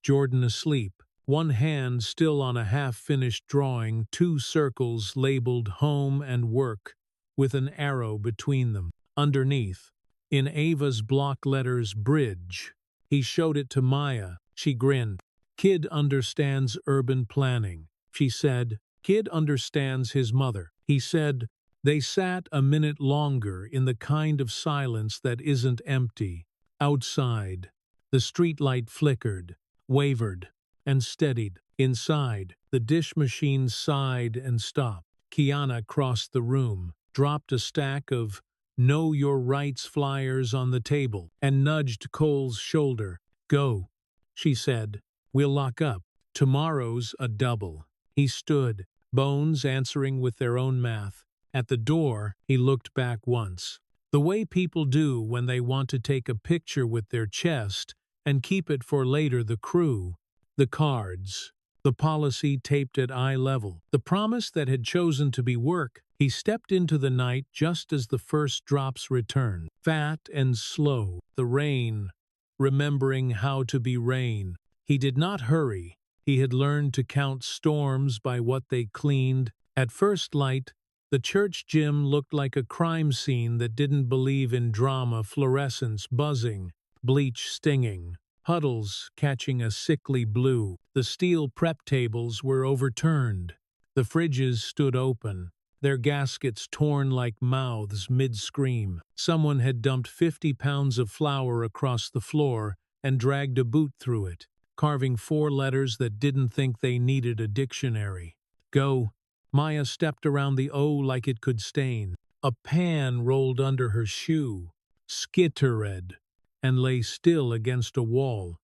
Jordan asleep. One hand still on a half-finished drawing, two circles labeled home and work, with an arrow between them. Underneath, in Ava's block letters, bridge. He showed it to Maya. She grinned. Kid understands urban planning, she said. Kid understands his mother. He said. They sat a minute longer in the kind of silence that isn't empty. Outside, the streetlight flickered, wavered, and steadied. Inside, the dish machine sighed and stopped. Kiana crossed the room, dropped a stack of Know Your Rights flyers on the table, and nudged Cole's shoulder. Go, she said. We'll lock up. Tomorrow's a double. He stood, bones answering with their own math. At the door, he looked back once. The way people do when they want to take a picture with their chest and keep it for later. The crew, the cards, the policy taped at eye level, the promise that had chosen to be work. He stepped into the night just as the first drops returned. Fat and slow, the rain, remembering how to be rain. He did not hurry. He had learned to count storms by what they cleaned. At first light, the church gym looked like a crime scene that didn't believe in drama. Fluorescents buzzing, bleach stinging, puddles catching a sickly blue. The steel prep tables were overturned, The fridges stood open, their gaskets torn like mouths mid-scream. Someone had dumped 50 pounds of flour across the floor and dragged a boot through it, carving 4 letters that didn't think they needed a dictionary. Go. Maya stepped around the O like it could stain. A pan rolled under her shoe, skittered, and lay still against a wall,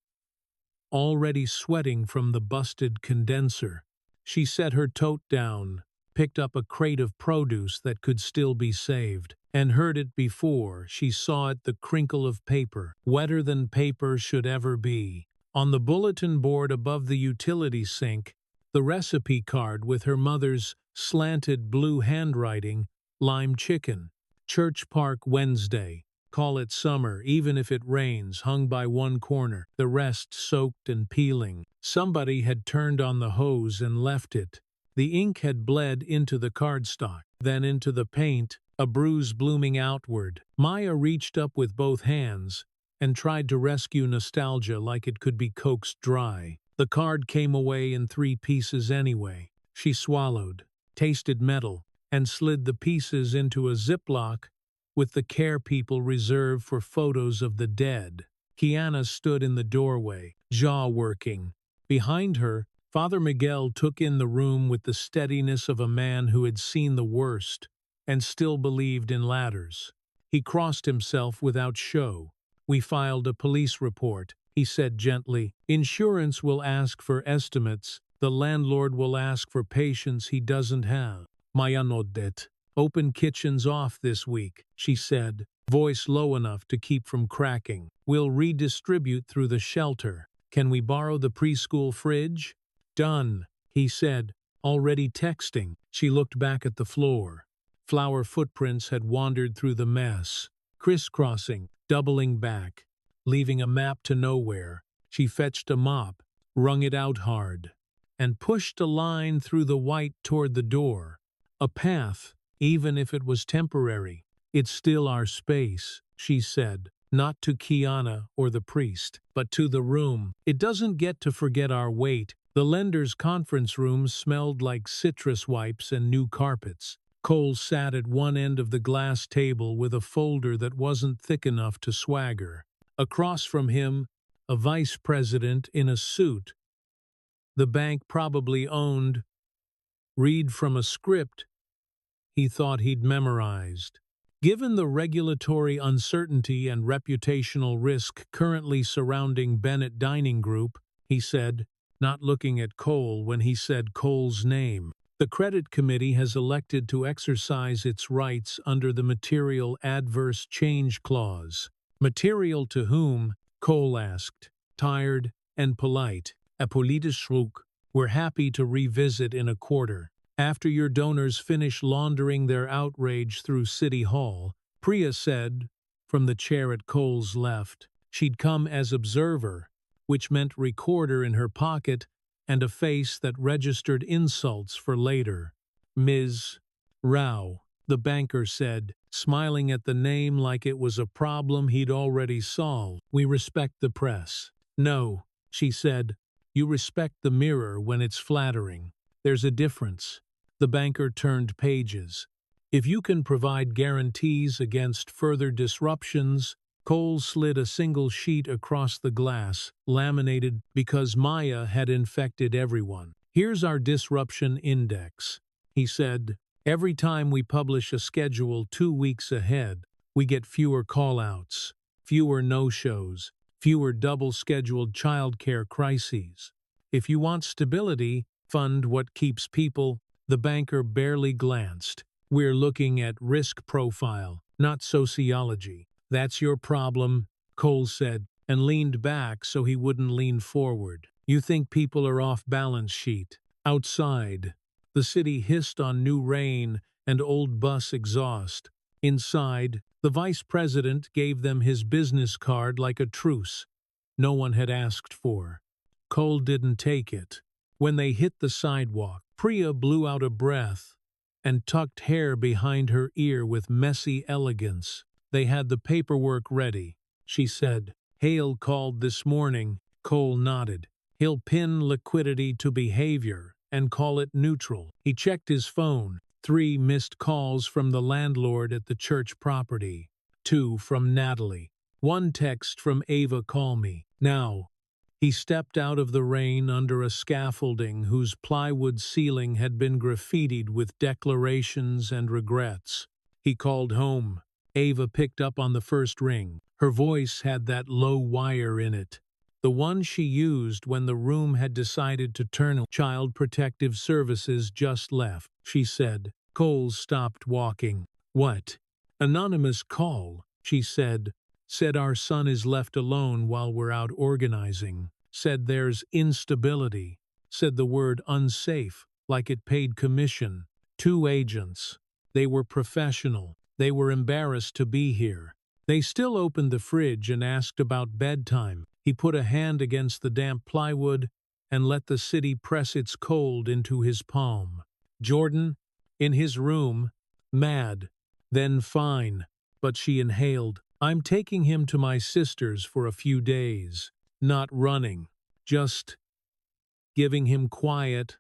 already sweating from the busted condenser. She set her tote down, picked up a crate of produce that could still be saved, and heard it before she saw it, the crinkle of paper, wetter than paper should ever be. On the bulletin board above the utility sink, the recipe card with her mother's slanted blue handwriting, lime chicken. Church Park Wednesday. Call it summer, even if it rains, hung by one corner, the rest soaked and peeling. Somebody had turned on the hose and left it. The ink had bled into the cardstock, then into the paint, a bruise blooming outward. Maya reached up with both hands and tried to rescue nostalgia like it could be coaxed dry. The card came away in 3 pieces anyway. She swallowed, tasted metal, and slid the pieces into a Ziploc with the care people reserved for photos of the dead. Kiana stood in the doorway, jaw working. Behind her, Father Miguel took in the room with the steadiness of a man who had seen the worst and still believed in ladders. He crossed himself without show. We filed a police report, he said gently. Insurance will ask for estimates. The landlord will ask for patience he doesn't have. Maya nodded. Open kitchens off this week, she said, voice low enough to keep from cracking. We'll redistribute through the shelter. Can we borrow the preschool fridge? Done, he said, already texting. She looked back at the floor. Flour footprints had wandered through the mess, crisscrossing, doubling back, leaving a map to nowhere. She fetched a mop, wrung it out hard, and pushed a line through the white toward the door. A path, even if it was temporary. It's still our space, she said, not to Kiana or the priest, but to the room. It doesn't get to forget our weight. The lender's conference room smelled like citrus wipes and new carpets. Cole sat at one end of the glass table with a folder that wasn't thick enough to swagger. Across from him, a vice president in a suit the bank probably owned, read from a script he thought he'd memorized. Given the regulatory uncertainty and reputational risk currently surrounding Bennett Dining Group, he said, not looking at Cole when he said Cole's name, the credit committee has elected to exercise its rights under the Material Adverse Change Clause. Material to whom? Cole asked, tired and polite. A politische Rück. We're happy to revisit in a quarter. After your donors finish laundering their outrage through City Hall, Priya said, from the chair at Cole's left. She'd come as observer, which meant recorder in her pocket and a face that registered insults for later. Ms. Rao, the banker said, smiling at the name like it was a problem he'd already solved. We respect the press. No, she said, you respect the mirror when it's flattering. There's a difference. The banker turned pages. If you can provide guarantees against further disruptions, Cole slid a single sheet across the glass, laminated because Maya had infected everyone. Here's our disruption index, he said. Every time we publish a schedule 2 weeks ahead, we get fewer call-outs, fewer no-shows, fewer double-scheduled childcare crises. If you want stability, fund what keeps people. The banker barely glanced. We're looking at risk profile, not sociology. That's your problem, Cole said, and leaned back so he wouldn't lean forward. You think people are off balance sheet. Outside, the city hissed on new rain and old bus exhaust. Inside, the vice president gave them his business card like a truce no one had asked for. Cole didn't take it. When they hit the sidewalk, Priya blew out a breath and tucked hair behind her ear with messy elegance. They had the paperwork ready, she said. Hale called this morning. Cole nodded. He'll pin liquidity to behavior and call it neutral. He checked his phone. 3 missed calls from the landlord at the church property. 2 from Natalie. 1 text from Ava, call me now. He stepped out of the rain under a scaffolding whose plywood ceiling had been graffitied with declarations and regrets. He called home. Ava picked up on the first ring. Her voice had that low wire in it, the one she used when the room had decided to turn. Child Protective Services just left, she said. Coles stopped walking. What? Anonymous call, she said. Said our son is left alone while we're out organizing. Said there's instability. Said the word unsafe, like it paid commission. 2 agents. They were professional. They were embarrassed to be here. They still opened the fridge and asked about bedtime. He put a hand against the damp plywood and let the city press its cold into his palm. Jordan, in his room, mad, then fine, but she inhaled. I'm taking him to my sister's for a few days. Not running, just giving him quiet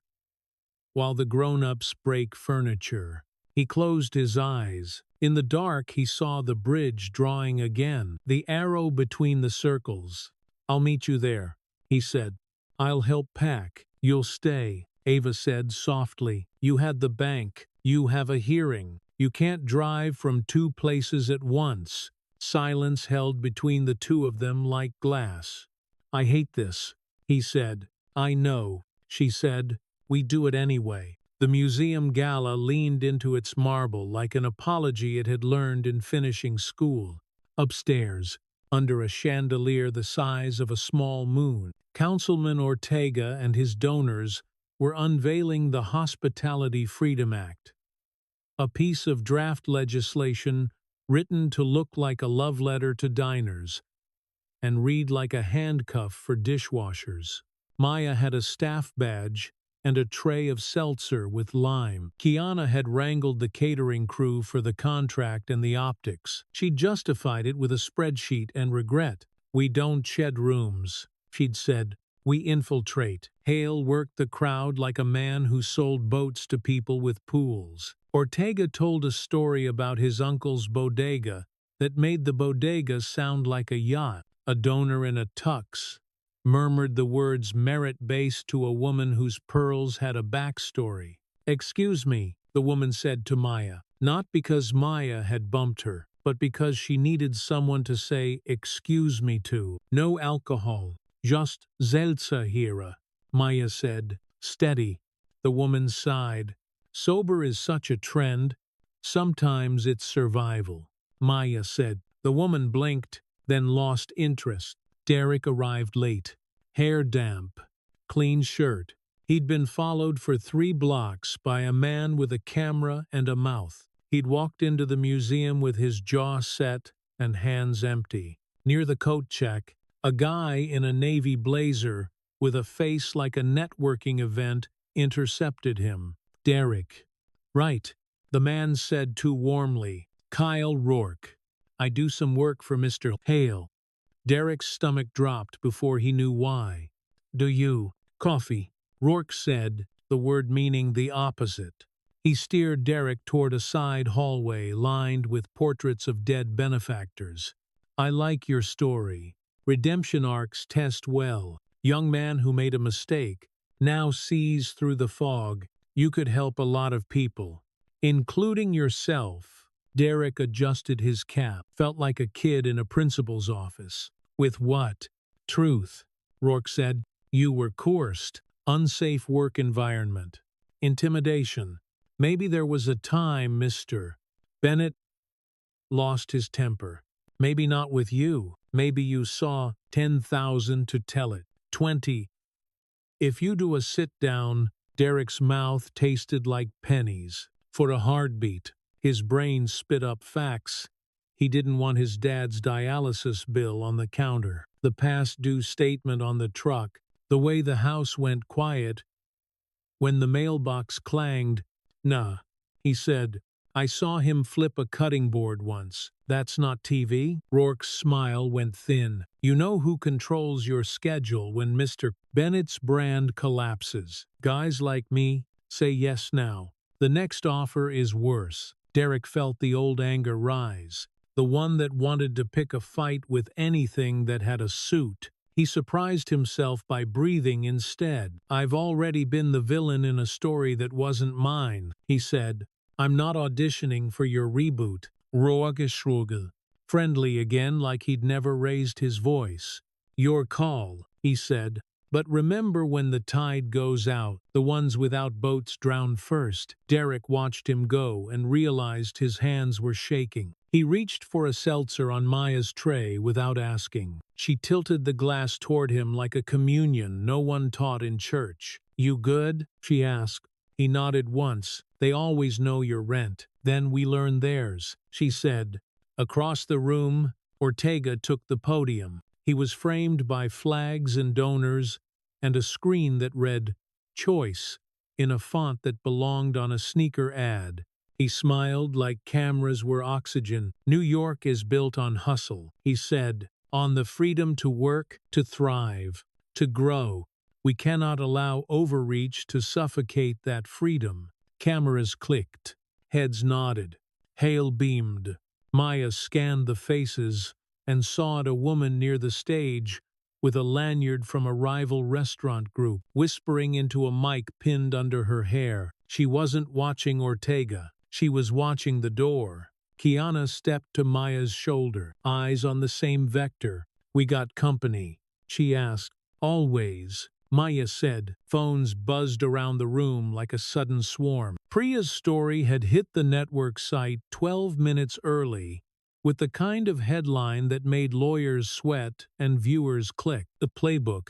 while the grown-ups break furniture. He closed his eyes. In the dark he saw the bridge drawing again, the arrow between the circles. I'll meet you there, he said. I'll help pack. You'll stay, Ava said softly. You had the bank. You have a hearing. You can't drive from 2 places at once. Silence held between the 2 of them like glass. I hate this, he said. I know, she said. We do it anyway. The museum gala leaned into its marble like an apology it had learned in finishing school. Upstairs, under a chandelier the size of a small moon, Councilman Ortega and his donors were unveiling the Hospitality Freedom Act, a piece of draft legislation written to look like a love letter to diners and read like a handcuff for dishwashers. Maya had a staff badge and a tray of seltzer with lime. Kiana had wrangled the catering crew for the contract and the optics. She justified it with a spreadsheet and regret. We don't shed rooms, she'd said. We infiltrate. Hale worked the crowd like a man who sold boats to people with pools. Ortega told a story about his uncle's bodega that made the bodega sound like a yacht. A donor in a tux murmured the words merit-based to a woman whose pearls had a backstory. Excuse me, the woman said to Maya, not because Maya had bumped her, but because she needed someone to say excuse me to. No alcohol, just Zeltsa here, Maya said. Steady. The woman sighed. Sober is such a trend. Sometimes it's survival, Maya said. The woman blinked, then lost interest. Derek arrived late. Hair damp. Clean shirt. He'd been followed for 3 blocks by a man with a camera and a mouth. He'd walked into the museum with his jaw set and hands empty. Near the coat check, a guy in a navy blazer with a face like a networking event intercepted him. Derek. Right, the man said too warmly. Kyle Rourke. I do some work for Mr. Hale. Derek's stomach dropped before he knew why. Do you? Coffee, Rourke said, the word meaning the opposite. He steered Derek toward a side hallway lined with portraits of dead benefactors. I like your story. Redemption arcs test well. Young man who made a mistake now sees through the fog. You could help a lot of people, including yourself. Derek adjusted his cap, felt like a kid in a principal's office. With what? Truth, Rourke said. You were coerced. Unsafe work environment. Intimidation. Maybe there was a time Mr. Bennett lost his temper. Maybe not with you. Maybe you saw 10,000 to tell it. 20. If you do a sit-down, Derek's mouth tasted like pennies. For a heartbeat. His brain spit up facts. He didn't want his dad's dialysis bill on the counter, the past due statement on the truck, the way the house went quiet when the mailbox clanged. Nah, he said, I saw him flip a cutting board once. That's not TV? Rourke's smile went thin. You know who controls your schedule when Mr. Bennett's brand collapses. Guys like me, say yes now. The next offer is worse. Derek felt the old anger rise, the one that wanted to pick a fight with anything that had a suit. He surprised himself by breathing instead. I've already been the villain in a story that wasn't mine, he said. I'm not auditioning for your reboot. Rourke shrugged, friendly again like he'd never raised his voice. Your call, he said. But remember when the tide goes out, the ones without boats drown first. Derek watched him go and realized his hands were shaking. He reached for a seltzer on Maya's tray without asking. She tilted the glass toward him like a communion no one taught in church. You good? She asked. He nodded once. They always know your rent. Then we learn theirs, she said. Across the room, Ortega took the podium. He was framed by flags and donors and a screen that read, Choice, in a font that belonged on a sneaker ad. He smiled like cameras were oxygen. New York is built on hustle, he said, on the freedom to work, to thrive, to grow. We cannot allow overreach to suffocate that freedom. Cameras clicked. Heads nodded. Hale beamed. Maya scanned the faces and saw a woman near the stage with a lanyard from a rival restaurant group, whispering into a mic pinned under her hair. She wasn't watching Ortega. She was watching the door. Kiana stepped to Maya's shoulder, eyes on the same vector. We got company, she asked. Always, Maya said. Phones buzzed around the room like a sudden swarm. Priya's story had hit the network site 12 minutes early, with the kind of headline that made lawyers sweat and viewers click. The playbook.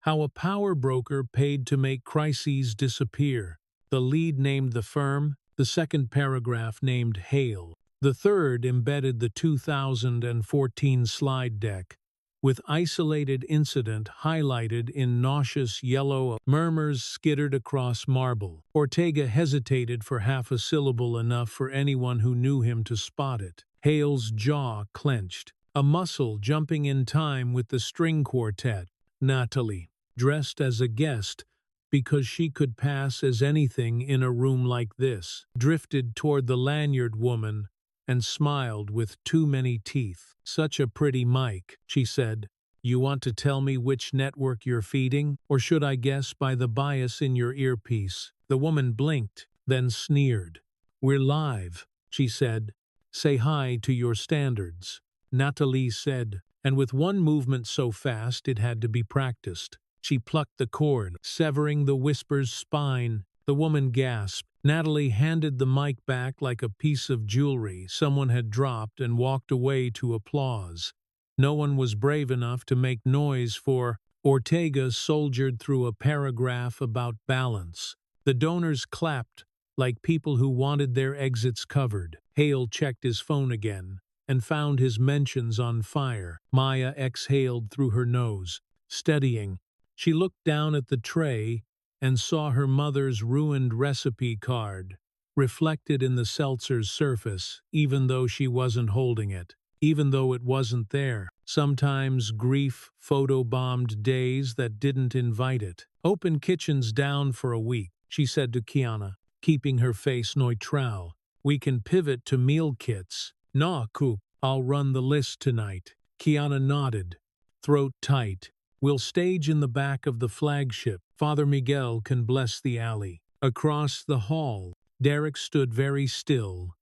How a power broker paid to make crises disappear. The lead named the firm, the second paragraph named Hale. The third embedded the 2014 slide deck, with isolated incident highlighted in nauseous yellow. Murmurs skittered across marble. Ortega hesitated for half a syllable, enough for anyone who knew him to spot it. Hale's jaw clenched, a muscle jumping in time with the string quartet. Natalie, dressed as a guest because she could pass as anything in a room like this, drifted toward the lanyard woman and smiled with too many teeth. Such a pretty mic, she said. You want to tell me which network you're feeding, or should I guess by the bias in your earpiece? The woman blinked, then sneered. We're live, she said. Say hi to your standards. Natalie said, and with one movement so fast it had to be practiced. She plucked the cord, severing the whisper's spine. The woman gasped. Natalie handed the mic back like a piece of jewelry someone had dropped and walked away to applause. No one was brave enough to make noise for Ortega soldiered through a paragraph about balance. The donors clapped like people who wanted their exits covered. Hale checked his phone again and found his mentions on fire. Maya exhaled through her nose, steadying. She looked down at the tray and saw her mother's ruined recipe card, reflected in the seltzer's surface, even though she wasn't holding it, even though it wasn't there. Sometimes grief photobombed days that didn't invite it. Open kitchens down for a week, she said to Kiana, keeping her face neutral. We can pivot to meal kits. Nah, Coop, I'll run the list tonight. Kiana nodded, throat tight. We'll stage in the back of the flagship. Father Miguel can bless the alley. Across the hall, Derek stood very still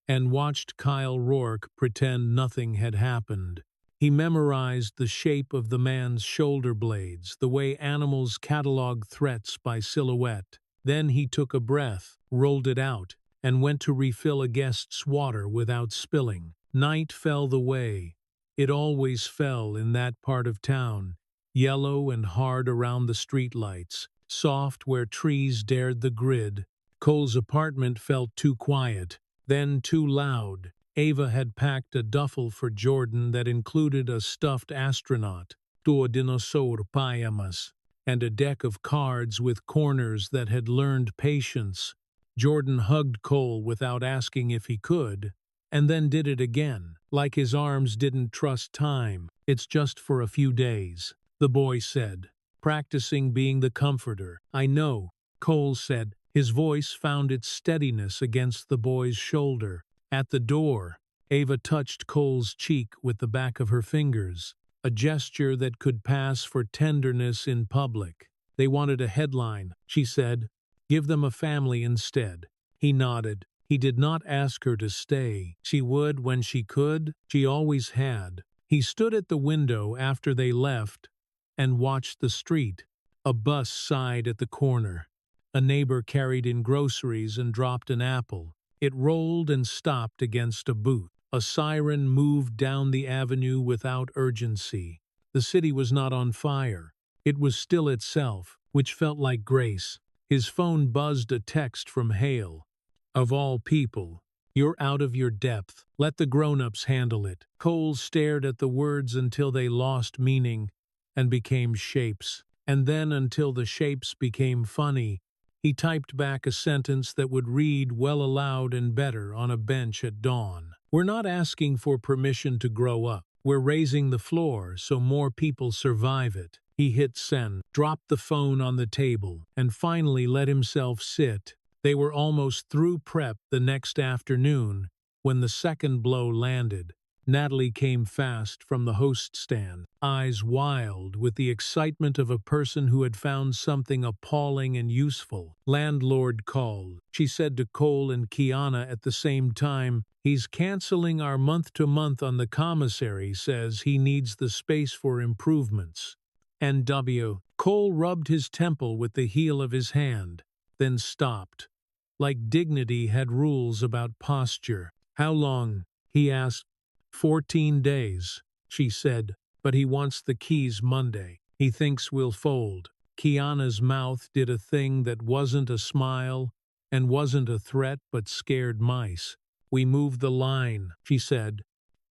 and watched Kyle Rourke pretend nothing had happened. He memorized the shape of the man's shoulder blades, the way animals catalog threats by silhouette. Then he took a breath, rolled it out, and went to refill a guest's water without spilling. Night fell the way it always fell in that part of town. Yellow and hard around the streetlights, soft where trees dared the grid. Cole's apartment felt too quiet, then too loud. Ava had packed a duffel for Jordan that included a stuffed astronaut, two dinosaur pajamas, and a deck of cards with corners that had learned patience. Jordan hugged Cole without asking if he could, and then did it again, like his arms didn't trust time. It's just for a few days, the boy said, practicing being the comforter. I know, Cole said. His voice found its steadiness against the boy's shoulder. At the door, Ava touched Cole's cheek with the back of her fingers, a gesture that could pass for tenderness in public. They wanted a headline, she said. Give them a family instead. He nodded. He did not ask her to stay. She would when she could. She always had. He stood at the window after they left and watched the street. A bus sighed at the corner. A neighbor carried in groceries and dropped an apple. It rolled and stopped against a booth. A siren moved down the avenue without urgency. The city was not on fire. It was still itself, which felt like grace. His phone buzzed a text from Hale. Of all people, you're out of your depth. Let the grown-ups handle it. Cole stared at the words until they lost meaning and became shapes. And then until the shapes became funny. He typed back a sentence that would read well aloud and better on a bench at dawn. We're not asking for permission to grow up. We're raising the floor so more people survive it. He hit send, dropped the phone on the table, and finally let himself sit. They were almost through prep the next afternoon when the second blow landed. Natalie came fast from the host stand, eyes wild with the excitement of a person who had found something appalling and useful. Landlord called, she said to Cole and Kiana at the same time. He's canceling our month-to-month on the commissary, says he needs the space for improvements. N.W. Cole rubbed his temple with the heel of his hand, then stopped. Like dignity had rules about posture. How long? He asked. 14 days, she said, but he wants the keys Monday. He thinks we'll fold. Kiana's mouth did a thing that wasn't a smile and wasn't a threat but scared mice. We move the line, she said.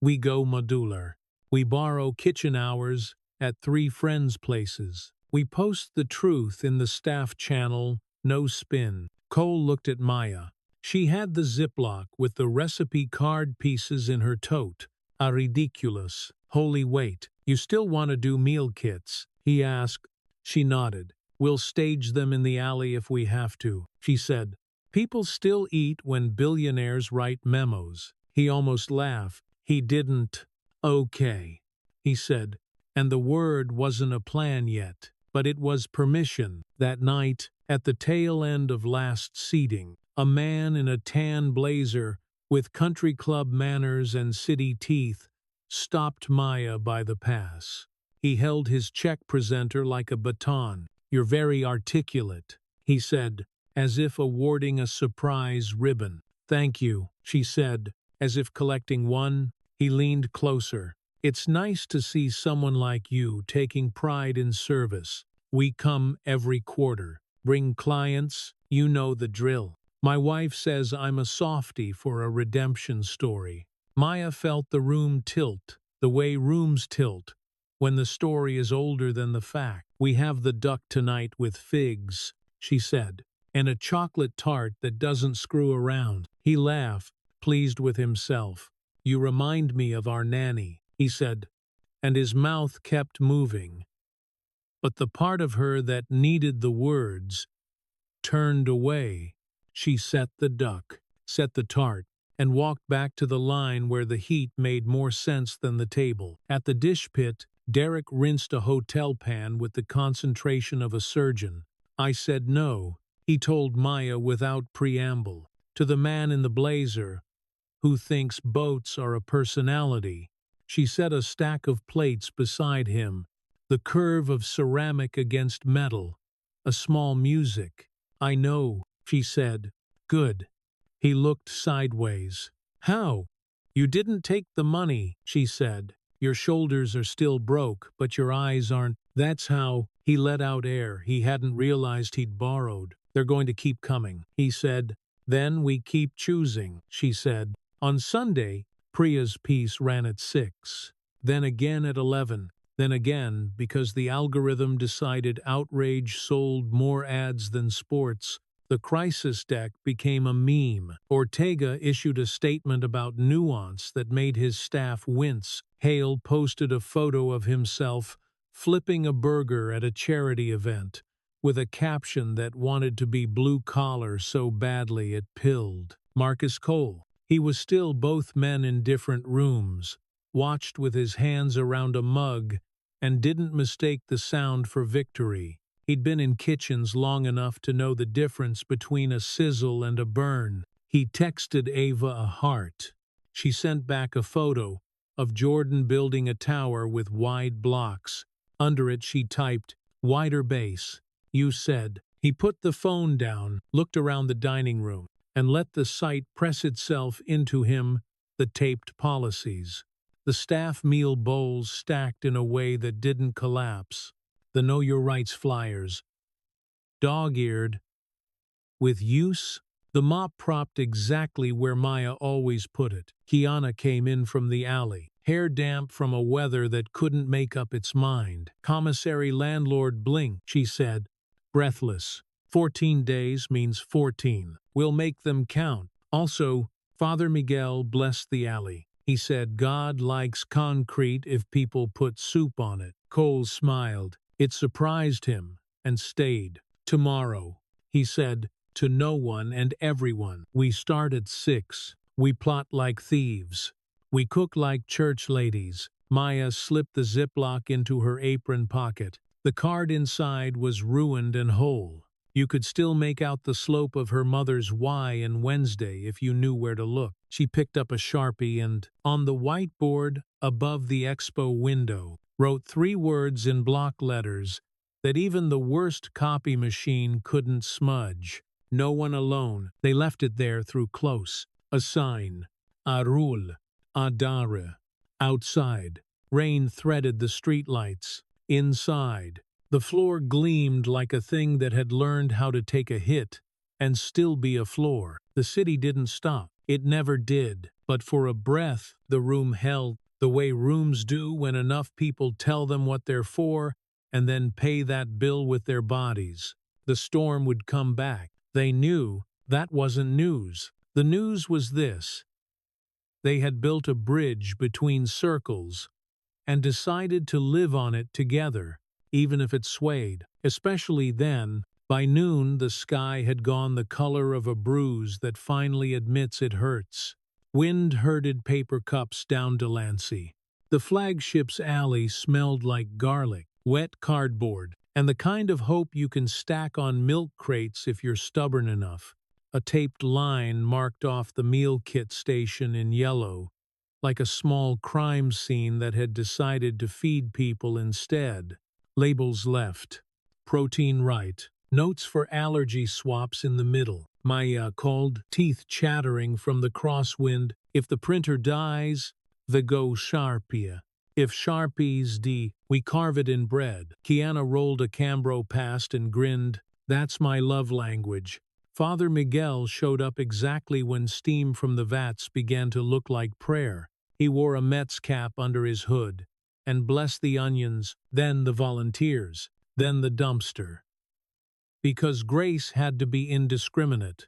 We go modular. We borrow kitchen hours at 3 friends' places. We post the truth in the staff channel, no spin. Cole looked at Maya. She had the Ziploc with the recipe card pieces in her tote. A ridiculous, holy weight. You still want to do meal kits? He asked. She nodded. We'll stage them in the alley if we have to, she said. People still eat when billionaires write memos. He almost laughed. He didn't. Okay, he said. And the word wasn't a plan yet, but it was permission. That night, at the tail end of last seating, a man in a tan blazer with country club manners and city teeth stopped Maya by the pass. He held his check presenter like a baton. You're very articulate, he said, as if awarding a surprise ribbon. Thank you, she said, as if collecting one. He leaned closer. It's nice to see someone like you taking pride in service. We come every quarter. Bring clients, you know the drill. My wife says I'm a softie for a redemption story. Maya felt the room tilt, the way rooms tilt, when the story is older than the fact. We have the duck tonight with figs, she said, and a chocolate tart that doesn't screw around. He laughed, pleased with himself. You remind me of our nanny, he said, and his mouth kept moving. But the part of her that needed the words turned away. She set the duck, set the tart, and walked back to the line where the heat made more sense than the table. At the dish pit, Derek rinsed a hotel pan with the concentration of a surgeon. I said no, he told Maya without preamble. To the man in the blazer, who thinks boats are a personality, she set a stack of plates beside him, the curve of ceramic against metal, a small music. I know, she said. Good. He looked sideways. How? You didn't take the money, she said. Your shoulders are still broke, but your eyes aren't. That's how. He let out air he hadn't realized he'd borrowed. They're going to keep coming, he said. Then we keep choosing, she said. On Sunday, Priya's piece ran at 6. Then again at 11. Then again, because the algorithm decided outrage sold more ads than sports, The crisis deck became a meme. Ortega issued a statement about nuance that made his staff wince. Hale posted a photo of himself flipping a burger at a charity event, with a caption that wanted to be blue-collar so badly it pilled. Marcus Cole, he was still both men in different rooms, watched with his hands around a mug, and didn't mistake the sound for victory. He'd been in kitchens long enough to know the difference between a sizzle and a burn. He texted Ava a heart. She sent back a photo of Jordan building a tower with wide blocks. Under it she typed, "Wider base." You said. He put the phone down, looked around the dining room, and let the sight press itself into him, the taped policies. The staff meal bowls stacked in a way that didn't collapse. The Know Your Rights flyers, dog-eared, with use. The mop propped exactly where Maya always put it. Kiana came in from the alley, hair damp from a weather that couldn't make up its mind. "Commissary landlord blinked," she said, breathless. 14 days means 14. We'll make them count. Also, Father Miguel blessed the alley. He said God likes concrete if people put soup on it. Cole smiled. It surprised him, and stayed. "Tomorrow," he said, to no one and everyone. "We start at 6. We plot like thieves. We cook like church ladies." Maya slipped the Ziploc into her apron pocket. The card inside was ruined and whole. You could still make out the slope of her mother's Y in Wednesday if you knew where to look. She picked up a Sharpie and, on the whiteboard above the expo window, wrote 3 words in block letters that even the worst copy machine couldn't smudge. "No one alone." They left it there through close. A sign. Arul. Adare. Outside, rain threaded the streetlights. Inside, the floor gleamed like a thing that had learned how to take a hit and still be a floor. The city didn't stop. It never did. But for a breath, the room held, the way rooms do when enough people tell them what they're for and then pay that bill with their bodies. The storm would come back. They knew that wasn't news. The news was this. They had built a bridge between circles and decided to live on it together, even if it swayed. Especially then, by noon the sky had gone the color of a bruise that finally admits it hurts. Wind herded paper cups down Delancey. The flagship's alley smelled like garlic, wet cardboard, and the kind of hope you can stack on milk crates if you're stubborn enough. A taped line marked off the meal kit station in yellow, like a small crime scene that had decided to feed people instead. Labels left. Protein right. Notes for allergy swaps in the middle. Maya called, teeth chattering from the crosswind. "If the printer dies, the go Sharpie. If Sharpies we carve it in bread." Kiana rolled a Cambro past and grinned. "That's my love language." Father Miguel showed up exactly when steam from the vats began to look like prayer. He wore a Mets cap under his hood, and blessed the onions, then the volunteers, then the dumpster. Because grace had to be indiscriminate,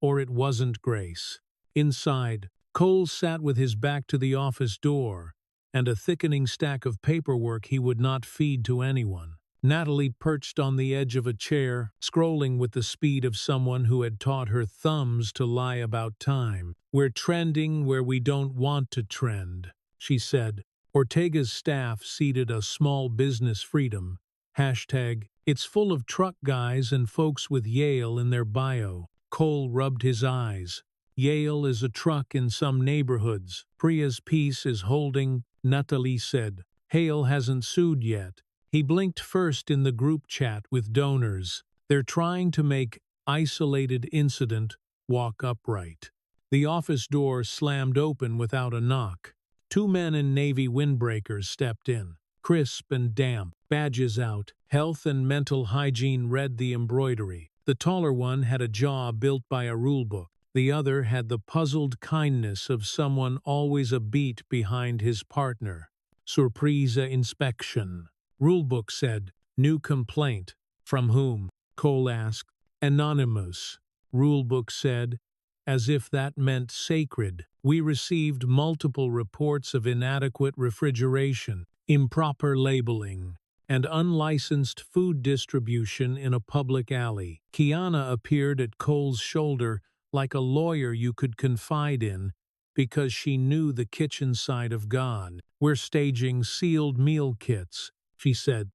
or it wasn't grace. Inside, Cole sat with his back to the office door, and a thickening stack of paperwork he would not feed to anyone. Natalie perched on the edge of a chair, scrolling with the speed of someone who had taught her thumbs to lie about time. "We're trending where we don't want to trend," she said. Ortega's staff seeded a small business freedom. Hashtag, "It's full of truck guys and folks with Yale in their bio." Cole rubbed his eyes. Yale is a truck in some neighborhoods. Priya's piece is holding, Natalie said. Hale hasn't sued yet. He blinked first in the group chat with donors. They're trying to make isolated incident walk upright. The office door slammed open without a knock. 2 men in navy windbreakers stepped in. Crisp and damp, badges out, health and mental hygiene read the embroidery. The taller one had a jaw built by a rulebook. The other had the puzzled kindness of someone always a beat behind his partner. Surprise inspection. Rulebook said, "New complaint." "From whom?" Cole asked. Anonymous, Rulebook said, as if that meant sacred. We received multiple reports of inadequate refrigeration, improper labeling, and unlicensed food distribution in a public alley. Kiana appeared at Cole's shoulder like a lawyer you could confide in because she knew the kitchen side of God. We're staging sealed meal kits, she said.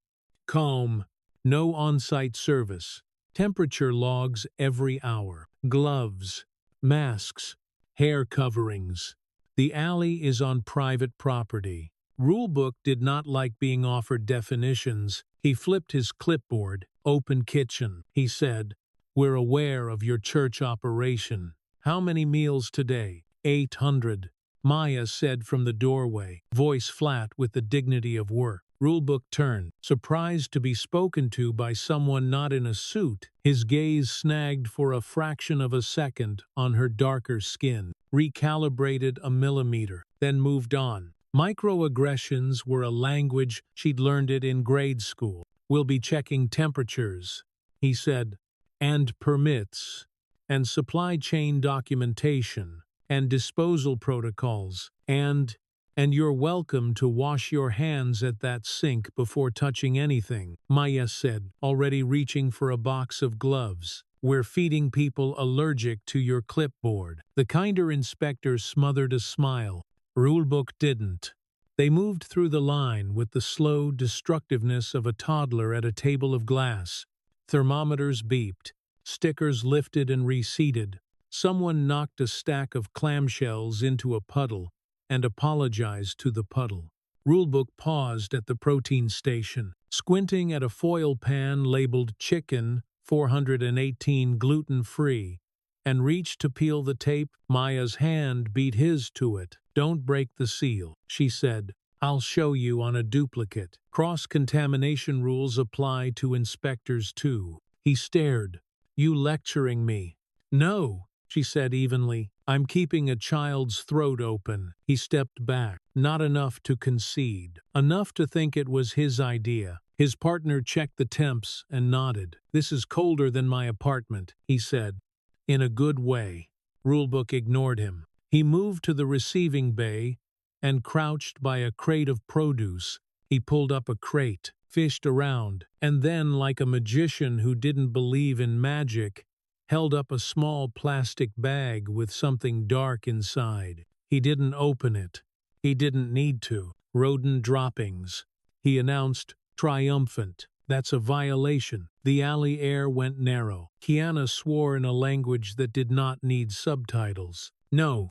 Calm, no on-site service, temperature logs every hour, gloves, masks, hair coverings. The alley is on private property. Rulebook did not like being offered definitions. He flipped his clipboard. Open kitchen, he said. We're aware of your church operation. How many meals today? 800. Maya said from the doorway, voice flat with the dignity of work. Rulebook turned, surprised to be spoken to by someone not in a suit. His gaze snagged for a fraction of a second on her darker skin, recalibrated a millimeter, then moved on. Microaggressions were a language she'd learned it in grade school. We'll be checking temperatures, he said, and permits, and supply chain documentation, and disposal protocols, and you're welcome to wash your hands at that sink before touching anything, Maya said, already reaching for a box of gloves. We're feeding people allergic to your clipboard. The kinder inspector smothered a smile. Rulebook didn't. They moved through the line with the slow destructiveness of a toddler at a table of glass. Thermometers beeped. Stickers lifted and reseated. Someone knocked a stack of clamshells into a puddle and apologized to the puddle. Rulebook paused at the protein station, squinting at a foil pan labeled chicken 418 gluten-free, and reached to peel the tape. Maya's hand beat his to it. Don't break the seal, she said. I'll show you on a duplicate. Cross-contamination rules apply to inspectors too. He stared. You lecturing me? No, she said evenly. I'm keeping a child's throat open. He stepped back, not enough to concede, enough to think it was his idea. His partner checked the temps and nodded. This is colder than my apartment, he said. In a good way. Rulebook ignored him. He moved to the receiving bay and crouched by a crate of produce. He pulled up a crate, fished around, and then, like a magician who didn't believe in magic, held up a small plastic bag with something dark inside. He didn't open it. He didn't need to. Rodent droppings, he announced, triumphant. That's a violation. The alley air went narrow. Kiana swore in a language that did not need subtitles. No,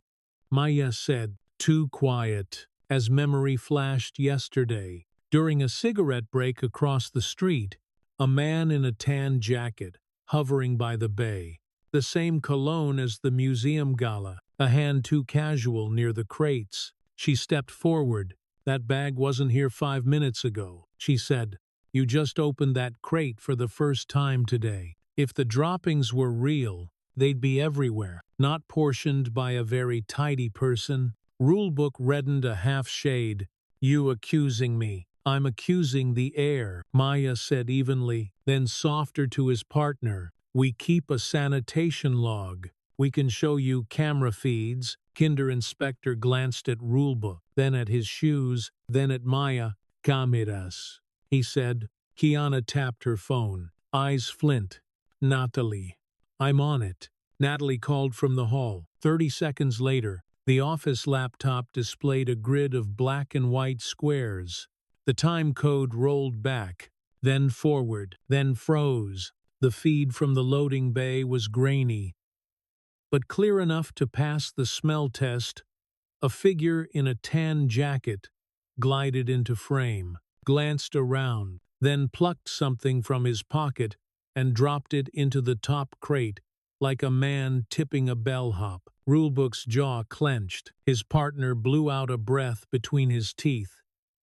Maya said, too quiet, as memory flashed yesterday. During a cigarette break across the street, a man in a tan jacket, hovering by the bay, the same cologne as the museum gala, a hand too casual near the crates. She stepped forward. That bag wasn't here 5 minutes ago, she said. You just opened that crate for the first time today. If the droppings were real, they'd be everywhere, not portioned by a very tidy person. Rulebook reddened a half shade. You accusing me? I'm accusing the air, Maya said evenly, then softer to his partner. We keep a sanitation log. We can show you camera feeds. Kinder inspector glanced at Rulebook, then at his shoes, then at Maya. Cameras, he said. Kiana tapped her phone. Eyes flint. Natalie. I'm on it. Natalie called from the hall. 30 seconds later, the office laptop displayed a grid of black and white squares. The time code rolled back, then forward, then froze. The feed from the loading bay was grainy, but clear enough to pass the smell test. A figure in a tan jacket glided into frame, glanced around, then plucked something from his pocket and dropped it into the top crate like a man tipping a bellhop. Rulebook's jaw clenched. His partner blew out a breath between his teeth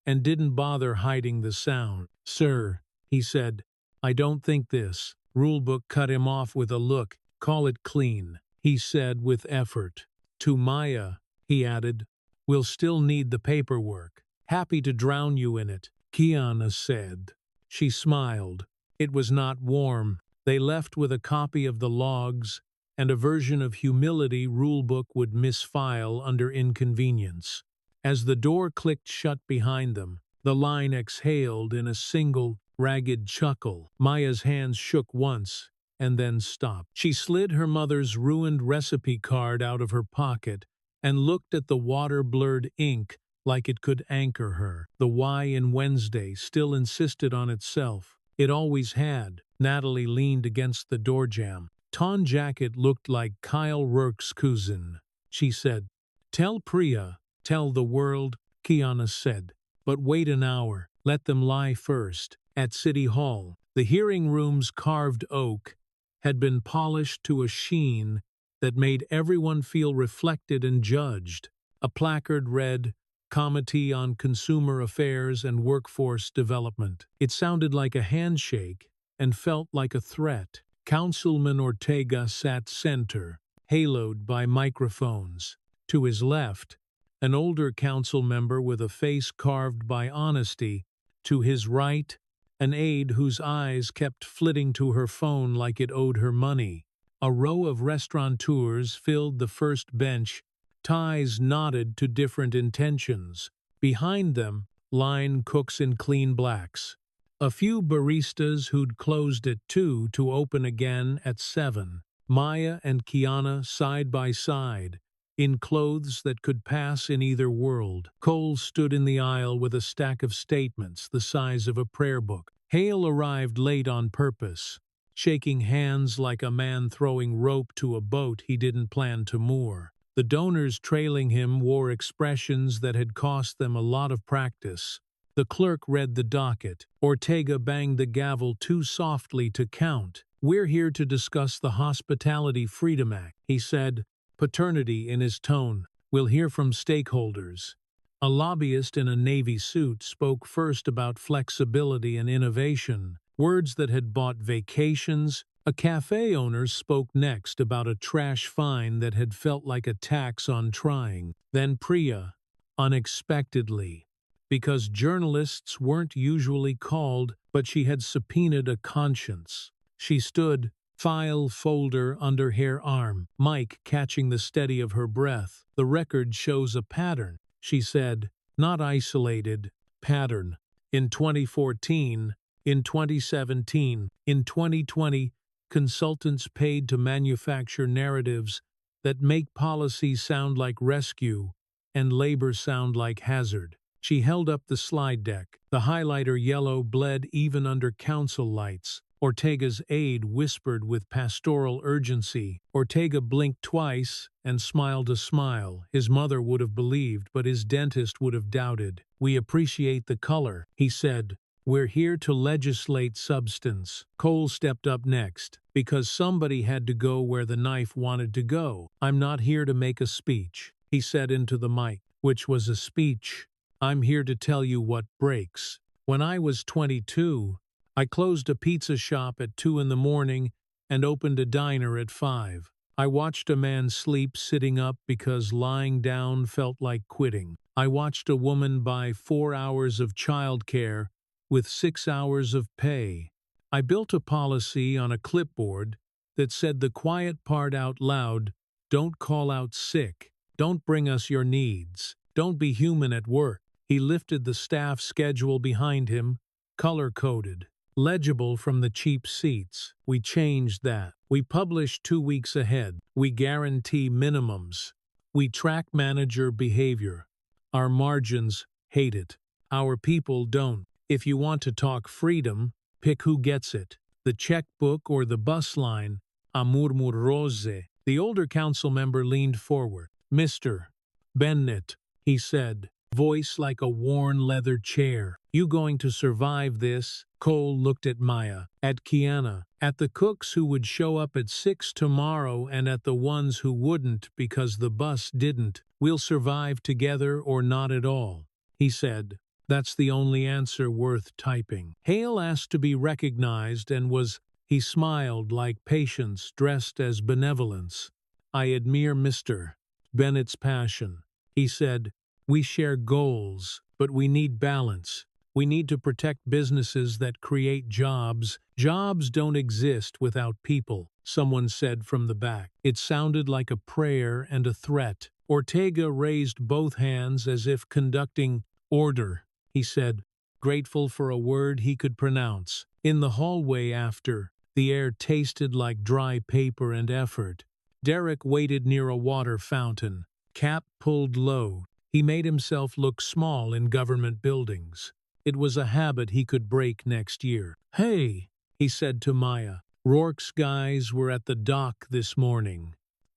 and didn't bother hiding the sound. Sir, he said, I don't think this. Rulebook cut him off with a look. Call it clean, he said with effort. To Maya, he added, we'll still need the paperwork. Happy to drown you in it, Kiana said. She smiled. It was not warm. They left with a copy of the logs and a version of humility rulebook would misfile under inconvenience. As the door clicked shut behind them, the line exhaled in a single, ragged chuckle. Maya's hands shook once and then stopped. She slid her mother's ruined recipe card out of her pocket and looked at the water-blurred ink like it could anchor her. The Y in Wednesday still insisted on itself. It always had. Natalie leaned against the doorjamb. Ton jacket looked like Kyle Rourke's cousin. She said, "Tell Priya, tell the world," Kiana said. "But wait an hour, let them lie first." At City Hall, the hearing room's carved oak had been polished to a sheen that made everyone feel reflected and judged. A placard read, "Committee on Consumer Affairs and Workforce Development." It sounded like a handshake and felt like a threat. Councilman Ortega sat center, haloed by microphones. To his left, an older council member with a face carved by honesty. To his right, an aide whose eyes kept flitting to her phone like it owed her money. A row of restaurateurs filled the first bench. Ties nodded to different intentions. Behind them, line cooks in clean blacks. A few baristas who'd closed at 2 to open again at 7. Maya and Kiana side by side, in clothes that could pass in either world. Cole stood in the aisle with a stack of statements the size of a prayer book. Hale arrived late on purpose, shaking hands like a man throwing rope to a boat he didn't plan to moor. The donors trailing him wore expressions that had cost them a lot of practice. The clerk read the docket. Ortega banged the gavel too softly to count. "We're here to discuss the Hospitality Freedom Act," he said, paternity in his tone. "We'll hear from stakeholders." A lobbyist in a navy suit spoke first about flexibility and innovation, words that had bought vacations. A cafe owner spoke next about a trash fine that had felt like a tax on trying. Then Priya, unexpectedly, because journalists weren't usually called, but she had subpoenaed a conscience. She stood, file folder under her arm, mic catching the steady of her breath. "The record shows a pattern," she said, "not isolated, pattern. In 2014, in 2017, in 2020, consultants paid to manufacture narratives that make policy sound like rescue and labor sound like hazard." She held up the slide deck. The highlighter yellow bled even under council lights. Ortega's aide whispered with pastoral urgency. Ortega blinked twice and smiled a smile his mother would have believed, but his dentist would have doubted. "We appreciate the color," he said. "We're here to legislate substance." Cole stepped up next, because somebody had to go where the knife wanted to go. "I'm not here to make a speech," he said into the mic, which was a speech. "I'm here to tell you what breaks. When I was 22, I closed a pizza shop at 2 in the morning and opened a diner at 5. I watched a man sleep sitting up because lying down felt like quitting. I watched a woman buy 4 hours of childcare with 6 hours of pay. I built a policy on a clipboard that said the quiet part out loud: don't call out sick, don't bring us your needs, don't be human at work." He lifted the staff schedule behind him, color-coded, legible from the cheap seats. "We changed that. We publish 2 weeks ahead. We guarantee minimums. We track manager behavior. Our margins hate it. Our people don't. If you want to talk freedom, pick who gets it, the checkbook or the bus line. A murmur rose." The older council member leaned forward. "Mr. Bennett," he said, voice like a worn leather chair, "you going to survive this?" Cole looked at Maya, at Kiana, at the cooks who would show up at 6 tomorrow and at the ones who wouldn't because the bus didn't. "We'll survive together or not at all," he said. "That's the only answer worth typing." Hale asked to be recognized and was. He smiled like patience dressed as benevolence. "I admire Mr. Bennett's passion," he said. "We share goals, but we need balance. We need to protect businesses that create jobs. Jobs don't exist without people, someone said from the back. It sounded like a prayer and a threat. Ortega raised both hands as if conducting order, he said, grateful for a word he could pronounce. In the hallway after, the air tasted like dry paper and effort. Derek waited near a water fountain, cap pulled low. He made himself look small in government buildings. It was a habit he could break next year. "Hey," he said to Maya. "Rourke's guys were at the dock this morning.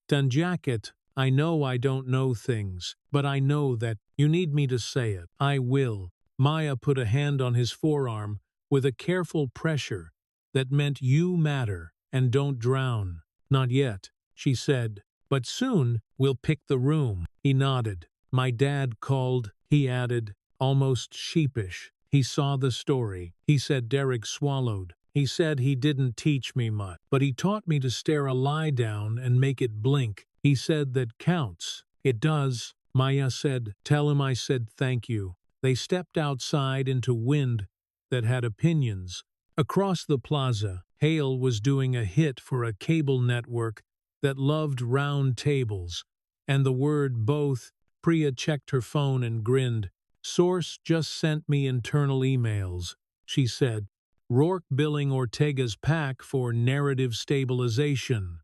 Dunjacket, I know I don't know things, but I know that you need me to say it. I will." Maya put a hand on his forearm with a careful pressure that meant you matter and don't drown. "Not yet," she said, "but soon we'll pick the room." He nodded. "My dad called," he added, almost sheepish. "He saw the story." He said. Derek swallowed. "He said he didn't teach me much, but he taught me to stare a lie down and make it blink. He said that counts." "It does," Maya said. "Tell him I said thank you." They stepped outside into wind that had opinions. Across the plaza, Hale was doing a hit for a cable network that loved round tables, and the word both. Priya checked her phone and grinned. "Source just sent me internal emails," she said. "Rourke billing Ortega's PAC for narrative stabilization.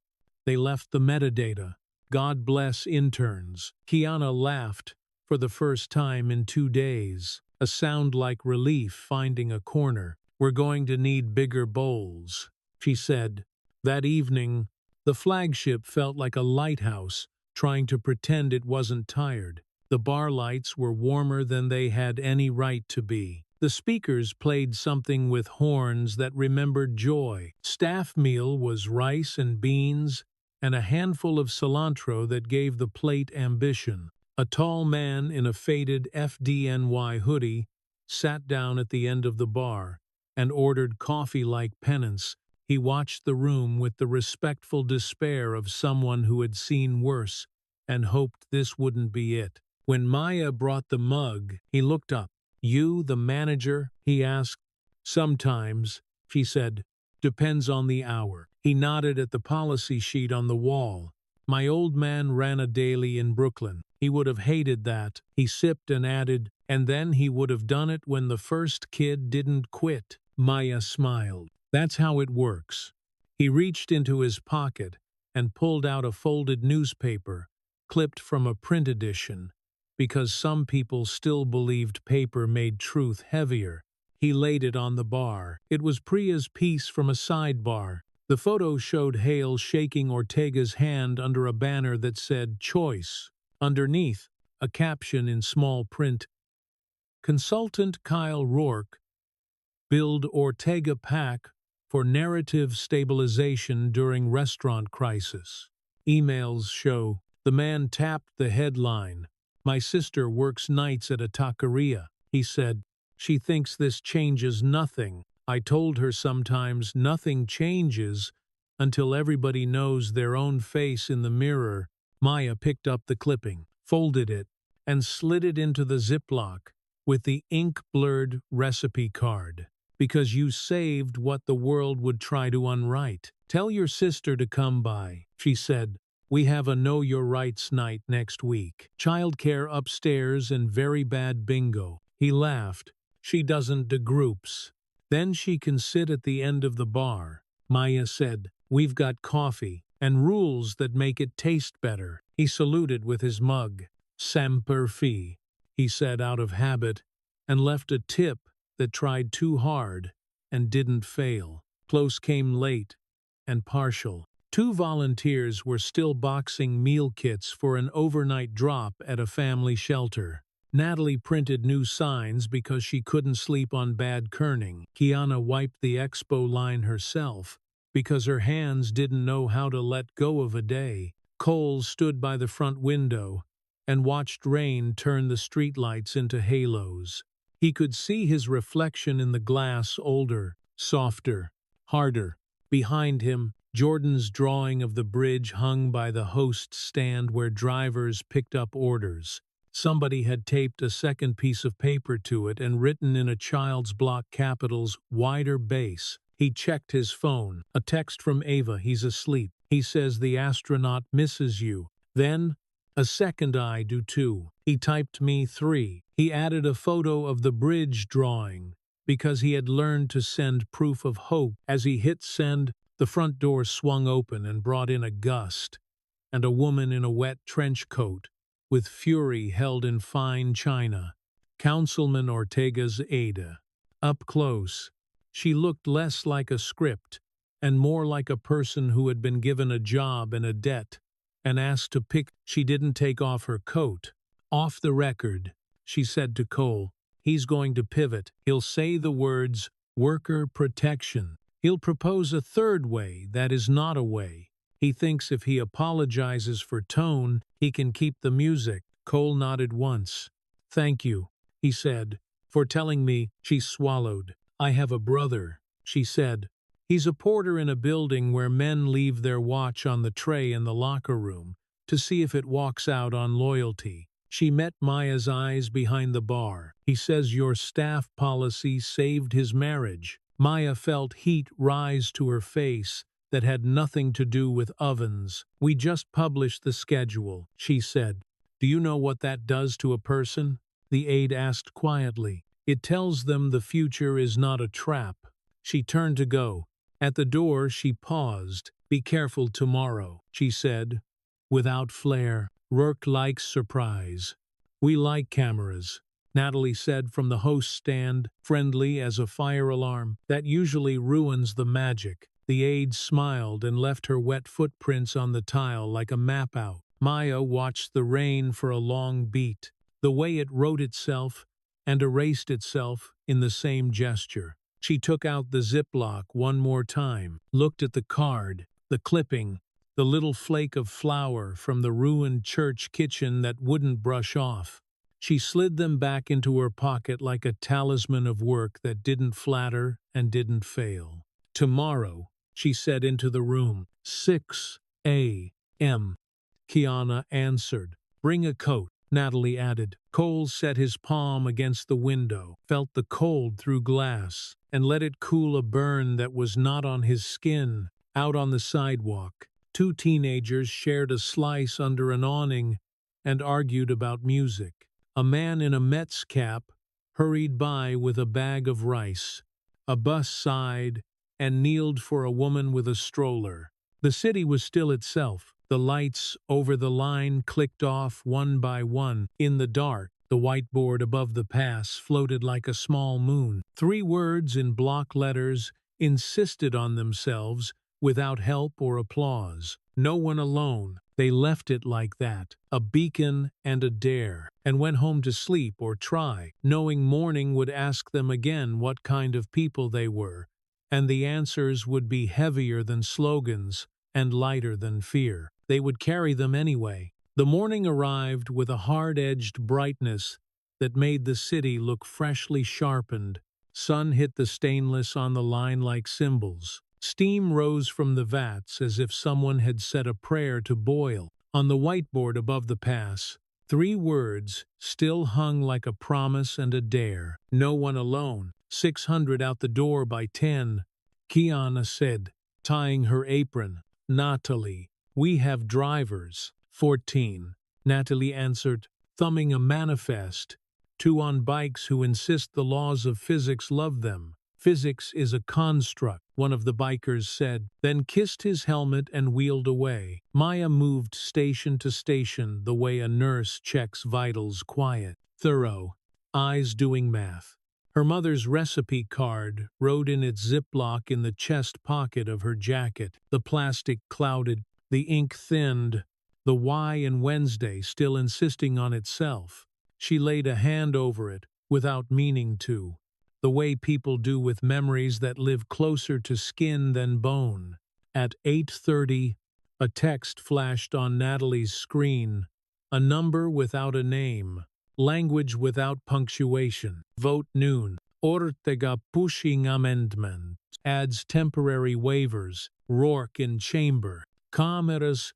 They left the metadata. God bless interns." Kiana laughed for the first time in 2 days, a sound like relief finding a corner. "We're going to need bigger bowls," she said. That evening, the flagship felt like a lighthouse trying to pretend it wasn't tired. The bar lights were warmer than they had any right to be. The speakers played something with horns that remembered joy. Staff meal was rice and beans, and a handful of cilantro that gave the plate ambition. A tall man in a faded FDNY hoodie sat down at the end of the bar and ordered coffee like penance. He watched the room with the respectful despair of someone who had seen worse and hoped this wouldn't be it. When Maya brought the mug, he looked up. "You, the manager?" he asked. "Sometimes," she said. "Depends on the hour." He nodded at the policy sheet on the wall. "My old man ran a daily in Brooklyn. He would have hated that." He sipped and added, "And then he would have done it when the first kid didn't quit." Maya smiled. "That's how it works." He reached into his pocket and pulled out a folded newspaper, clipped from a print edition, because some people still believed paper made truth heavier. He laid it on the bar. It was Priya's piece from a sidebar. The photo showed Hale shaking Ortega's hand under a banner that said "Choice." Underneath, a caption in small print: "Consultant Kyle Rourke, build Ortega PAC for narrative stabilization during restaurant crisis." Emails show. The man tapped the headline. "My sister works nights at a taqueria," he said. "She thinks this changes nothing. I told her sometimes nothing changes until everybody knows their own face in the mirror." Maya picked up the clipping, folded it, and slid it into the Ziploc with the ink-blurred recipe card. "Because you saved what the world would try to unwrite. Tell your sister to come by," she said. "We have a Know Your Rights night next week. Childcare upstairs and very bad bingo." He laughed. "She doesn't do groups. Then she can sit at the end of the bar." Maya said, "We've got coffee and rules that make it taste better." He saluted with his mug. "Semper Fi," he said out of habit, and left a tip that tried too hard and didn't fail. Close came late and partial. 2 volunteers were still boxing meal kits for an overnight drop at a family shelter. Natalie printed new signs because she couldn't sleep on bad kerning. Kiana wiped the expo line herself because her hands didn't know how to let go of a day. Cole stood by the front window and watched rain turn the streetlights into halos. He could see his reflection in the glass, older, softer, harder. Behind him, Jordan's drawing of the bridge hung by the host's stand where drivers picked up orders. Somebody had taped a second piece of paper to it and written in a child's block capitals, "Wider base." He checked his phone. A text from Ava, "He's asleep. He says the astronaut misses you." Then, "A second I do too." He typed me 3. He added a photo of the bridge drawing, because he had learned to send proof of hope. As he hit send, the front door swung open and brought in a gust, and a woman in a wet trench coat, with fury held in fine china. Councilman Ortega's Ada. Up close, she looked less like a script and more like a person who had been given a job and a debt and asked to pick. She didn't take off her coat. "Off the record," she said to Cole. "He's going to pivot. He'll say the words, worker protection. He'll propose a third way that is not a way. He thinks if he apologizes for tone, he can keep the music." Cole nodded once. "Thank you," he said, "for telling me." She swallowed. "I have a brother," she said. "He's a porter in a building where men leave their watch on the tray in the locker room to see if it walks out on loyalty." She met Maya's eyes behind the bar. "He says your staff policy saved his marriage." Maya felt heat rise to her face that had nothing to do with ovens. "We just published the schedule," she said. "Do you know what that does to a person?" The aide asked quietly. "It tells them the future is not a trap." She turned to go. At the door she paused. "Be careful tomorrow," she said, without flair. "Rourke likes surprise." "We like cameras," Natalie said from the host stand, friendly as a fire alarm. "That usually ruins the magic." The aide smiled and left her wet footprints on the tile like a map out. Maya watched the rain for a long beat, the way it wrote itself and erased itself in the same gesture. She took out the Ziploc one more time, looked at the card, the clipping, the little flake of flour from the ruined church kitchen that wouldn't brush off. She slid them back into her pocket like a talisman of work that didn't flatter and didn't fail. "Tomorrow," she said into the room. 6 a.m. Kiana answered. "Bring a coat," Natalie added. Cole set his palm against the window, felt the cold through glass, and let it cool a burn that was not on his skin. Out on the sidewalk, 2 teenagers shared a slice under an awning and argued about music. A man in a Mets cap hurried by with a bag of rice. A bus sighed and kneeled for a woman with a stroller. The city was still itself. The lights over the line clicked off one by one. In the dark, the whiteboard above the pass floated like a small moon. 3 words in block letters insisted on themselves without help or applause. No one alone. They left it like that, a beacon and a dare, and went home to sleep or try, knowing morning would ask them again what kind of people they were, and the answers would be heavier than slogans and lighter than fear. They would carry them anyway. The morning arrived with a hard-edged brightness that made the city look freshly sharpened. Sun hit the stainless on the line like symbols. Steam rose from the vats as if someone had said a prayer to boil. On the whiteboard above the pass, 3 words still hung like a promise and a dare. No one alone. 600 out the door by 10, Kiana said, tying her apron. "Natalie, we have drivers." 14, Natalie answered, thumbing a manifest. 2 on bikes who insist the laws of physics love them. "Physics is a construct," one of the bikers said, then kissed his helmet and wheeled away. Maya moved station to station the way a nurse checks vitals, quiet, thorough, eyes doing math. Her mother's recipe card rode in its Ziploc in the chest pocket of her jacket. The plastic clouded, the ink thinned, the Y in Wednesday still insisting on itself. She laid a hand over it, without meaning to, the way people do with memories that live closer to skin than bone. At 8:30, a text flashed on Natalie's screen, a number without a name, language without punctuation. "Vote noon. Ortega pushing amendment. Adds temporary waivers. Rourke in chamber. Cameras.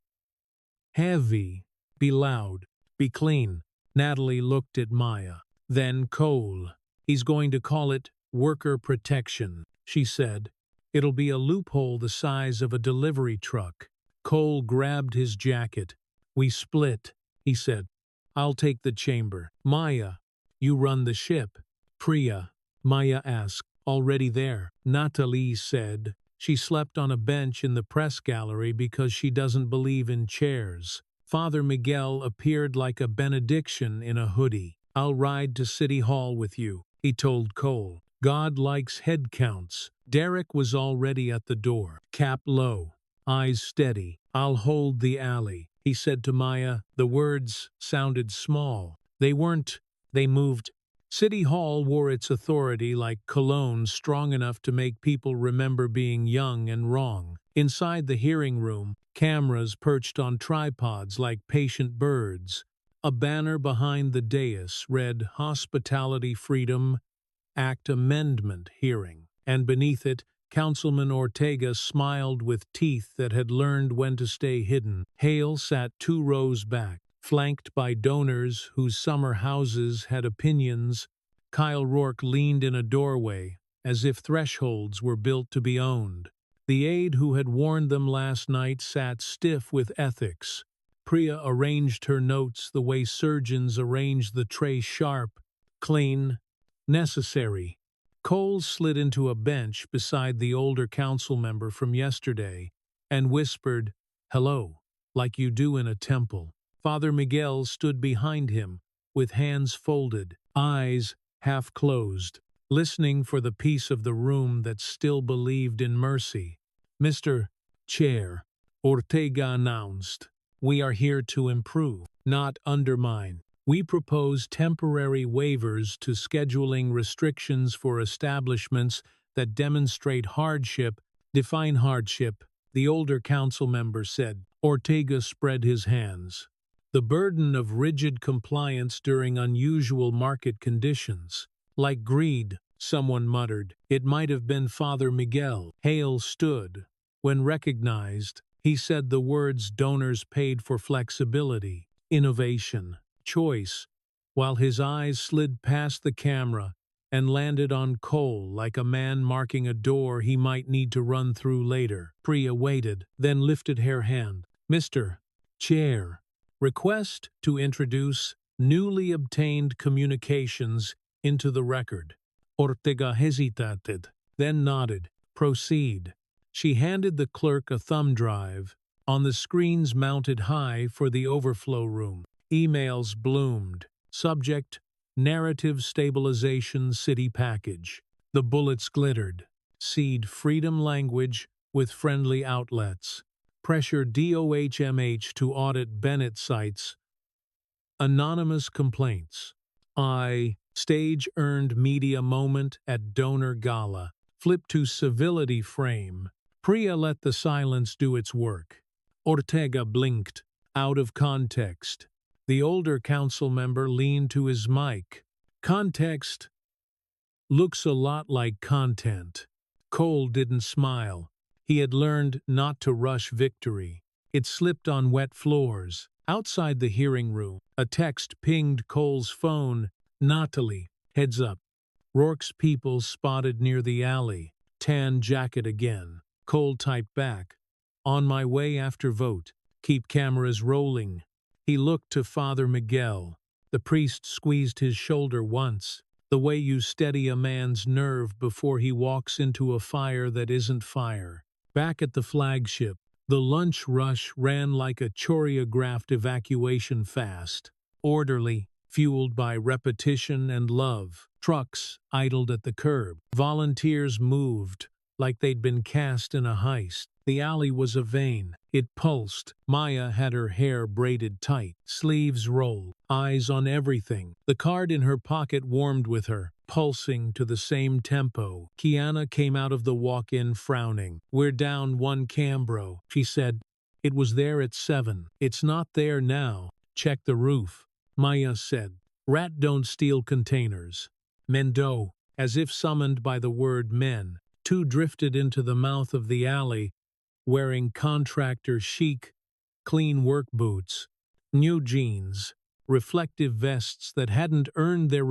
Heavy. Be loud. Be clean." Natalie looked at Maya. Then Cole. He's going to call it worker protection, she said. It'll be a loophole the size of a delivery truck. Cole grabbed his jacket. We split, he said. I'll take the chamber. Maya, you run the ship. Priya, Maya asked. Already there, Natalie said. She slept on a bench in the press gallery because she doesn't believe in chairs. Father Miguel appeared like a benediction in a hoodie. I'll ride to City Hall with you, he told Cole. God likes head counts. Derek was already at the door, cap low, eyes steady. I'll hold the alley, he said to Maya. The words sounded small. They weren't. They moved. City Hall wore its authority like cologne, strong enough to make people remember being young and wrong. Inside the hearing room, cameras perched on tripods like patient birds. A banner behind the dais read Hospitality Freedom Act Amendment Hearing, and beneath it, Councilman Ortega smiled with teeth that had learned when to stay hidden. Hale sat 2 rows back, flanked by donors whose summer houses had opinions. Kyle Rourke leaned in a doorway, as if thresholds were built to be owned. The aide who had warned them last night sat stiff with ethics. Priya arranged her notes the way surgeons arrange the tray: sharp, clean, necessary. Cole slid into a bench beside the older council member from yesterday and whispered, "Hello," like you do in a temple. Father Miguel stood behind him, with hands folded, eyes half closed, listening for the piece of the room that still believed in mercy. "Mr. Chair," Ortega announced, "we are here to improve, not undermine. We propose temporary waivers to scheduling restrictions for establishments that demonstrate hardship." "Define hardship," the older council member said. Ortega spread his hands. "The burden of rigid compliance during unusual market conditions." "Like greed," someone muttered. It might have been Father Miguel. Hale stood. When recognized, he said the words donors paid for flexibility, innovation, choice, while his eyes slid past the camera and landed on Cole like a man marking a door he might need to run through later. Priya waited, then lifted her hand. "Mr. Chair, request to introduce newly obtained communications into the record." Ortega hesitated, then nodded. "Proceed." She handed the clerk a thumb drive. On the screens mounted high for the overflow room, emails bloomed. Subject: Narrative Stabilization City Package. The bullets glittered. Seed freedom language with friendly outlets. Pressure DOHMH to audit Bennett sites. Anonymous complaints. Stage earned media moment at donor gala. Flip to civility frame. Priya let the silence do its work. Ortega blinked, out of context. The older council member leaned to his mic. "Context looks a lot like content." Cole didn't smile. He had learned not to rush victory. It slipped on wet floors. Outside the hearing room, a text pinged Cole's phone. "Natalie, heads up. Rourke's people spotted near the alley. Tan jacket again." Cole typed back, "On my way after vote. Keep cameras rolling." He looked to Father Miguel. The priest squeezed his shoulder once, the way you steady a man's nerve before he walks into a fire that isn't fire. Back at the flagship, the lunch rush ran like a choreographed evacuation fast. Orderly, fueled by repetition and love. Trucks idled at the curb. Volunteers moved like they'd been cast in a heist. The alley was a vein. It pulsed. Maya had her hair braided tight, sleeves rolled, eyes on everything. The card in her pocket warmed with her, pulsing to the same tempo. Kiana came out of the walk-in frowning. "We're down 1 Cambro," she said. "It was there at 7. It's not there now. Check the roof." Maya said, "Rat don't steal containers." Mendo, as if summoned by the word men, 2 drifted into the mouth of the alley, wearing contractor chic, clean work boots, new jeans, reflective vests that hadn't earned their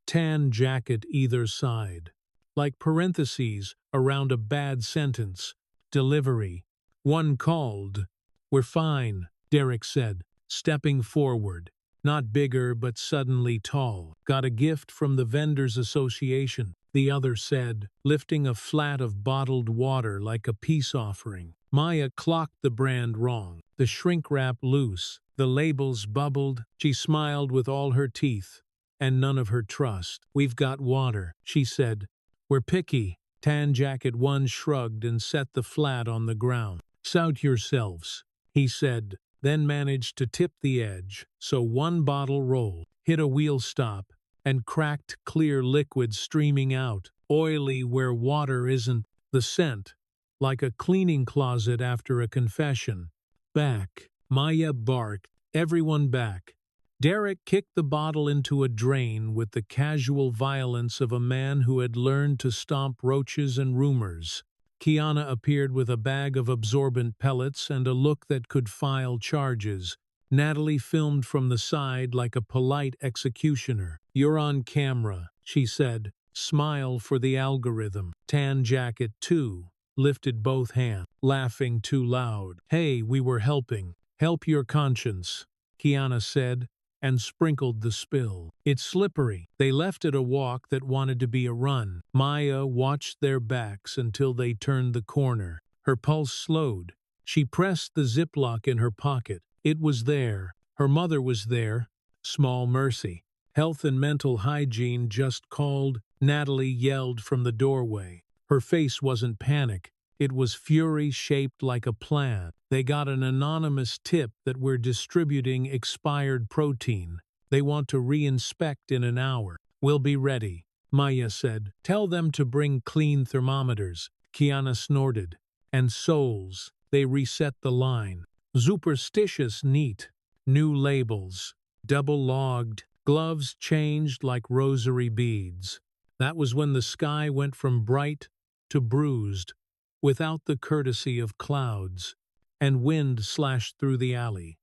tan jacket either side. Like parentheses around a bad sentence. Delivery. One called. "We're fine," Derek said, stepping forward. Not bigger, but suddenly tall. "Got a gift from the Vendors Association," the other said, lifting a flat of bottled water like a peace offering. Maya clocked the brand wrong. The shrink wrap loose. The labels bubbled. She smiled with all her teeth, and none of her trust. "We've got water," she said. "We're picky." Tan Jacket 1 shrugged and set the flat on the ground. "Sout yourselves," he said, then managed to tip the edge, so one bottle rolled, hit a wheel stop, and cracked clear liquid streaming out, oily where water isn't. The scent, like a cleaning closet after a confession. "Back," Maya barked. "Everyone back." Derek kicked the bottle into a drain with the casual violence of a man who had learned to stomp roaches and rumors. Kiana appeared with a bag of absorbent pellets and a look that could file charges. Natalie filmed from the side like a polite executioner. "You're on camera," she said. "Smile for the algorithm." Tan Jacket 2 lifted both hands, laughing too loud. "Hey, we were helping." "Help your conscience," Kiana said, and sprinkled the spill. "It's slippery." They left it a walk that wanted to be a run. Maya watched their backs until they turned the corner. Her pulse slowed. She pressed the Ziploc in her pocket. It was there. Her mother was there. Small mercy. "Health and mental hygiene just called," Natalie yelled from the doorway. Her face wasn't panic. It was fury shaped like a plan. "They got an anonymous tip that we're distributing expired protein. They want to re-inspect in an hour." "We'll be ready," Maya said. "Tell them to bring clean thermometers." Kiana snorted. "And souls." They reset the line. Superstitious neat. New labels. Double-logged. Gloves changed like rosary beads. That was when the sky went from bright to bruised, without the courtesy of clouds, and wind slashed through the alley,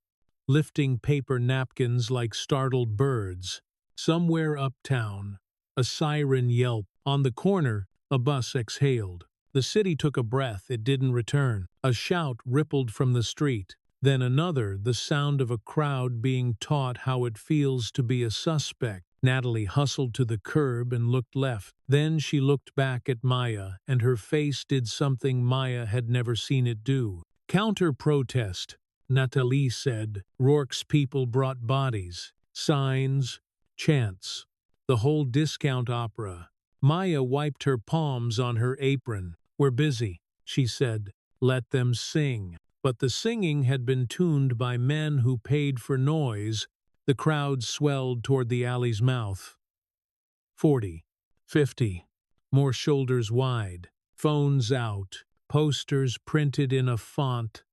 lifting paper napkins like startled birds. Somewhere uptown, a siren yelped. On the corner, a bus exhaled. The city took a breath. It didn't return. A shout rippled from the street. Then another, the sound of a crowd being taught how it feels to be a suspect. Natalie hustled to the curb and looked left. Then she looked back at Maya, and her face did something Maya had never seen it do. "Counter-protest," Natalie said. "Rourke's people brought bodies, signs, chants, the whole discount opera." Maya wiped her palms on her apron. "We're busy," she said. "Let them sing." But the singing had been tuned by men who paid for noise. The crowd swelled toward the alley's mouth. 40, 50, more shoulders wide, phones out, posters printed in a font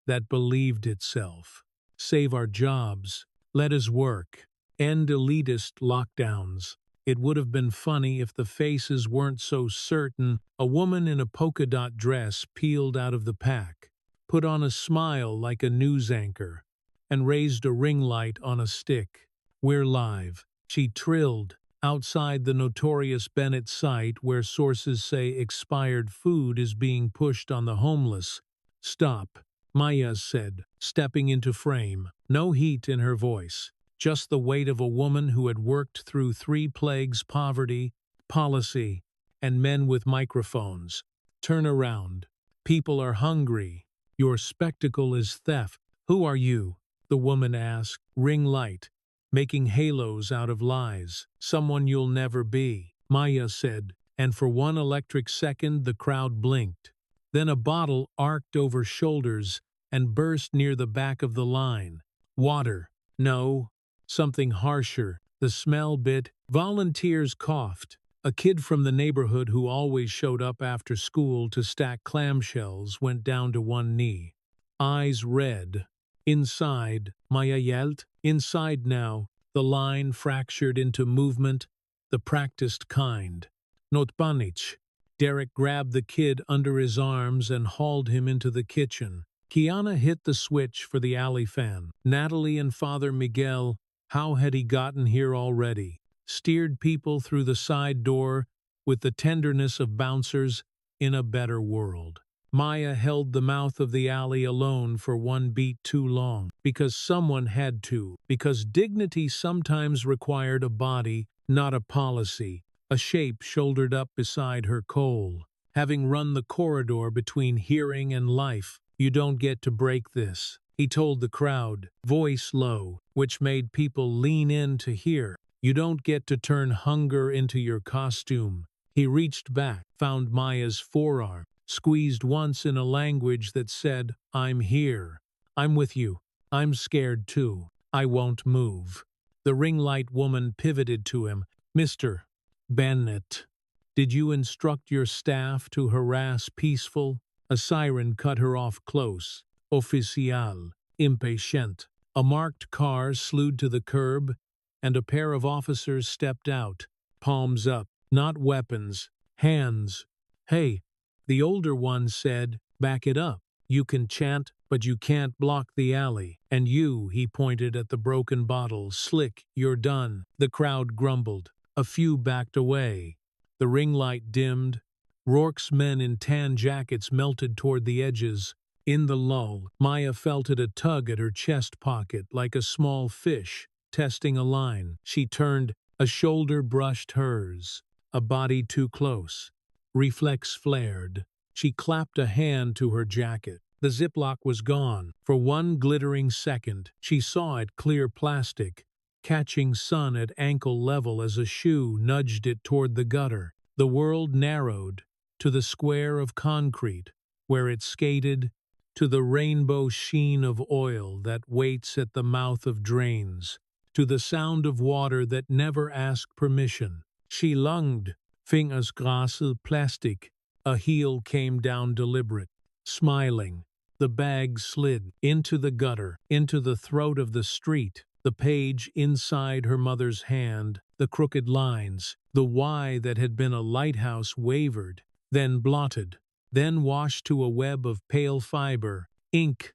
that believed itself. "Save our jobs. Let us work. End elitist lockdowns." It would have been funny if the faces weren't so certain. A woman in a polka dot dress peeled out of the pack, put on a smile like a news anchor, and raised a ring light on a stick. "We're live," she trilled, outside the notorious Bennett site where sources say expired food is being pushed on the homeless. "Stop," Maya said, stepping into frame. No heat in her voice, just the weight of a woman who had worked through 3 plagues: poverty, policy, and men with microphones. "Turn around. People are hungry. Your spectacle is theft." "Who are you?" the woman asked. "Ring light, making halos out of lies." "Someone you'll never be," Maya said, and for one electric second the crowd blinked. Then a bottle arced over shoulders and burst near the back of the line. "Water." "No." Something harsher. The smell bit. Volunteers coughed. A kid from the neighborhood who always showed up after school to stack clamshells went down to one knee. Eyes red. "Inside," Maya yelled. Inside now, the line fractured into movement, the practiced kind. "Not panic." Derek grabbed the kid under his arms and hauled him into the kitchen. Kiana hit the switch for the alley fan. Natalie and Father Miguel, how had he gotten here already? Steered people through the side door with the tenderness of bouncers in a better world. Maya held the mouth of the alley alone for one beat too long, because someone had to, because dignity sometimes required a body, not a policy, a shape shouldered up beside her coal. Having run the corridor between hearing and life, you don't get to break this, he told the crowd, voice low, which made people lean in to hear. You don't get to turn hunger into your costume. He reached back, found Maya's forearm, squeezed once in a language that said, I'm here. I'm with you. I'm scared too. I won't move. The ring light woman pivoted to him. Mr. Bennett, did you instruct your staff to harass peaceful? A siren cut her off close. Oficial, impatient. A marked car slewed to the curb, and a pair of officers stepped out, palms up, not weapons, hands. Hey, the older one said, back it up. You can chant, but you can't block the alley. And you, he pointed at the broken bottle, slick, you're done. The crowd grumbled. A few backed away. The ring light dimmed. Rourke's men in tan jackets melted toward the edges. In the lull, Maya felt it a tug at her chest pocket like a small fish, testing a line. She turned, a shoulder brushed hers, a body too close. Reflex flared. She clapped a hand to her jacket. The ziplock was gone. For one glittering second, she saw it clear plastic, catching sun at ankle level as a shoe nudged it toward the gutter. The world narrowed to the square of concrete, where it skated, to the rainbow sheen of oil that waits at the mouth of drains, to the sound of water that never asked permission. She lunged, fingers grasse plastic. A heel came down deliberate. Smiling, the bag slid into the gutter, into the throat of the street. The page inside her mother's hand, the crooked lines, the Y that had been a lighthouse wavered, then blotted, then washed to a web of pale fiber, ink.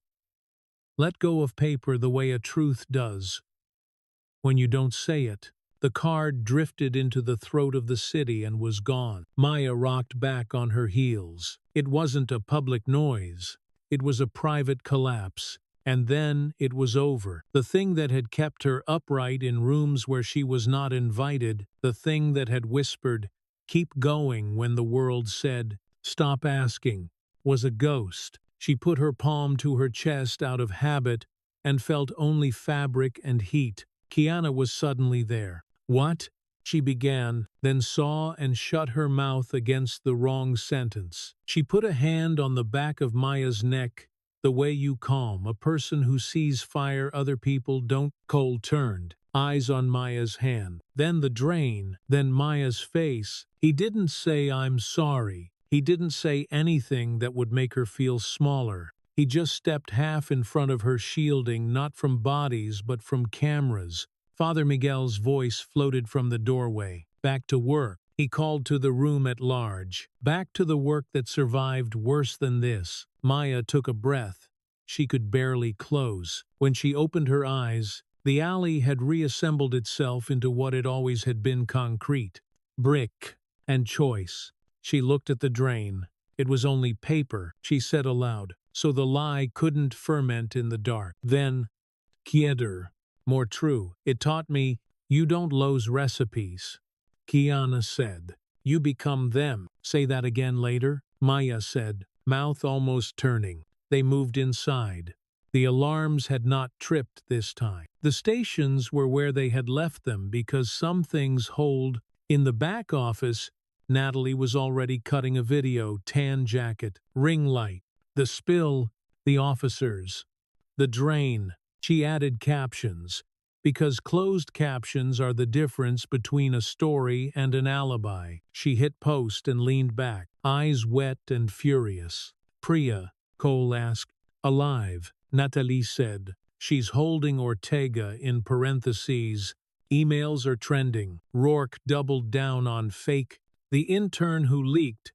Let go of paper the way a truth does. When you don't say it, the card drifted into the throat of the city and was gone. Maya rocked back on her heels. It wasn't a public noise. It was a private collapse. And then it was over. The thing that had kept her upright in rooms where she was not invited, the thing that had whispered, keep going when the world said, stop asking, was a ghost. She put her palm to her chest out of habit and felt only fabric and heat. Kiana was suddenly there. What? She began, then saw and shut her mouth against the wrong sentence. She put a hand on the back of Maya's neck, the way you calm a person who sees fire other people don't. Cold turned, eyes on Maya's hand, then the drain, then Maya's face. He didn't say I'm sorry. He didn't say anything that would make her feel smaller. He just stepped half in front of her, shielding not from bodies but from cameras. Father Miguel's voice floated from the doorway. Back to work, he called to the room at large. Back to the work that survived worse than this. Maya took a breath. She could barely close. When she opened her eyes, the alley had reassembled itself into what it always had been: concrete, brick, and choice. She looked at the drain. It was only paper, she said aloud, so the lie couldn't ferment in the dark. Then, quieter, more true. It taught me, you don't lose recipes. Kiana said, you become them. Say that again later, Maya said, mouth almost turning. They moved inside. The alarms had not tripped this time. The stations were where they had left them because some things hold. In the back office, Natalie was already cutting a video, tan jacket, ring light, the spill, the officers, the drain. She added captions, because closed captions are the difference between a story and an alibi. She hit post and leaned back, eyes wet and furious. Priya, Cole asked. Alive, Natalie said. She's holding Ortega in parentheses. Emails are trending. Rourke doubled down on fake. The intern who leaked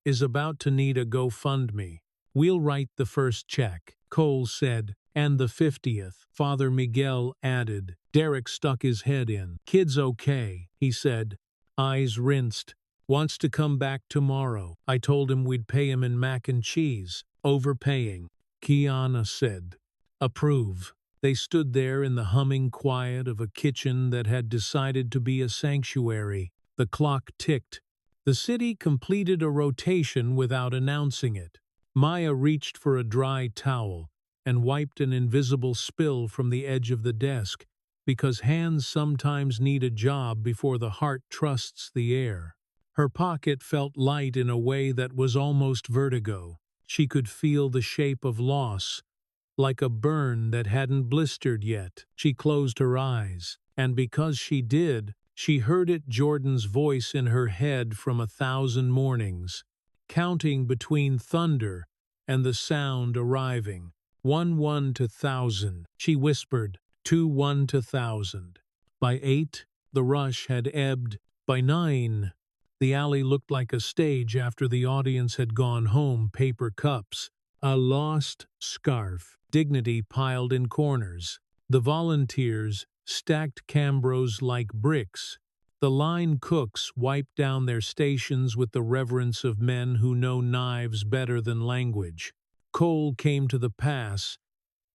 is about to need a GoFundMe. "We'll write the first check," Cole said, "and the 50th, Father Miguel added. Derek stuck his head in. "Kid's okay," he said, eyes rinsed. "Wants to come back tomorrow. I told him we'd pay him in mac and cheese." "Overpaying," Kiana said. "Approve." They stood there in the humming quiet of a kitchen that had decided to be a sanctuary. The clock ticked. The city completed a rotation without announcing it. Maya reached for a dry towel and wiped an invisible spill from the edge of the desk, because hands sometimes need a job before the heart trusts the air. Her pocket felt light in a way that was almost vertigo. She could feel the shape of loss, like a burn that hadn't blistered yet. She closed her eyes, and because she did, she heard Jordan's voice in her head from 1,000 mornings, counting between thunder and the sound arriving. 1-1 to 1,000, she whispered. 2-1 to 1,000. By 8, the rush had ebbed. By 9, the alley looked like a stage after the audience had gone home. Paper cups, a lost scarf, dignity piled in corners. The volunteers stacked Cambros like bricks. The line cooks wiped down their stations with the reverence of men who know knives better than language. Cole came to the pass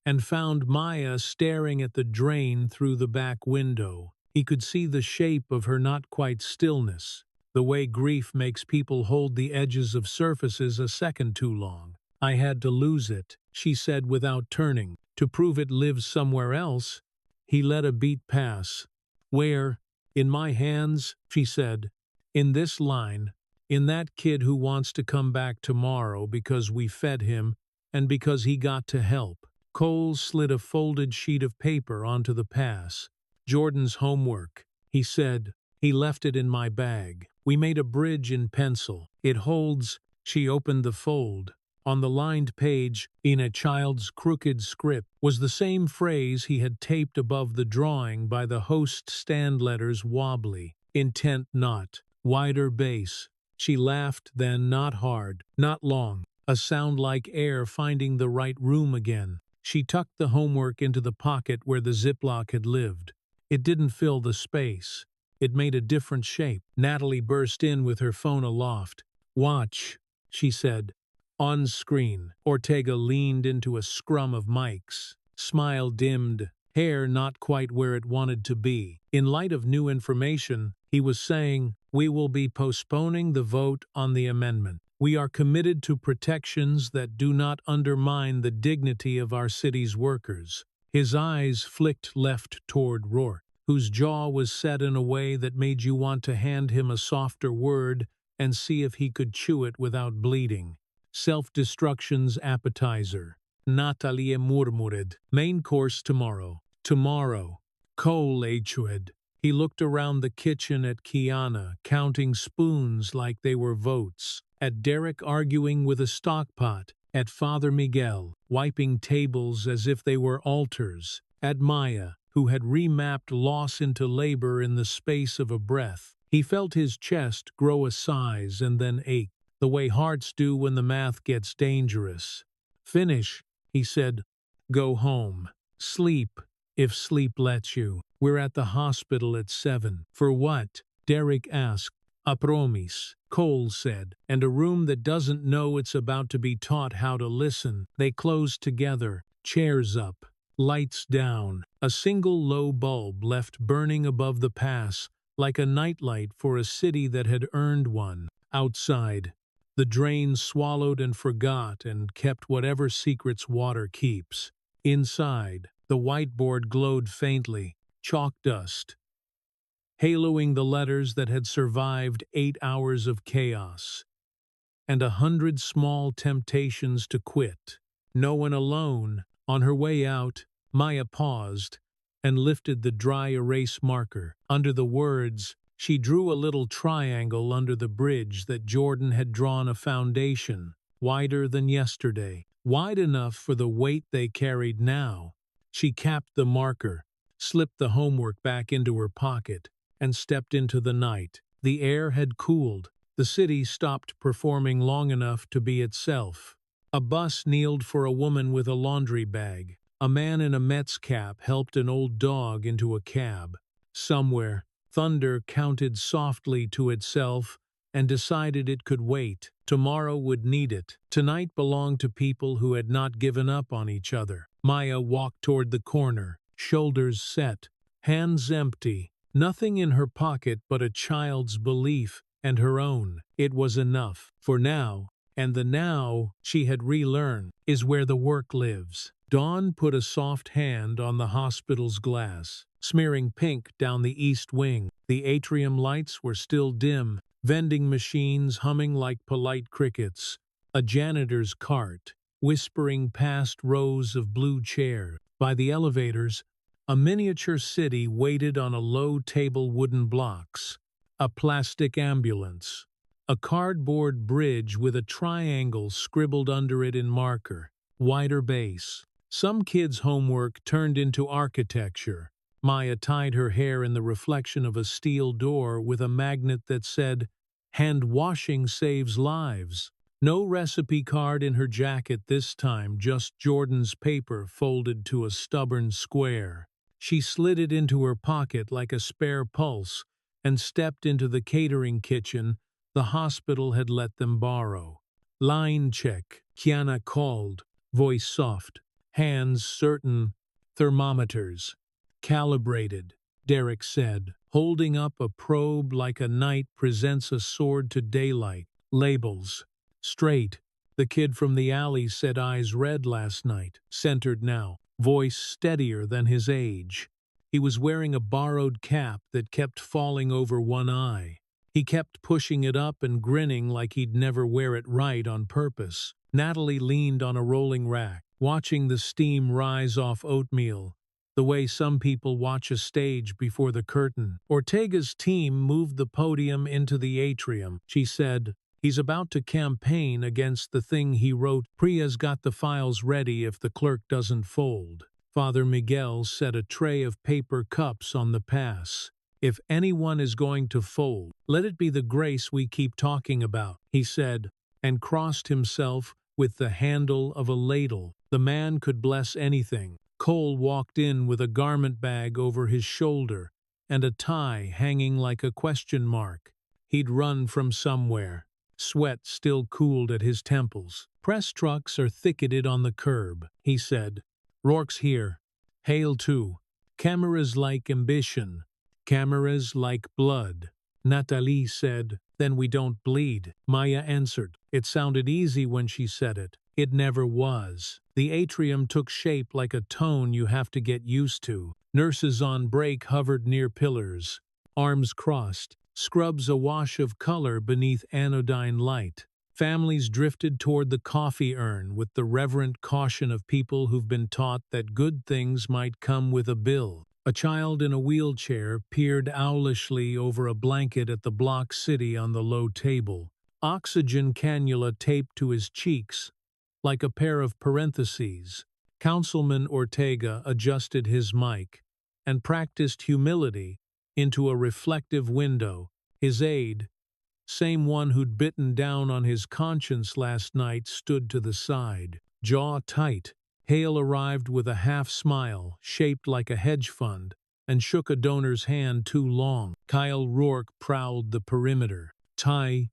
and found Maya staring at the drain through the back window. He could see the shape of her not quite stillness, the way grief makes people hold the edges of surfaces a second too long. "I had to lose it," she said without turning, "to prove it lives somewhere else." He let a beat pass. "Where?" "In my hands," she said. "In this line. In that kid who wants to come back tomorrow because we fed him and because he got to help." Cole slid a folded sheet of paper onto the pass. "Jordan's homework," he said. "He left it in my bag. We made a bridge in pencil. It holds." She opened the fold. On the lined page, in a child's crooked script, was the same phrase he had taped above the drawing by the host stand letters wobbly. "Intent not. Wider base." She laughed then, not hard, not long, a sound like air finding the right room again. She tucked the homework into the pocket where the Ziploc had lived. It didn't fill the space. It made a different shape. Natalie burst in with her phone aloft. "Watch," she said. On screen, Ortega leaned into a scrum of mics. Smile dimmed, hair not quite where it wanted to be. In light of new information, he was saying, "We will be postponing the vote on the amendment. We are committed to protections that do not undermine the dignity of our city's workers." His eyes flicked left toward Rourke, whose jaw was set in a way that made you want to hand him a softer word and see if he could chew it without bleeding. "Self-destruction's appetizer," Natalie murmured. "Main course tomorrow." Tomorrow. Cole echoed. He looked around the kitchen at Kiana, counting spoons like they were votes, at Derek arguing with a stockpot, at Father Miguel, wiping tables as if they were altars, at Maya, who had remapped loss into labor in the space of a breath. He felt his chest grow a size and then ache, the way hearts do when the math gets dangerous. "Finish," he said. "Go home. Sleep, if sleep lets you. We're at the hospital at 7. "For what?" Derek asked. "A promise," Cole said, "and a room that doesn't know it's about to be taught how to listen." They closed together, chairs up, lights down, a single low bulb left burning above the pass, like a nightlight for a city that had earned one. Outside, the drain swallowed and forgot and kept whatever secrets water keeps. Inside, the whiteboard glowed faintly, chalk dust, haloing the letters that had survived 8 hours of chaos, and 100 small temptations to quit. No one alone. On her way out, Maya paused and lifted the dry erase marker. Under the words, she drew a little triangle under the bridge that Jordan had drawn a foundation, wider than yesterday, wide enough for the weight they carried now. She capped the marker, slipped the homework back into her pocket, and stepped into the night. The air had cooled. The city stopped performing long enough to be itself. A bus kneeled for a woman with a laundry bag. A man in a Mets cap helped an old dog into a cab. Somewhere, thunder counted softly to itself and decided it could wait. Tomorrow would need it. Tonight belonged to people who had not given up on each other. Maya walked toward the corner, shoulders set, hands empty, nothing in her pocket but a child's belief and her own. It was enough. For now, and the now she had relearned, is where the work lives. Dawn put a soft hand on the hospital's glass, smearing pink down the east wing. The atrium lights were still dim, vending machines humming like polite crickets, a janitor's cart whispering past rows of blue chairs. By the elevators, a miniature city waited on a low table wooden blocks, a plastic ambulance, a cardboard bridge with a triangle scribbled under it in marker, wider base. Some kids' homework turned into architecture. Maya tied her hair in the reflection of a steel door with a magnet that said, "Hand washing saves lives." No recipe card in her jacket this time, just Jordan's paper folded to a stubborn square. She slid it into her pocket like a spare pulse and stepped into the catering kitchen the hospital had let them borrow. "Line check," Kiana called, voice soft, hands certain. "Thermometers. Calibrated," Derek said, holding up a probe like a knight presents a sword to daylight. "Labels. Straight." The kid from the alley said, eyes red last night, centered now, voice steadier than his age. He was wearing a borrowed cap that kept falling over one eye. He kept pushing it up and grinning like he'd never wear it right on purpose. Natalie leaned on a rolling rack, watching the steam rise off oatmeal, the way some people watch a stage before the curtain. Ortega's team moved the podium into the atrium. She said, "He's about to campaign against the thing he wrote. Priya's got the files ready if the clerk doesn't fold." Father Miguel set a tray of paper cups on the pass. "If anyone is going to fold, let it be the grace we keep talking about," he said, and crossed himself with the handle of a ladle. The man could bless anything. Cole walked in with a garment bag over his shoulder and a tie hanging like a question mark. He'd run from somewhere. Sweat still cooled at his temples. "Press trucks are thicketed on the curb," he said. "Rourke's here. Hail to. Cameras like ambition. Cameras like blood." Natalie said, "Then we don't bleed." Maya answered. It sounded easy when she said it. It never was. The atrium took shape like a tone you have to get used to. Nurses on break hovered near pillars, arms crossed, scrubs awash of color beneath anodyne light. Families drifted toward the coffee urn with the reverent caution of people who've been taught that good things might come with a bill. A child in a wheelchair peered owlishly over a blanket at the block city on the low table, oxygen cannula taped to his cheeks like a pair of parentheses. Councilman Ortega adjusted his mic and practiced humility into a reflective window. His aide, same one who'd bitten down on his conscience last night, stood to the side, jaw tight. Hale arrived with a half-smile, shaped like a hedge fund, and shook a donor's hand too long. Kyle Rourke prowled the perimeter. Tie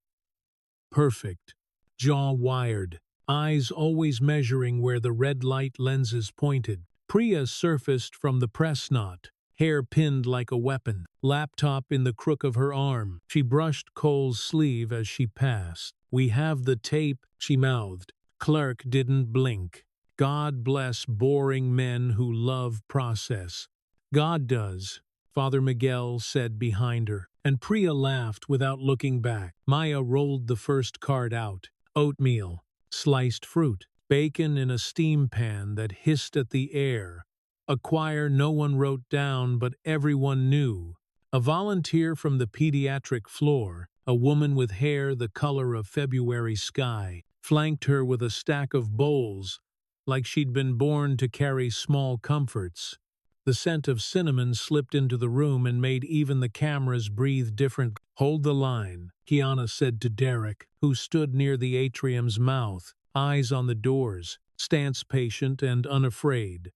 perfect, jaw wired, eyes always measuring where the red light lenses pointed. Priya surfaced from the press knot, hair pinned like a weapon, laptop in the crook of her arm. She brushed Cole's sleeve as she passed. "We have the tape," she mouthed. Clerk didn't blink. "God bless boring men who love process." "God does," Father Miguel said behind her, and Priya laughed without looking back. Maya rolled the first card out. Oatmeal, sliced fruit, bacon in a steam pan that hissed at the air, a choir no one wrote down but everyone knew, a volunteer from the pediatric floor, a woman with hair the color of February sky, flanked her with a stack of bowls, like she'd been born to carry small comforts. The scent of cinnamon slipped into the room and made even the cameras breathe different. "Hold the line," Kiana said to Derek, who stood near the atrium's mouth. eyes on the doors, stance patient and unafraid.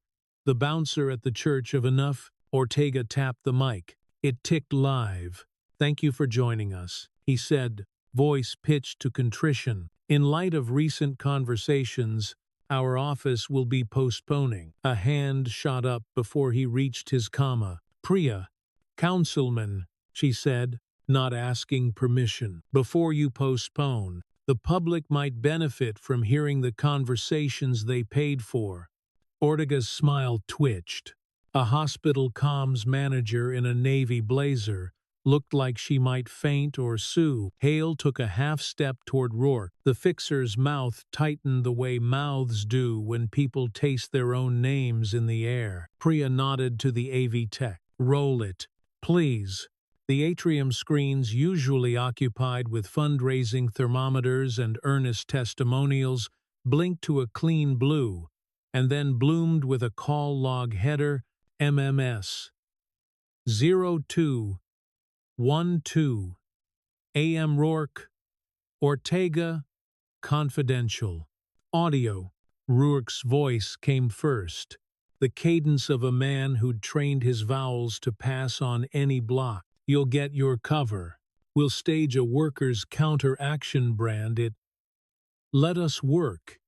The bouncer at the Church of Enough, Ortega tapped the mic. It ticked live. "Thank you for joining us," he said, voice pitched to contrition. "In light of recent conversations, our office will be postponing." A hand shot up before he reached his comma. "Priya, councilman," she said, not asking permission. "Before you postpone, the public might benefit from hearing the conversations they paid for." Ortega's smile twitched. A hospital comms manager in a navy blazer looked like she might faint or sue. Hale took a half-step toward Rourke. The fixer's mouth tightened the way mouths do when people taste their own names in the air. Priya nodded to the AV tech. "Roll it, please." The atrium screens, usually occupied with fundraising thermometers and earnest testimonials, blinked to a clean blue, and then bloomed with a call log header, MMS 0212 AM Rourke, Ortega, confidential. Audio. Rourke's voice came first, the cadence of a man who'd trained his vowels to pass on any block. "You'll get your cover. We'll stage a workers' counteraction brand. Let us work.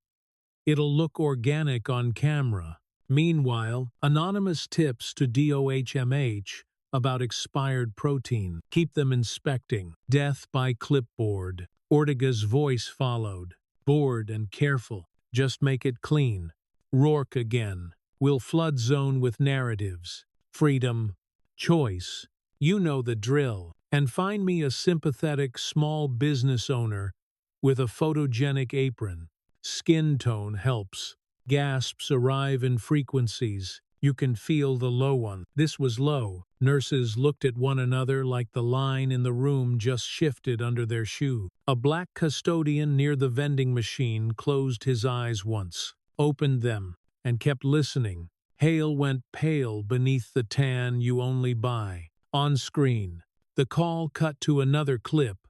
It'll look organic on camera." Meanwhile, anonymous tips to DOHMH about expired protein. "Keep them inspecting." Death by clipboard. Ortega's voice followed. "Bored and careful. Just make it clean." Rourke again. "We'll flood zone with narratives. Freedom. Choice. You know the drill. And find me a sympathetic small business owner with a photogenic apron. Skin tone helps." Gasps arrive in frequencies. You can feel the low one. This was low. Nurses looked at one another like the line in the room just shifted under their shoe. A black custodian near the vending machine closed his eyes once, opened them, and kept listening. Hale went pale beneath the tan you only buy. On screen, the call cut to another clip.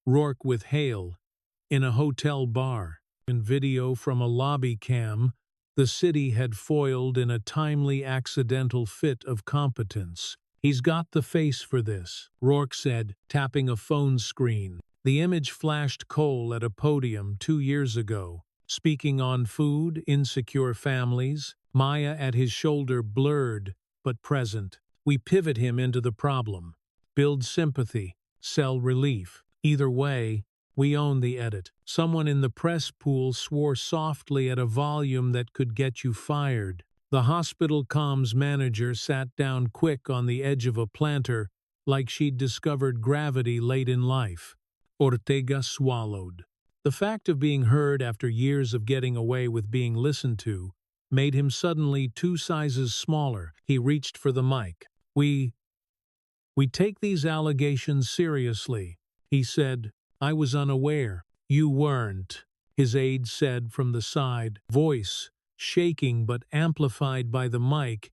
Rourke with Hale in a hotel bar. In video from a lobby cam, the city had foiled in a timely accidental fit of competence. "He's got the face for this," Rourke said, tapping a phone screen. The image flashed Cole at a podium 2 years ago, speaking on food, insecure families. Maya at his shoulder, blurred but present. "We pivot him into the problem. Build sympathy, sell relief. Either way, we own the edit." Someone in the press pool swore softly at a volume that could get you fired. The hospital comms manager sat down quick on the edge of a planter, like she'd discovered gravity late in life. Ortega swallowed. The fact of being heard after years of getting away with being listened to made him suddenly 2 sizes smaller. He reached for the mic. We take these allegations seriously," he said. "I was unaware." "You weren't," his aide said from the side, voice shaking but amplified by the mic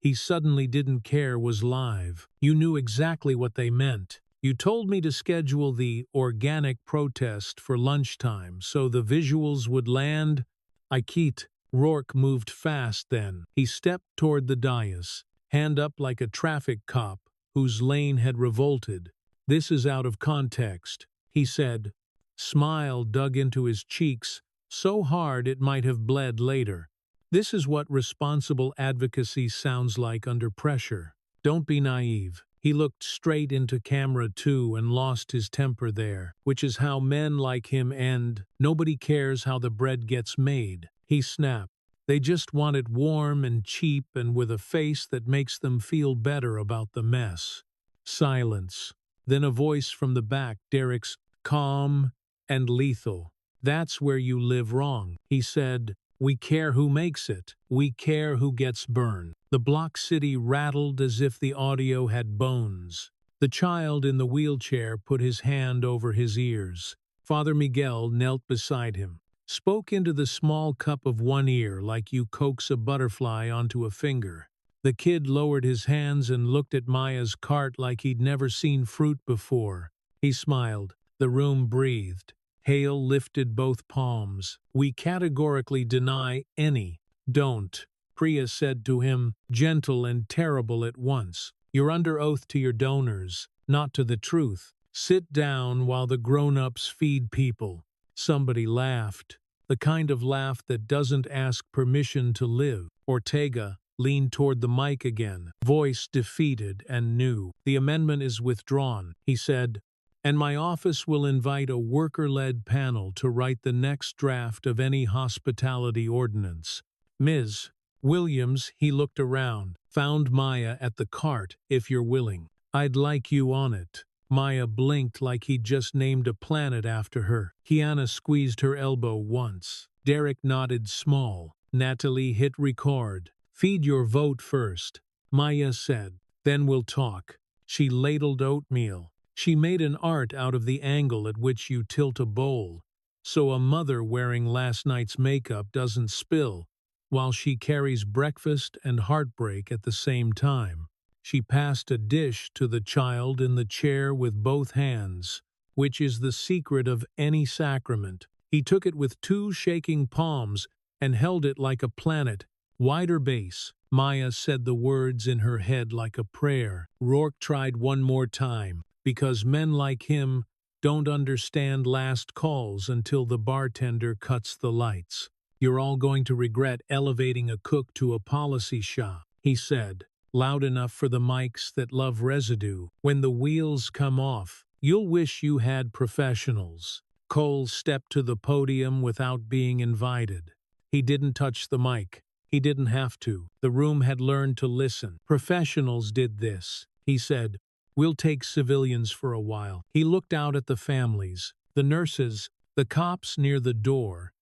he suddenly didn't care was live. "You knew exactly what they meant. You told me to schedule the organic protest for lunchtime so the visuals would land." "Ikit." Rourke moved fast then. He stepped toward the dais, hand up like a traffic cop whose lane had revolted. "This is out of context," he said. Smile dug into his cheeks, so hard it might have bled later. "This is what responsible advocacy sounds like under pressure. Don't be naive." He looked straight into camera too and lost his temper there, which is how men like him end. "Nobody cares how the bread gets made," he snapped. "They just want it warm and cheap and with a face that makes them feel better about the mess." Silence. Then a voice from the back, Derek's, calm and lethal. "That's where you live wrong," he said. "We care who makes it. We care who gets burned." The block city rattled as if the audio had bones. The child in the wheelchair put his hand over his ears. Father Miguel knelt beside him, spoke into the small cup of one ear like you coax a butterfly onto a finger. The kid lowered his hands and looked at Maya's cart like he'd never seen fruit before. He smiled. The room breathed. Hale lifted both palms. We categorically deny any. Don't. Priya said to him, gentle and terrible at once. You're under oath to your donors, not to the truth. Sit down while the grown-ups feed people. Somebody laughed. The kind of laugh that doesn't ask permission to live. Ortega leaned toward the mic again, voice defeated and new. The amendment is withdrawn, he said, and my office will invite a worker-led panel to write the next draft of any hospitality ordinance. Ms. Williams, he looked around, found Maya at the cart, if you're willing. I'd like you on it. Maya blinked like he'd just named a planet after her. Kiana squeezed her elbow once. Derek nodded small. Natalie hit record. Feed your vote first, Maya said. Then we'll talk. She ladled oatmeal. She made an art out of the angle at which you tilt a bowl, so a mother wearing last night's makeup doesn't spill, while she carries breakfast and heartbreak at the same time. She passed a dish to the child in the chair with both hands, which is the secret of any sacrament. He took it with two shaking palms and held it like a planet. Wider base. Maya said the words in her head like a prayer. Rourke tried one more time, because men like him don't understand last calls until the bartender cuts the lights. You're all going to regret elevating a cook to a policy shop, he said, loud enough for the mics that love residue. When the wheels come off, you'll wish you had professionals. Cole stepped to the podium without being invited. He didn't touch the mic. He didn't have to. The room had learned to listen. Professionals did this, he said. We'll take civilians for a while. He looked out at the families, the nurses, the cops near the door,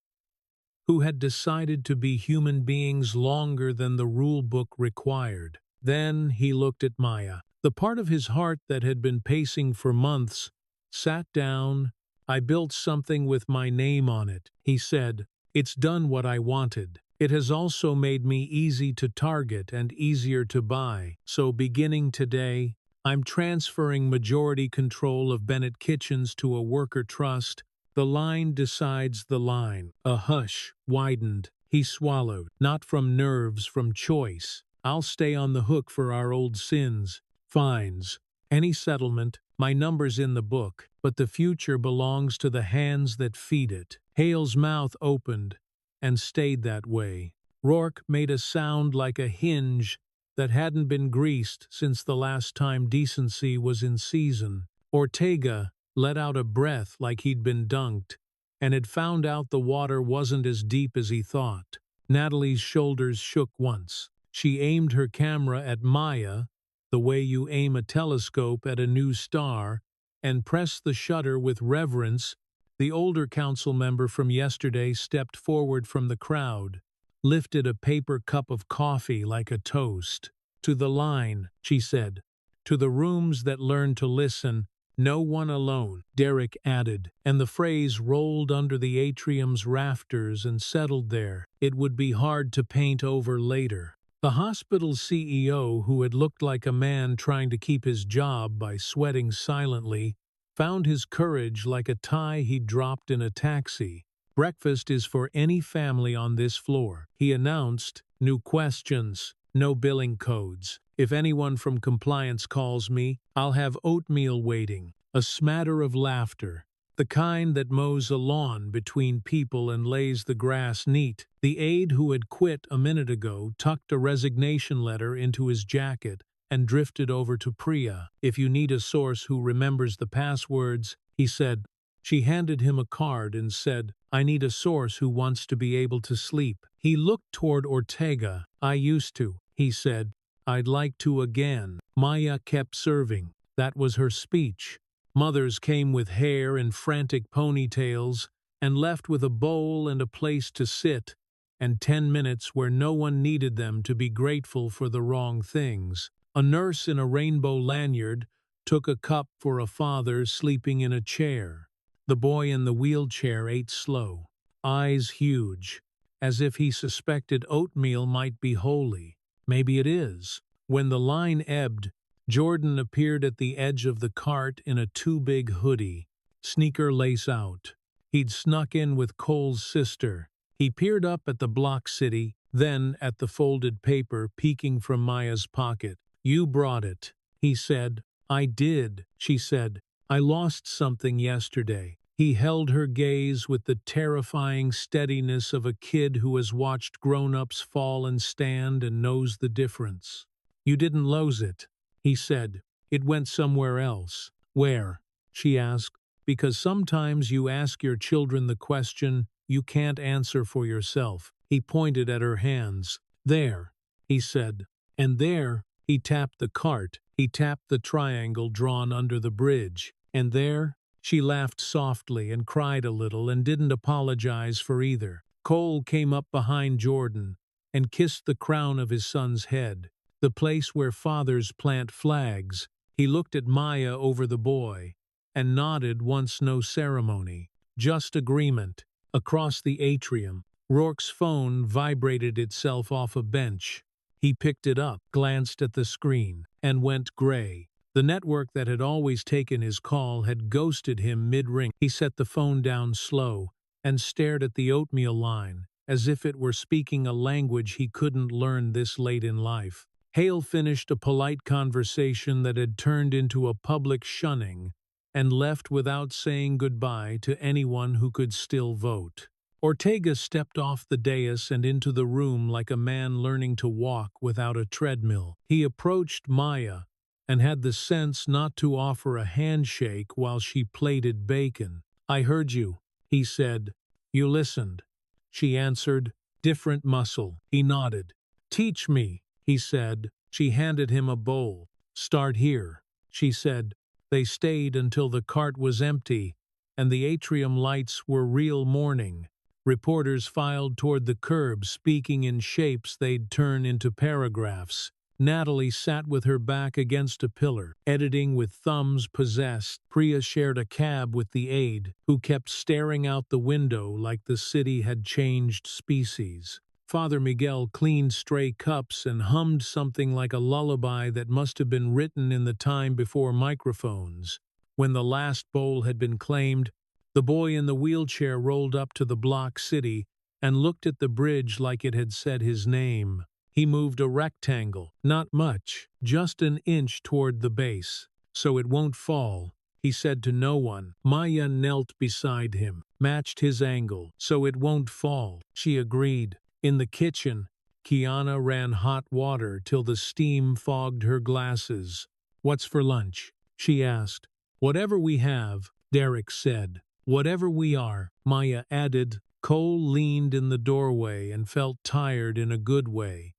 who had decided to be human beings longer than the rule book required. Then he looked at Maya. The part of his heart that had been pacing for months sat down. I built something with my name on it, he said. It's done what I wanted. It has also made me easy to target and easier to buy. So beginning today, I'm transferring majority control of Bennett Kitchens to a worker trust. The line decides the line. A hush widened. He swallowed. Not from nerves, from choice. I'll stay on the hook for our old sins. Fines. Any settlement. My number's in the book. But the future belongs to the hands that feed it. Hale's mouth opened and stayed that way. Rourke made a sound like a hinge that hadn't been greased since the last time decency was in season. Ortega let out a breath like he'd been dunked, and had found out the water wasn't as deep as he thought. Natalie's shoulders shook once. She aimed her camera at Maya, the way you aim a telescope at a new star, and pressed the shutter with reverence. The older council member from yesterday stepped forward from the crowd, lifted a paper cup of coffee like a toast. To the line, she said. To the rooms that learn to listen, no one alone, Derek added, and the phrase rolled under the atrium's rafters and settled there. It would be hard to paint over later. The hospital's CEO, who had looked like a man trying to keep his job by sweating silently, found his courage like a tie he'd dropped in a taxi. Breakfast is for any family on this floor, he announced. New questions, no billing codes. If anyone from compliance calls me, I'll have oatmeal waiting. A smatter of laughter, the kind that mows a lawn between people and lays the grass neat. The aide who had quit a minute ago tucked a resignation letter into his jacket and drifted over to Priya. If you need a source who remembers the passwords, he said. She handed him a card and said, I need a source who wants to be able to sleep. He looked toward Ortega. I used to, he said. I'd like to again. Maya kept serving. That was her speech. Mothers came with hair in frantic ponytails and left with a bowl and a place to sit, and 10 minutes where no one needed them to be grateful for the wrong things. A nurse in a rainbow lanyard took a cup for a father sleeping in a chair. The boy in the wheelchair ate slow, eyes huge, as if he suspected oatmeal might be holy. Maybe it is. When the line ebbed, Jordan appeared at the edge of the cart in a too-big hoodie, sneaker lace out. He'd snuck in with Cole's sister. He peered up at the block city, then at the folded paper peeking from Maya's pocket. "You brought it," he said. "I did," she said. "I lost something yesterday." He held her gaze with the terrifying steadiness of a kid who has watched grown-ups fall and stand and knows the difference. "You didn't lose it," he said. "It went somewhere else." "Where?" she asked. "Because sometimes you ask your children the question you can't answer for yourself." He pointed at her hands. "There," he said. And there, he tapped the cart. He tapped the triangle drawn under the bridge. And there, she laughed softly and cried a little and didn't apologize for either. Cole came up behind Jordan and kissed the crown of his son's head, the place where fathers plant flags. He looked at Maya over the boy and nodded once, no ceremony, just agreement. Across the atrium, Rourke's phone vibrated itself off a bench. He picked it up, glanced at the screen, and went gray. The network that had always taken his call had ghosted him mid-ring. He set the phone down slow and stared at the oatmeal line, as if it were speaking a language he couldn't learn this late in life. Hale finished a polite conversation that had turned into a public shunning and left without saying goodbye to anyone who could still vote. Ortega stepped off the dais and into the room like a man learning to walk without a treadmill. He approached Maya and had the sense not to offer a handshake while she plated bacon. "I heard you," he said. "You listened." She answered, "Different muscle." He nodded. "Teach me," he said. She handed him a bowl. "Start here," she said. They stayed until the cart was empty and the atrium lights were real morning. Reporters filed toward the curb, speaking in shapes they'd turn into paragraphs. Natalie sat with her back against a pillar, editing with thumbs possessed. Priya shared a cab with the aide, who kept staring out the window like the city had changed species. Father Miguel cleaned stray cups and hummed something like a lullaby that must have been written in the time before microphones. When the last bowl had been claimed, the boy in the wheelchair rolled up to the block city and looked at the bridge like it had said his name. He moved a rectangle, not much, just an inch toward the base. "So it won't fall," he said to no one. Maya knelt beside him, matched his angle. "So it won't fall," she agreed. In the kitchen, Kiana ran hot water till the steam fogged her glasses. "What's for lunch?" she asked. "Whatever we have," Derek said. "Whatever we are," Maya added. Cole leaned in the doorway and felt tired in a good way.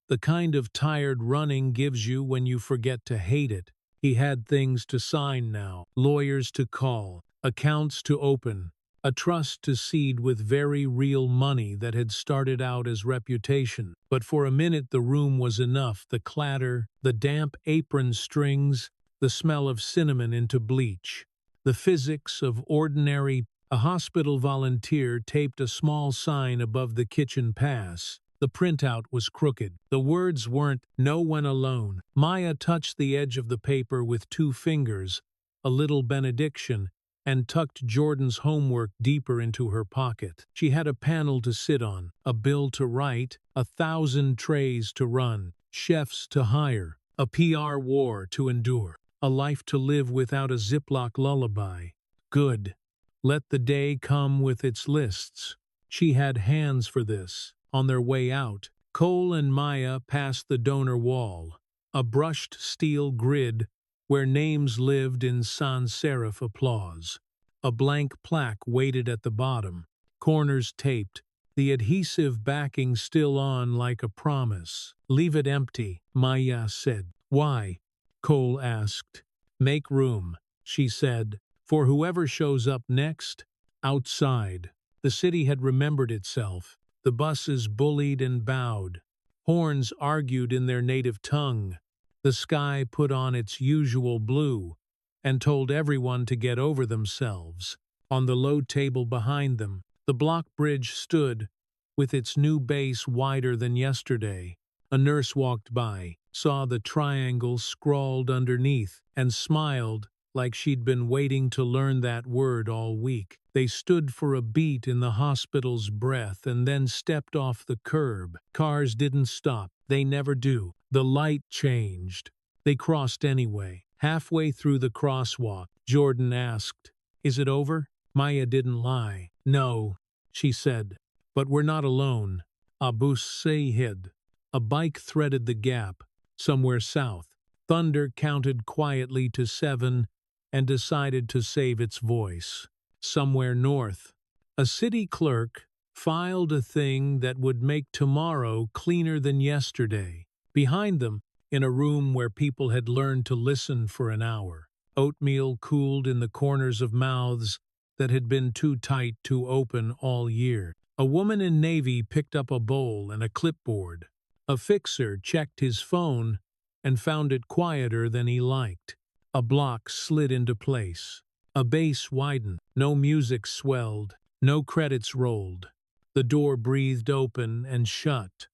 The kind of tired running gives you when you forget to hate it. He had things to sign now, lawyers to call, accounts to open, a trust to seed with very real money that had started out as reputation. But for a minute the room was enough, the clatter, the damp apron strings, the smell of cinnamon into bleach. The physics of ordinary. A hospital volunteer taped a small sign above the kitchen pass. The printout was crooked. The words weren't "No one alone." Maya touched the edge of the paper with 2 fingers, a little benediction, and tucked Jordan's homework deeper into her pocket. She had a panel to sit on, a bill to write, 1,000 trays to run, chefs to hire, a PR war to endure, a life to live without a Ziploc lullaby. Good. Let the day come with its lists. She had hands for this. On their way out, Cole and Maya passed the donor wall, a brushed steel grid where names lived in sans serif applause. A blank plaque waited at the bottom, corners taped, the adhesive backing still on like a promise. "Leave it empty," Maya said. "Why?" Cole asked. "Make room," she said, "for whoever shows up next." Outside, the city had remembered itself. The buses bullied and bowed. Horns argued in their native tongue. The sky put on its usual blue and told everyone to get over themselves. On the low table behind them, the block bridge stood, with its new base wider than yesterday. A nurse walked by, saw the triangle scrawled underneath, and smiled like she'd been waiting to learn that word all week. They stood for a beat in the hospital's breath and then stepped off the curb. Cars didn't stop. They never do. The light changed. They crossed anyway. Halfway through the crosswalk, Jordan asked, "Is it over?" Maya didn't lie. "No," she said. "But we're not alone." Abu Sayhid. A bike threaded the gap, somewhere south. Thunder counted quietly to 7 and decided to save its voice. Somewhere north, a city clerk filed a thing that would make tomorrow cleaner than yesterday. Behind them, in a room where people had learned to listen for an hour, oatmeal cooled in the corners of mouths that had been too tight to open all year. A woman in navy picked up a bowl and a clipboard. A fixer checked his phone and found it quieter than he liked. A block slid into place. A bass widened. No music swelled. No credits rolled. The door breathed open and shut,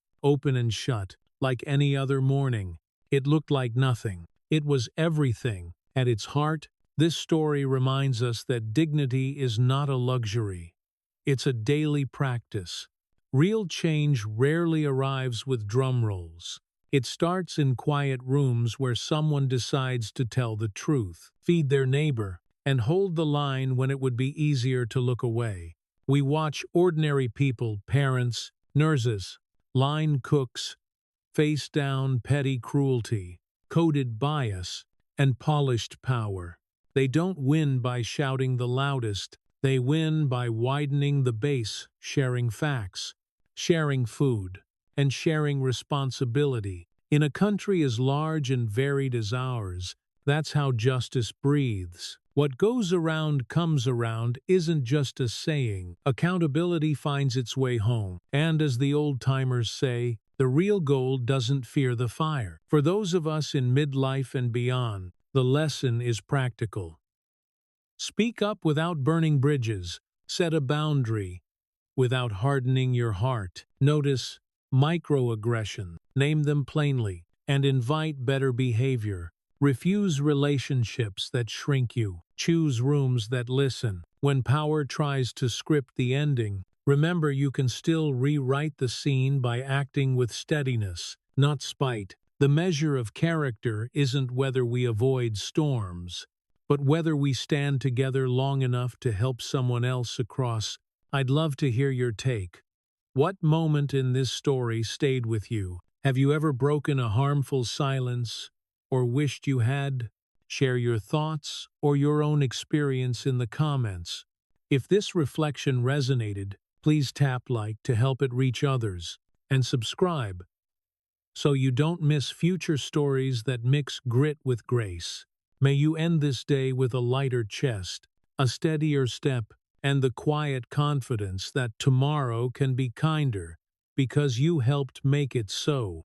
like any other morning. It looked like nothing. It was everything. At its heart, this story reminds us that dignity is not a luxury. It's a daily practice. Real change rarely arrives with drum rolls. It starts in quiet rooms where someone decides to tell the truth, feed their neighbor, and hold the line when it would be easier to look away. We watch ordinary people, parents, nurses, line cooks, face down petty cruelty, coded bias, and polished power. They don't win by shouting the loudest. They win by widening the base, sharing facts, sharing food, and sharing responsibility. In a country as large and varied as ours, that's how justice breathes. What goes around comes around isn't just a saying. Accountability finds its way home. And as the old-timers say, the real gold doesn't fear the fire. For those of us in midlife and beyond, the lesson is practical. Speak up without burning bridges. Set a boundary without hardening your heart. Notice microaggression. Name them plainly and invite better behavior. Refuse relationships that shrink you. Choose rooms that listen. When power tries to script the ending, remember you can still rewrite the scene by acting with steadiness, not spite. The measure of character isn't whether we avoid storms, but whether we stand together long enough to help someone else across. I'd love to hear your take. What moment in this story stayed with you? Have you ever broken a harmful silence or wished you had? Share your thoughts or your own experience in the comments. If this reflection resonated, please tap like to help it reach others, and subscribe so you don't miss future stories that mix grit with grace. May you end this day with a lighter chest, a steadier step, and the quiet confidence that tomorrow can be kinder because you helped make it so.